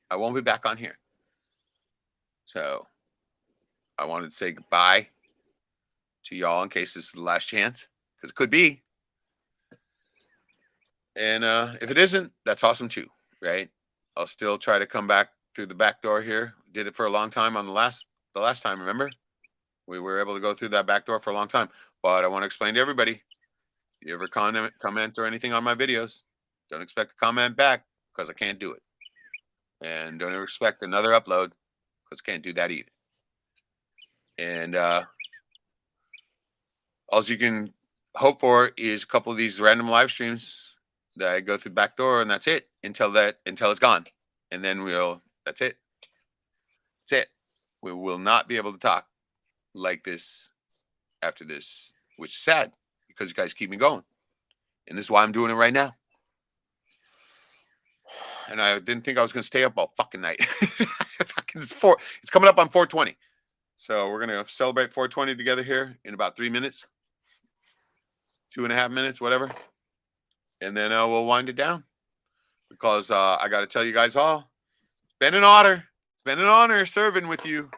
I won't be back on here. So I wanted to say goodbye to y'all in case this is the last chance, because it could be. And if it isn't, that's awesome too, right? I'll still try to come back through the back door here. Did it for a long time on the last time, remember? We were able to go through that back door for a long time. But I want to explain to everybody, if you ever comment or anything on my videos, don't expect a comment back, because I can't do it. And don't ever expect another upload, because I can't do that either. And all you can hope for is a couple of these random live streams that I go through the back door, and that's it until it's gone. And then that's it. That's it. We will not be able to talk like this after this, which is sad, because you guys keep me going. And this is why I'm doing it right now. And I didn't think I was going to stay up all fucking night. It's coming up on 4:20. So we're gonna celebrate 420 together here in about 3 minutes, 2.5 minutes, whatever, and then we'll wind it down because I got to tell you guys all, it's been an honor. It's been an honor serving with you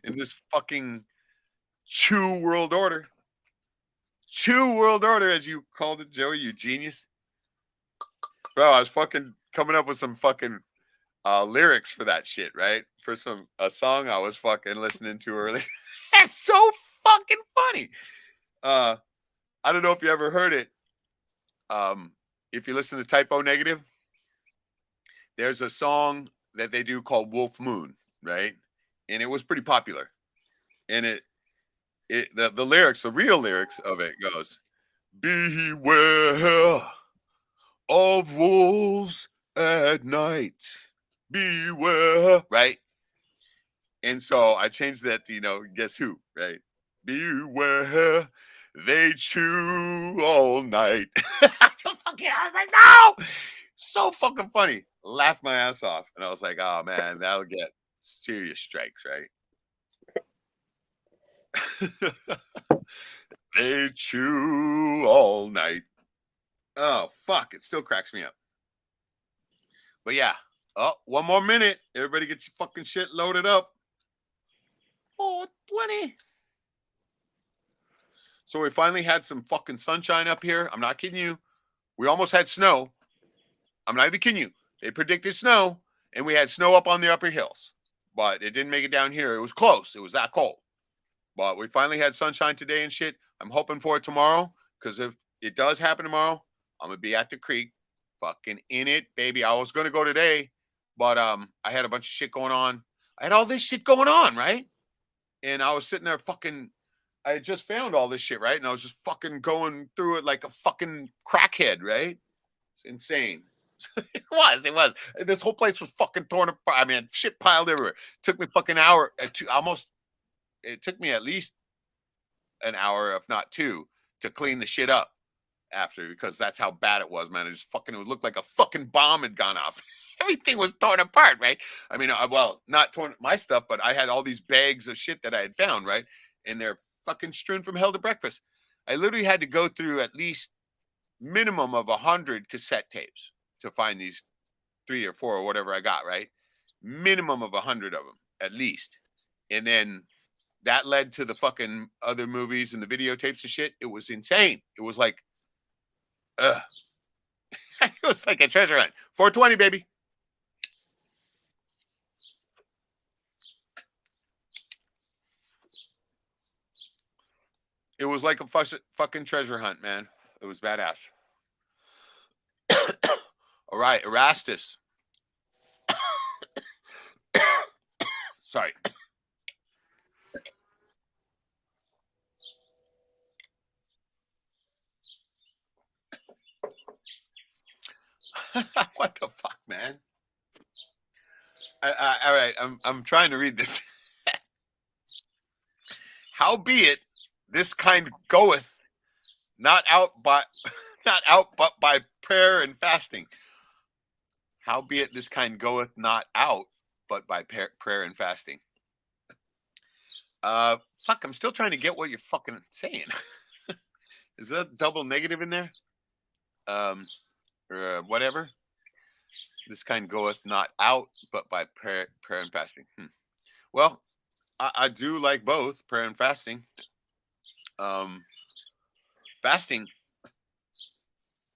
in this fucking Chew World Order. Chew World Order, as you called it, Joey, you genius. Bro, I was fucking coming up with some fucking lyrics for that shit, right? For a song I was fucking listening to earlier. That's so fucking funny. I don't know if you ever heard it. If you listen to Typo Negative, there's a song that they do called Wolf Moon, right? And it was pretty popular. And the lyrics, the real lyrics of it goes, beware of wolves at night. Beware, right? And so I changed that to, guess who, right? Beware, they chew all night. I was like, no! So fucking funny. Laughed my ass off. And I was like, oh man, that'll get serious strikes, right? They chew all night. Oh, fuck. It still cracks me up. But yeah. Oh, 1 more minute. Everybody get your fucking shit loaded up. 420. So we finally had some fucking sunshine up here. I'm not kidding you. We almost had snow. I'm not even kidding you. They predicted snow, and we had snow up on the upper hills. But it didn't make it down here. It was close. It was that cold. But we finally had sunshine today and shit. I'm hoping for it tomorrow, because if it does happen tomorrow, I'm going to be at the creek, fucking in it, baby. I was going to go today, but I had a bunch of shit going on. I had all this shit going on, right? And I was sitting there fucking, I had just found all this shit, right? And I was just fucking going through it like a fucking crackhead, right? It's insane. It was. This whole place was fucking torn apart. I mean, shit piled everywhere. It took me fucking an hour, it took me at least an hour, if not 2, to clean the shit up after, because that's how bad it was, man. It looked like a fucking bomb had gone off. Everything was torn apart, right? I mean, well, not torn my stuff, but I had all these bags of shit that I had found, right? And they're fucking strewn from hell to breakfast. I literally had to go through at least minimum of 100 cassette tapes to find these 3 or 4 or whatever I got, right? Minimum of 100 of them, at least. And then that led to the fucking other movies and the videotapes and shit. It was insane. It was like, it was like a treasure hunt. 420, baby. It was like a fucking treasure hunt, man. It was badass. All right, Erastus. Sorry. What the fuck, man? All right, I'm trying to read this. Howbeit, this kind goeth not out but by prayer and fasting. Howbeit, this kind goeth not out but by prayer and fasting. Fuck, I'm still trying to get what you're fucking saying. Is that double negative in there? Or whatever. This kind goeth not out, but by prayer and fasting. Well, I do like both prayer and fasting. Fasting.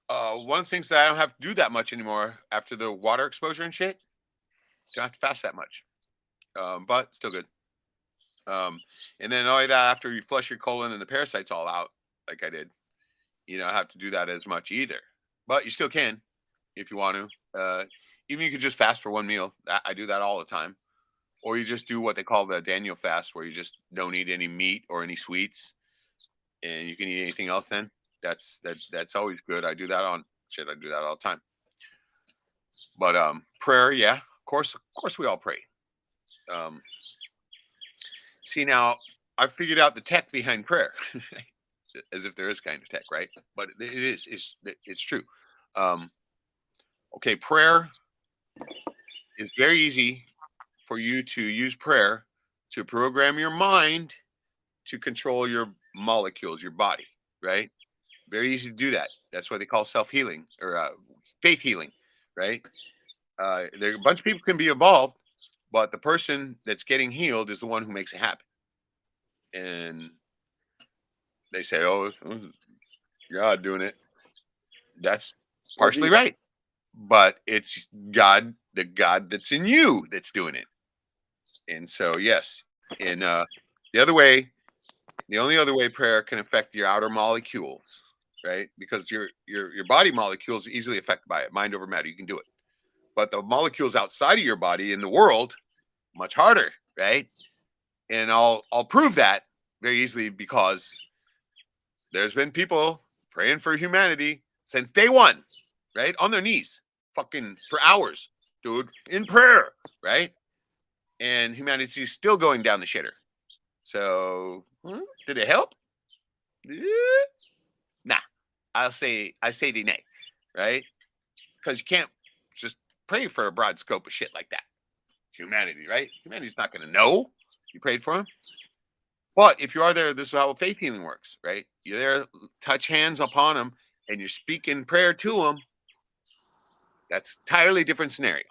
One of the things that I don't have to do that much anymore after the water exposure and shit. Don't have to fast that much. But still good. And then not only that, after you flush your colon and the parasites all out, like I did, you don't have to do that as much either. But you still can if you want to. Even you could just fast for one meal. I do that all the time. Or you just do what they call the Daniel fast, where you just don't eat any meat or any sweets, and you can eat anything else then. That's always good. I do that all the time. But prayer, yeah, of course we all pray. See, now I figured out the tech behind prayer. As if there is kind of tech, right? But it's true. Okay, prayer is very easy for you to use prayer to program your mind to control your molecules, your body, right? Very easy to do that. That's what they call self-healing or faith healing, right? There a bunch of people can be involved, but the person that's getting healed is the one who makes it happen. And they say, "Oh, it's God doing it." That's partially right, but it's God, the God that's in you, that's doing it. And so, yes, and the other way, the only other way prayer can affect your outer molecules, right? Because your body molecules are easily affected by it. Mind over matter, you can do it. But the molecules outside of your body in the world, much harder, right? And I'll prove that very easily because there's been people praying for humanity since day one, right? On their knees, fucking for hours, dude, in prayer, right? And humanity's still going down the shitter. So, did it help? Nah, I say the nay, right? Because you can't just pray for a broad scope of shit like that. Humanity, right? Humanity's not going to know you prayed for him. But if you are there, this is how faith healing works, right? You're there, touch hands upon them, and you're speaking prayer to them. That's entirely different scenario.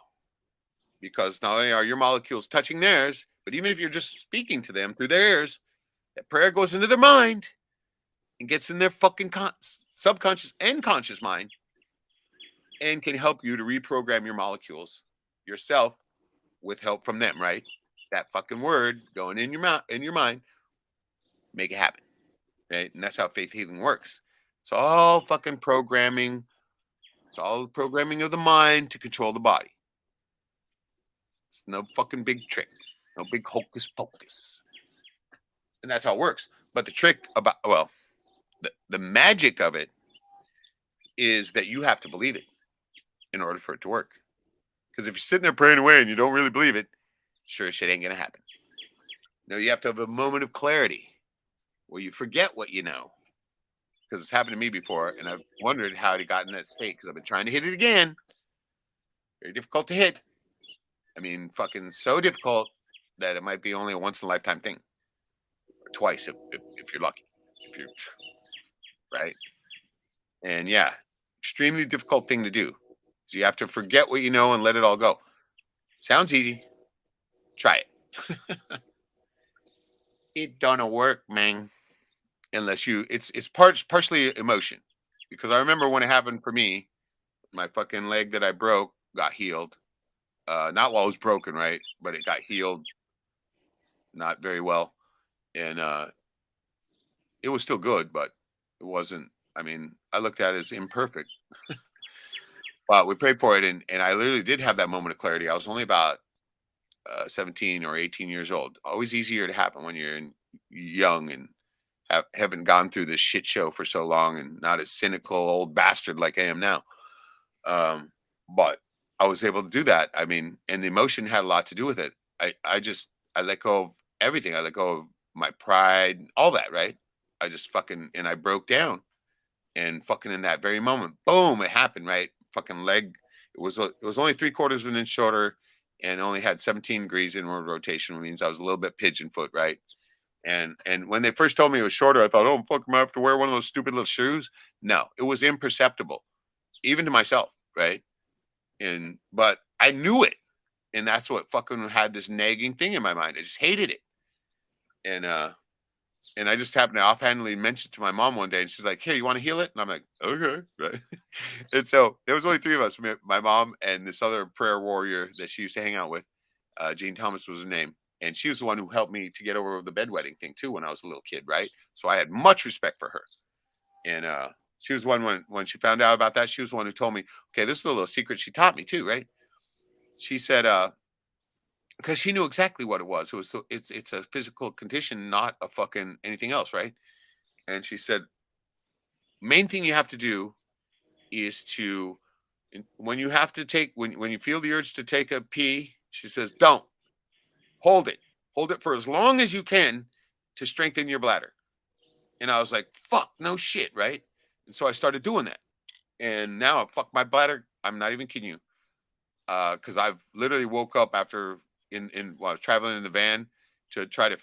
Because not only are your molecules touching theirs, but even if you're just speaking to them through their ears, that prayer goes into their mind and gets in their fucking subconscious and conscious mind and can help you to reprogram your molecules yourself with help from them, right? That fucking word going in your mouth, in your mind, make it happen, right? And that's how faith healing works. It's all fucking programming. It's all programming of the mind to control the body. It's no fucking big trick, no big hocus pocus. And that's how it works. But the trick about, well, the magic of it is that you have to believe it in order for it to work. Because if you're sitting there praying away and you don't really believe it, sure as shit ain't going to happen. No, you have to have a moment of clarity where you forget what you know. Because it's happened to me before, and I've wondered how it got in that state because I've been trying to hit it again. Very difficult to hit. I mean, fucking so difficult that it might be only a once-in-a-lifetime thing. Or twice if you're lucky. If you're right. And yeah, extremely difficult thing to do. So you have to forget what you know and let it all go. Sounds easy. Try it. It don't work, man. Unless you, it's partially emotion. Because I remember when it happened for me, my fucking leg that I broke got healed. Not while it was broken, right? But it got healed not very well. And it was still good, but it wasn't, I mean, I looked at it as imperfect. But we prayed for it, and I literally did have that moment of clarity. I was only about 17 or 18 years old. Always easier to happen when you're young and haven't gone through this shit show for so long and not a cynical old bastard like I am now. But I was able to do that. I mean, and the emotion had a lot to do with it. I let go of everything. I let go of my pride, all that, right? I just fucking, and I broke down, and fucking in that very moment, boom, it happened, right? Fucking leg. It was only 3/4 of an inch shorter and only had 17 degrees inward rotation, which means I was a little bit pigeon foot, right? And when they first told me it was shorter, I thought, oh, fuck, am I have to wear one of those stupid little shoes? No, it was imperceptible, even to myself, right? But I knew it. And that's what fucking had this nagging thing in my mind. I just hated it. And I just happened to offhandedly mention it to my mom one day, and she's like, "Hey, you want to heal it?" And I'm like, "Okay, right." And so there was only 3 of us: my mom and this other prayer warrior that she used to hang out with. Jane Thomas was her name, and she was the one who helped me to get over the bedwetting thing too when I was a little kid, right? So I had much respect for her. And she was one when she found out about that, she was the one who told me, "Okay, this is a little secret she taught me too, right?" She said, because she knew exactly what it was. It's a physical condition, not a fucking anything else, right? And she said, main thing you have to do is to, when you have to take, when you feel the urge to take a pee, she says, don't hold it for as long as you can to strengthen your bladder. And I was like, fuck, no shit, right? And so I started doing that, and now fuck my bladder. I'm not even kidding you, because I've literally woke up after while I was traveling in the van, to try to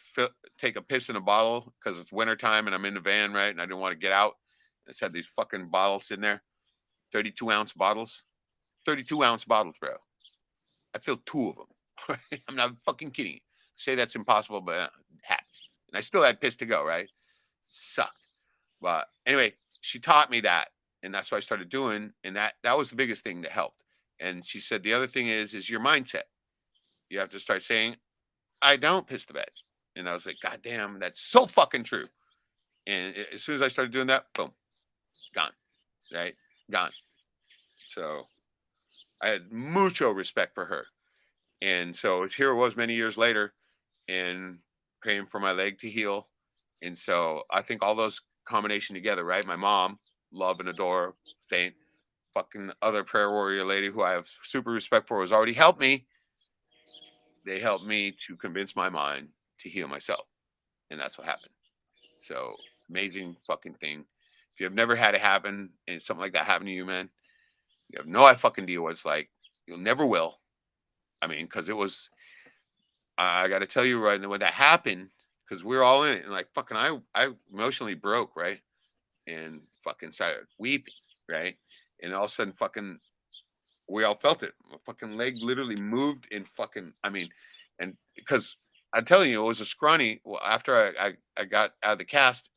take a piss in a bottle because it's wintertime and I'm in the van, right? And I didn't want to get out. I just had these fucking bottles in there, 32-ounce bottles, 32-ounce bottles, bro. I filled 2 of them. I'm not fucking kidding you. Say that's impossible, but it happened. And I still had piss to go, right? Sucked. But anyway, she taught me that, and that's what I started doing, and that was the biggest thing that helped. And she said the other thing is your mindset. You have to start saying, I don't piss the bed. And I was like, God damn, that's so fucking true. And as soon as I started doing that, boom, gone, right? Gone. So I had mucho respect for her. And so here it was many years later and praying for my leg to heal. And so I think all those combination together, right? My mom, love and adore, saint, fucking other prayer warrior lady who I have super respect for, has already helped me. They helped me to convince my mind to heal myself. And that's what happened. So amazing fucking thing. If you have never had it happen and something like that happen to you, man, you have no fucking idea what it's like. You'll never will. I mean, because it was, I got to tell you right when that happened, because we're all in it, and like fucking, I emotionally broke, right, and fucking started weeping, right, and all of a sudden, fucking, we all felt it. My fucking leg literally moved and fucking, I mean, and because I'm telling you, it was a scrawny. Well, after I got out of the cast,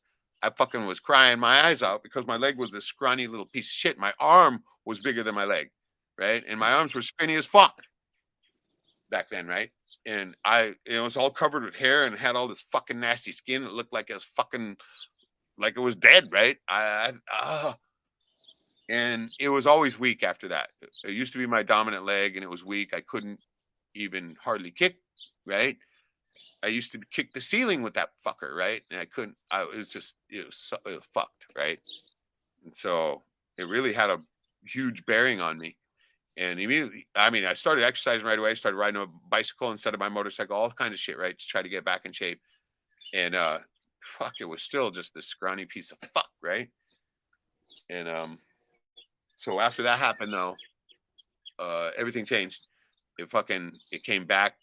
I fucking was crying my eyes out because my leg was this scrawny little piece of shit. My arm was bigger than my leg, right, and my arms were skinny as fuck back then, right? And it was all covered with hair and had all this fucking nasty skin. It looked like it was fucking, like it was dead, right? And it was always weak after that. It used to be my dominant leg and it was weak. I couldn't even hardly kick, right? I used to kick the ceiling with that fucker, right? And I couldn't, it was fucked, right? And so it really had a huge bearing on me. And immediately, I mean, I started exercising right away. I started riding a bicycle instead of my motorcycle, all kinds of shit, right? To try to get back in shape. And fuck, it was still just this scrawny piece of fuck, right? And so after that happened though, everything changed. It came back.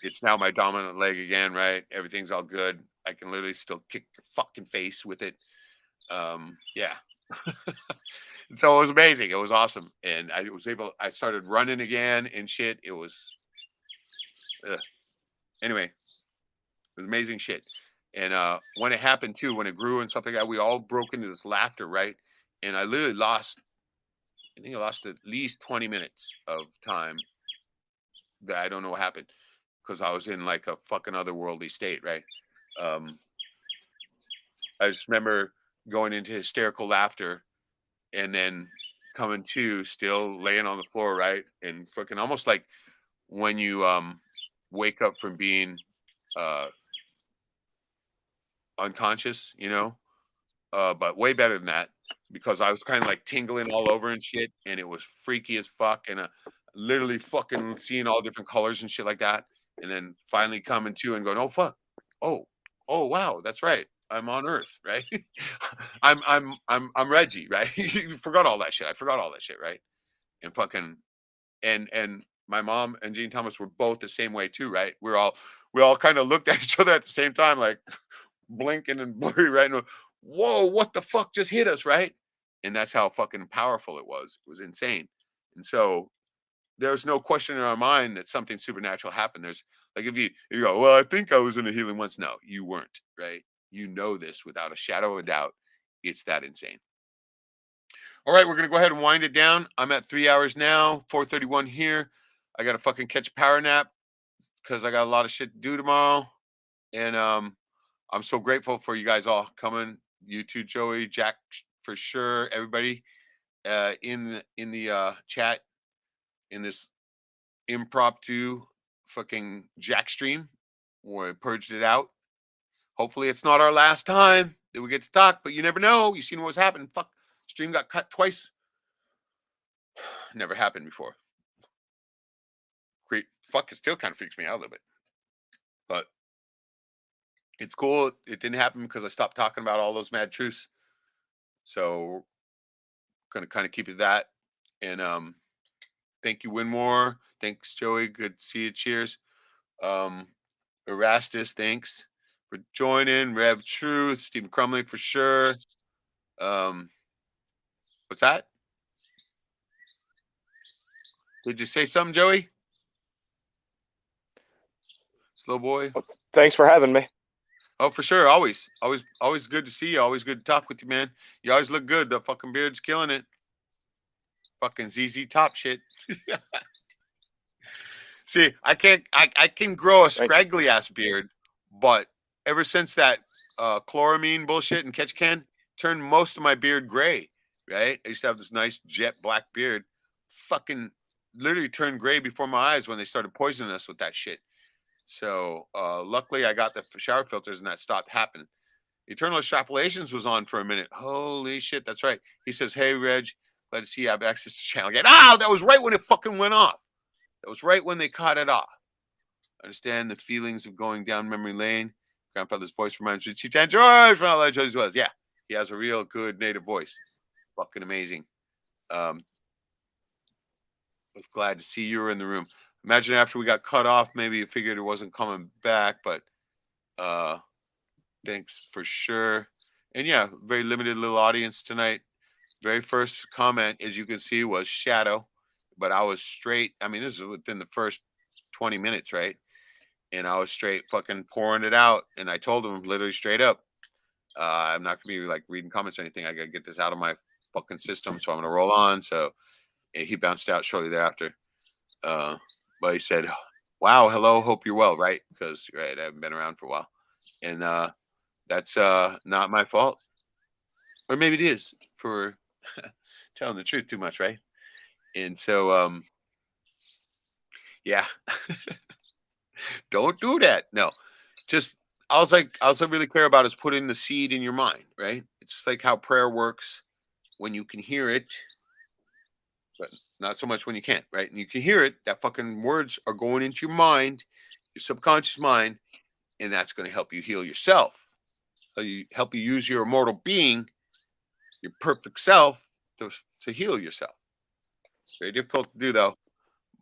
It's now my dominant leg again, right? Everything's all good. I can literally still kick your fucking face with it. Yeah. So it was amazing. It was awesome. And I started running again and shit. It was, anyway, it was amazing shit. And when it happened too, when it grew and stuff like that, we all broke into this laughter, right? And I literally I think I lost at least 20 minutes of time that I don't know what happened because I was in like a fucking otherworldly state, right? I just remember going into hysterical laughter and then coming to still laying on the floor, right? And fucking almost like when you wake up from being unconscious, but way better than that because I was kind of like tingling all over and shit, and it was freaky as fuck, and literally fucking seeing all different colors and shit like that, and then finally coming to and going, oh fuck, oh wow, that's right, I'm on Earth, right? I'm Reggie, right? You forgot all that shit. I forgot all that shit, right? And fucking and my mom and Gene Thomas were both the same way too, right? We all kind of looked at each other at the same time, like blinking and blurry, right? And whoa, what the fuck just hit us, right? And that's how fucking powerful it was. It was insane. And so there's no question in our mind that something supernatural happened. There's like if you go, well, I think I was in a healing once. No, you weren't, right? You know this without a shadow of a doubt. It's that insane. All right, we're gonna go ahead and wind it down. I'm at 3 hours now, 4:31 here. I gotta fucking catch a power nap because I got a lot of shit to do tomorrow. And I'm so grateful for you guys all coming. You too, Joey, Jack, for sure. Everybody in the chat in this impromptu fucking Jackstream where I purged it out. Hopefully, it's not our last time that we get to talk, but you never know. You seen what's happened. Fuck, stream got cut twice. Never happened before. Great. Fuck, it still kind of freaks me out a little bit, but it's cool. It didn't happen because I stopped talking about all those mad truths. So gonna kind of keep it that. And thank you, Winmore. Thanks, Joey. Good to see you. Cheers. Erastus, thanks for joining. Rev Truth, Stephen Crumley for sure. What's that? Did you say something, Joey? Slow boy. Well, thanks for having me. Oh, for sure. Always good to see you. Always good to talk with you, man. You always look good. The fucking beard's killing it. Fucking ZZ Top shit. See, I can grow a scraggly ass beard, but ever since that chloramine bullshit and catch can turned most of my beard gray, right? I used to have this nice jet black beard. Fucking literally turned gray before my eyes when they started poisoning us with that shit. So luckily I got the shower filters and that stopped happening. Eternal Extrapolations was on for a minute. Holy shit, that's right. He says, hey, Reg, glad to see you have access to the channel again. Ah, that was right when it fucking went off. That was right when they cut it off. I understand the feelings of going down memory lane. Grandfather's voice reminds me of Chief George from all Joey's was. Yeah, he has a real good native voice. Fucking amazing. Was glad to see you were in the room. Imagine after we got cut off, maybe you figured it wasn't coming back, but thanks for sure. And yeah, very limited little audience tonight. Very first comment, as you can see, was Shadow, but I was straight. I mean, this is within the first 20 minutes, right? And I was straight fucking pouring it out. And I told him literally straight up, I'm not going to be like reading comments or anything. I got to get this out of my fucking system. So I'm going to roll on. So he bounced out shortly thereafter. But he said, wow, hello, hope you're well, right? Because right, I haven't been around for a while. And that's not my fault. Or maybe it is for telling the truth too much, right? And so yeah. Don't do that. No. Just I was really clear about is putting the seed in your mind, right? It's just like how prayer works when you can hear it, but not so much when you can't, right? And you can hear it, that fucking words are going into your mind, your subconscious mind, and that's going to help you heal yourself. So you help you use your immortal being, your perfect self, to heal yourself. Very difficult to do though,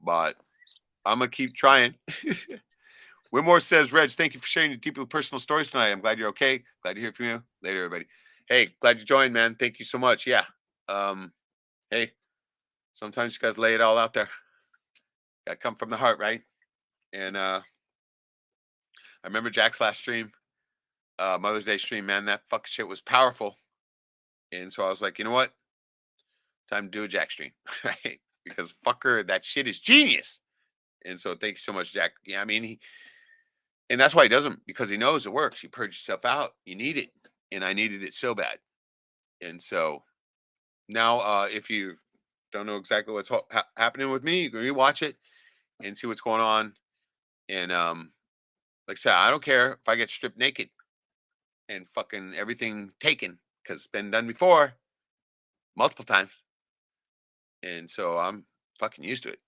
but I'm gonna keep trying. Whitmore says, Reg, thank you for sharing your deeply personal stories tonight. I'm glad you're okay. Glad to hear from you. Later, everybody. Hey, glad you joined, man. Thank you so much. Yeah. Hey, sometimes you guys lay it all out there. Gotta come from the heart, right? And I remember Jack's last stream, Mother's Day stream, man. That fucking shit was powerful. And so I was like, you know what? Time to do a Jack stream, right? Because fucker, that shit is genius. And so thank you so much, Jack. Yeah, I mean, and that's why he doesn't, because he knows it works. You purge yourself out. You need it. And I needed it so bad. And so now, if you don't know exactly what's happening with me, you can rewatch it and see what's going on. And like I said, I don't care if I get stripped naked and fucking everything taken, because it's been done before multiple times. And so I'm fucking used to it.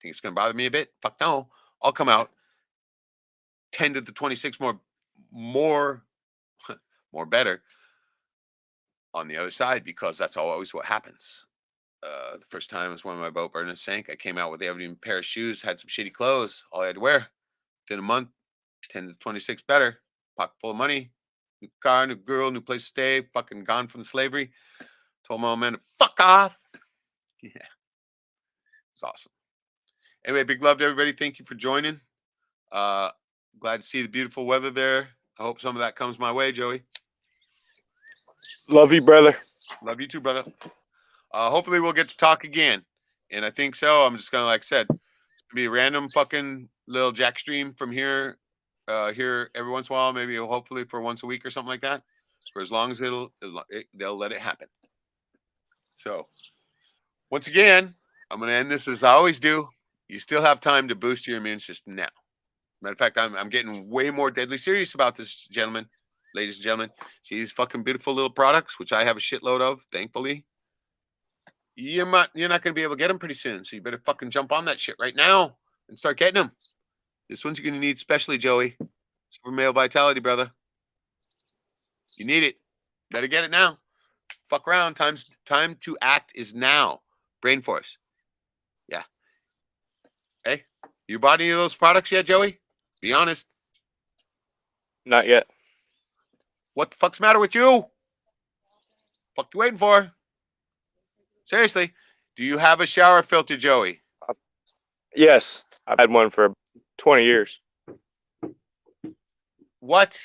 Think it's going to bother me a bit? Fuck no. I'll come out 10 to the 26 more better on the other side, because that's always what happens. The first time was when my boat burned and sank. I came out with every pair of shoes, had some shitty clothes, all I had to wear. Within a month, 10 to 26 better, pocket full of money, new car, new girl, new place to stay, fucking gone from slavery. Told my old man to fuck off. Yeah, it's awesome. Anyway, big love to everybody. Thank you for joining. Glad to see the beautiful weather there. I hope some of that comes my way, Joey. Love you, brother. Love you too, brother. Hopefully we'll get to talk again. And I think so. I'm just gonna, like I said, it's gonna be a random fucking little Jackstream from here every once in a while, maybe hopefully for once a week or something like that. For as long as they'll let it happen. So once again, I'm gonna end this as I always do. You still have time to boost your immune system now. Matter of fact, I'm getting way more deadly serious about this, gentlemen, ladies and gentlemen. See these fucking beautiful little products, which I have a shitload of, thankfully. You're not going to be able to get them pretty soon, so you better fucking jump on that shit right now and start getting them. This one's you're going to need especially, Joey. Super male vitality, brother. You need it. Better get it now. Fuck around. Time to act is now. Brain force. Yeah. Hey, you bought any of those products yet, Joey? Be honest. Not yet. What the fuck's the matter with you? Fuck you waiting for? Seriously, do you have a shower filter, Joey? Yes, I've had one for 20 years. What?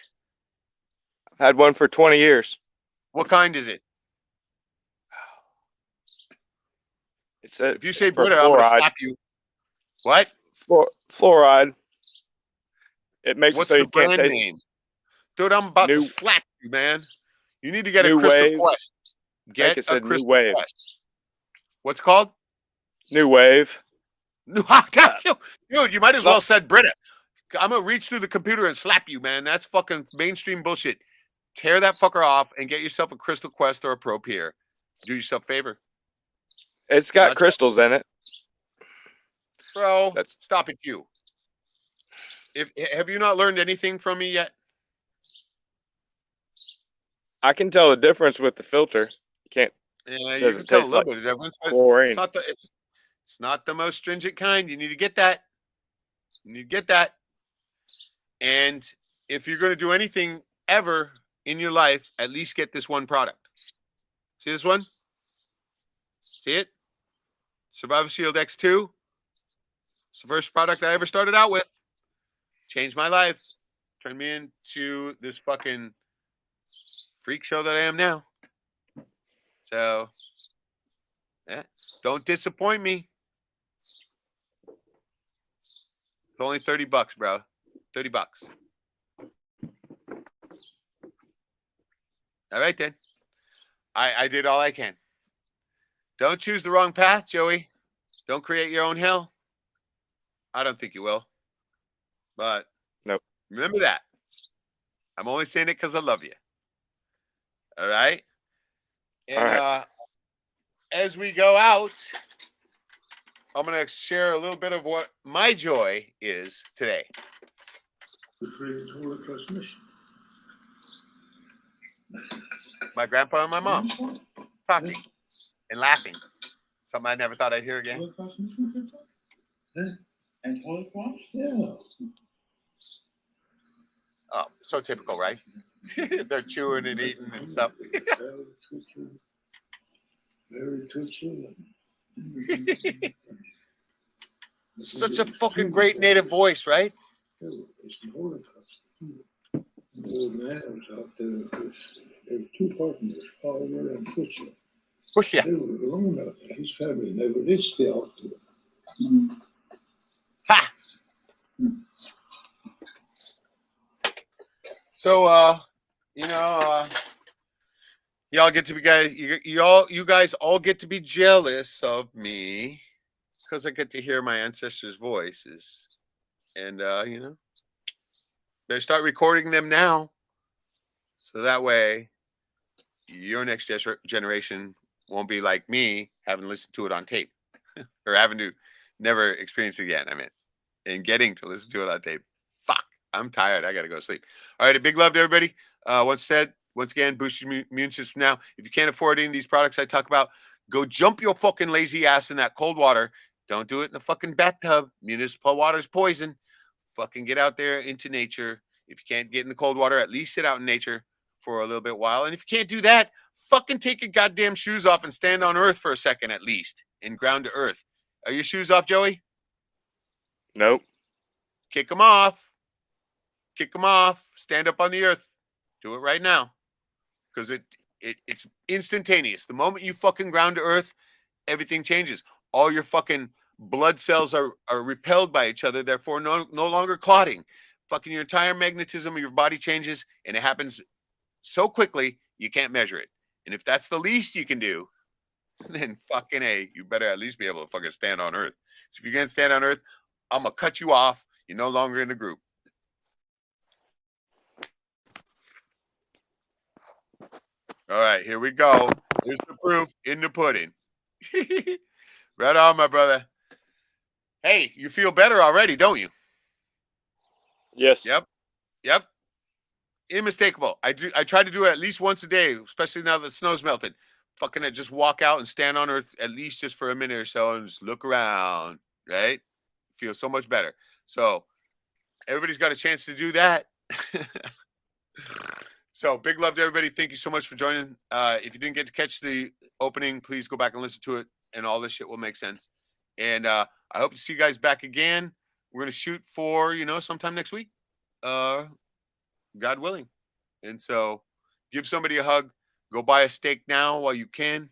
I've had one for 20 years. What kind is it? It's a, If you say for Brita, I'm gonna fluoride. slap you. What? Fluoride. It makes What's it so the you can't brand taste name? Dude, I'm about to New- slap you, man. You need to get a New Crystal Wave. Quest. I Get think it a said New Crystal Wave. Quest. What's it called? New Wave. Dude, you might as well said Brita. I'm gonna reach through the computer and slap you, man. That's fucking mainstream bullshit. Tear that fucker off and get yourself a Crystal Quest or a Pro Pier. Do yourself a favor. It's got Not crystals in it. Bro, That's stop it, you. Have you not learned anything from me yet? I can tell the difference with the filter. You can't. Yeah, you Doesn't can tell a taste little like bit of difference, but chlorine. it's not the most stringent kind. You need to get that. You need to get that. And if you're going to do anything ever in your life, at least get this one product. See this one? See it? Survival Shield X2. It's the first product I ever started out with. Changed my life. Turned me into this fucking freak show that I am now. So, yeah, don't disappoint me. It's only $30, bro. $30. All right, then. I did all I can. Don't choose the wrong path, Joey. Don't create your own hell. I don't think you will. But nope. Remember that. I'm only saying it because I love you. All right? And all right. As we go out, I'm going to share a little bit of what my joy is today. My grandpa and my mom talking and laughing. Something I never thought I'd hear again. And Holocaust? Yeah. Oh, so typical, right? They're chewing and eating and stuff. Very touching. Such a fucking great native voice, right? It's an Holocaust. The old man was out there. There were two partners, Oliver and Twitcher. Oh, yeah. They were alone out there. His family never did stay out there. Ha! So, y'all get to be guys. You guys all get to be jealous of me because I get to hear my ancestors' voices, and better start recording them now, so that way your next generation won't be like me, having listened to it on tape or having to never experience it again. I mean, and getting to listen to it on tape. Fuck, I'm tired. I got to go sleep. All right, a big love to everybody. Once again, boost your immune system now. If you can't afford any of these products I talk about, go jump your fucking lazy ass in that cold water. Don't do it in the fucking bathtub. Municipal water is poison. Fucking get out there into nature. If you can't get in the cold water, at least sit out in nature for a little bit while. And if you can't do that, fucking take your goddamn shoes off and stand on earth for a second at least and ground to earth. Are your shoes off, Joey? Nope. Kick them off. Kick them off. Stand up on the earth. Do it right now. Because it's instantaneous. The moment you fucking ground to earth, everything changes. All your fucking blood cells are repelled by each other, therefore no longer clotting. Fucking your entire magnetism of your body changes, and it happens so quickly you can't measure it. And if that's the least you can do, then fucking A, you better at least be able to fucking stand on earth. So if you can't stand on earth, I'm gonna cut you off. You're no longer in the group. All right, here we go. Here's the proof in the pudding. Right on, my brother. Hey, you feel better already, don't you? Yes. Yep. Unmistakable. I try to do it at least once a day, especially now that the snow's melted. Fucking just walk out and stand on earth at least just for a minute or so and just look around, right? Feel so much better. So everybody's got a chance to do that. So big love to everybody. Thank you so much for joining. If you didn't get to catch the opening, please go back and listen to it, and all this shit will make sense. And I hope to see you guys back again. We're gonna shoot for sometime next week, God willing. And so, give somebody a hug. Go buy a steak now while you can.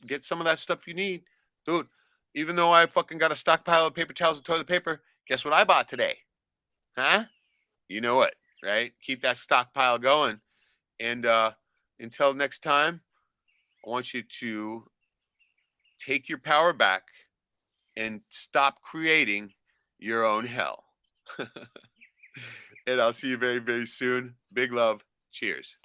Get some of that stuff you need, dude. Even though I fucking got a stockpile of paper towels and toilet paper, guess what I bought today? Huh? You know what, right? Keep that stockpile going. And until next time, I want you to take your power back and stop creating your own hell. And I'll see you very, very soon. Big love. Cheers.